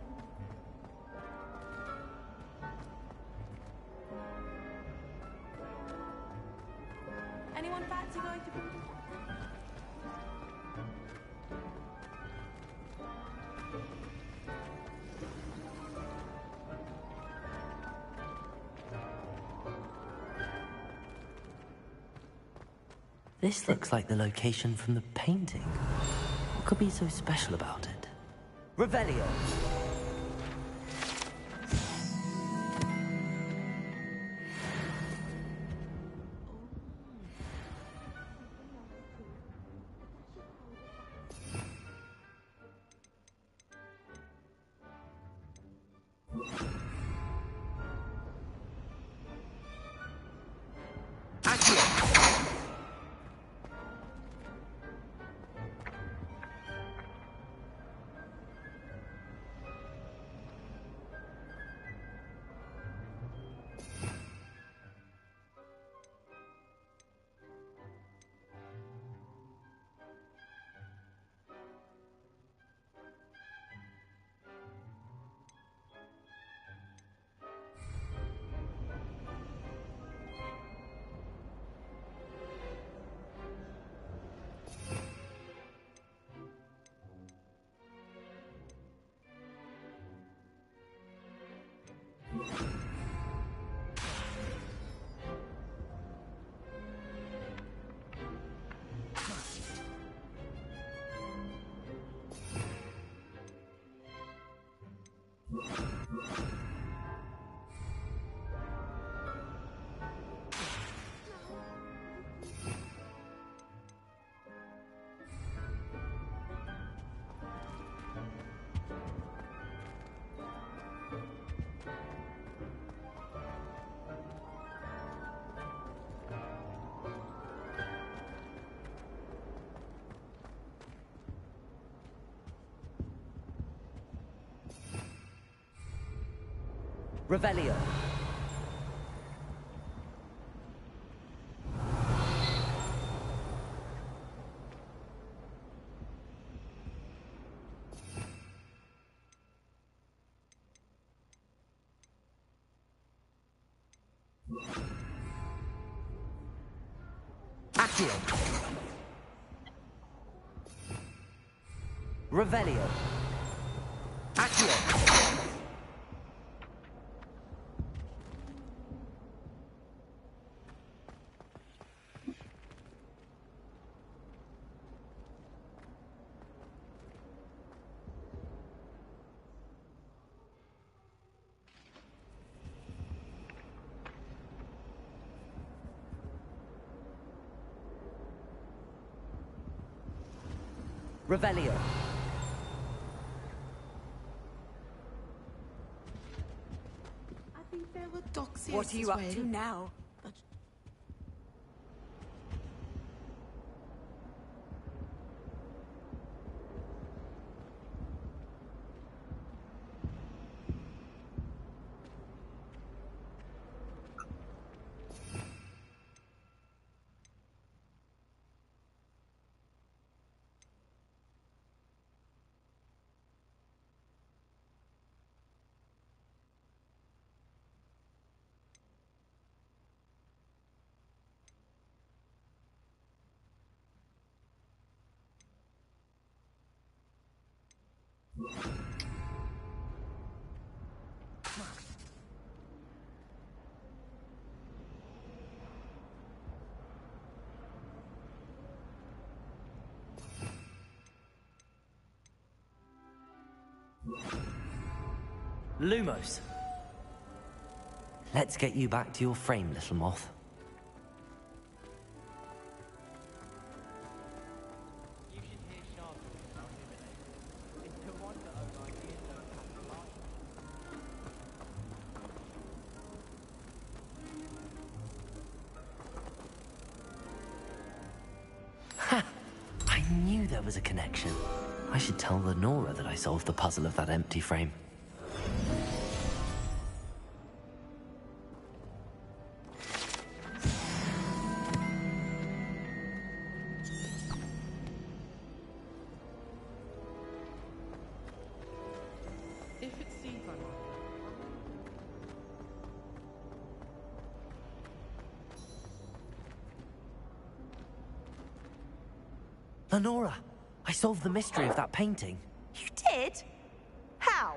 [SPEAKER 7] Anyone fancy going to...
[SPEAKER 4] This looks like the location from the painting. What could be so special about it? Revelio! Revelio. Accio. Revelio. Accio. Revelio.
[SPEAKER 23] I think there were Doxius.
[SPEAKER 16] What are you up to now?
[SPEAKER 21] Lumos.
[SPEAKER 4] Let's get you back to your frame, little moth. Ha! I knew there was a connection. I should tell Lenora that I solved the puzzle of that empty frame. Lenora, I solved the mystery of that painting.
[SPEAKER 7] You did? How?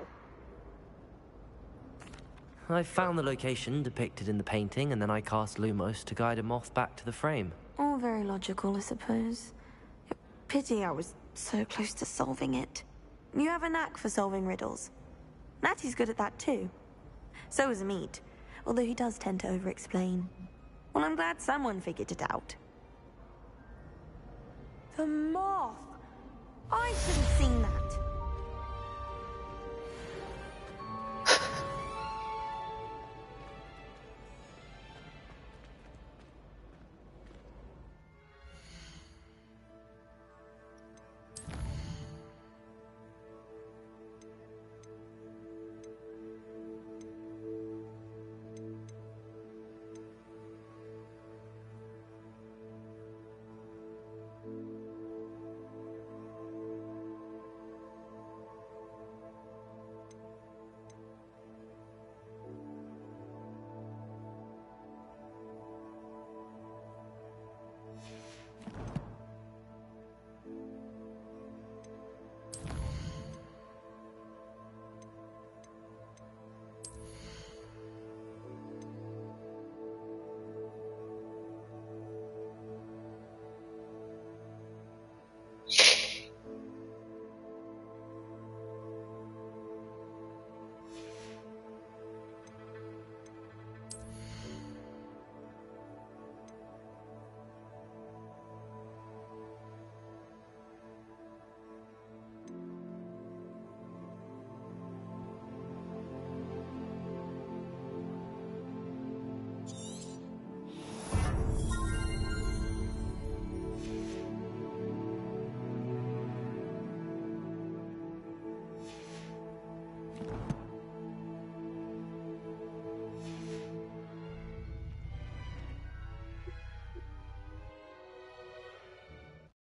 [SPEAKER 4] I found the location depicted in the painting, and then I cast Lumos to guide a moth back to the frame.
[SPEAKER 7] All very logical, I suppose. Pity I was so close to solving it. You have a knack for solving riddles. Natty's good at that too. So is Meat, although he does tend to over-explain. Well, I'm glad someone figured it out. The moth! I should have seen that.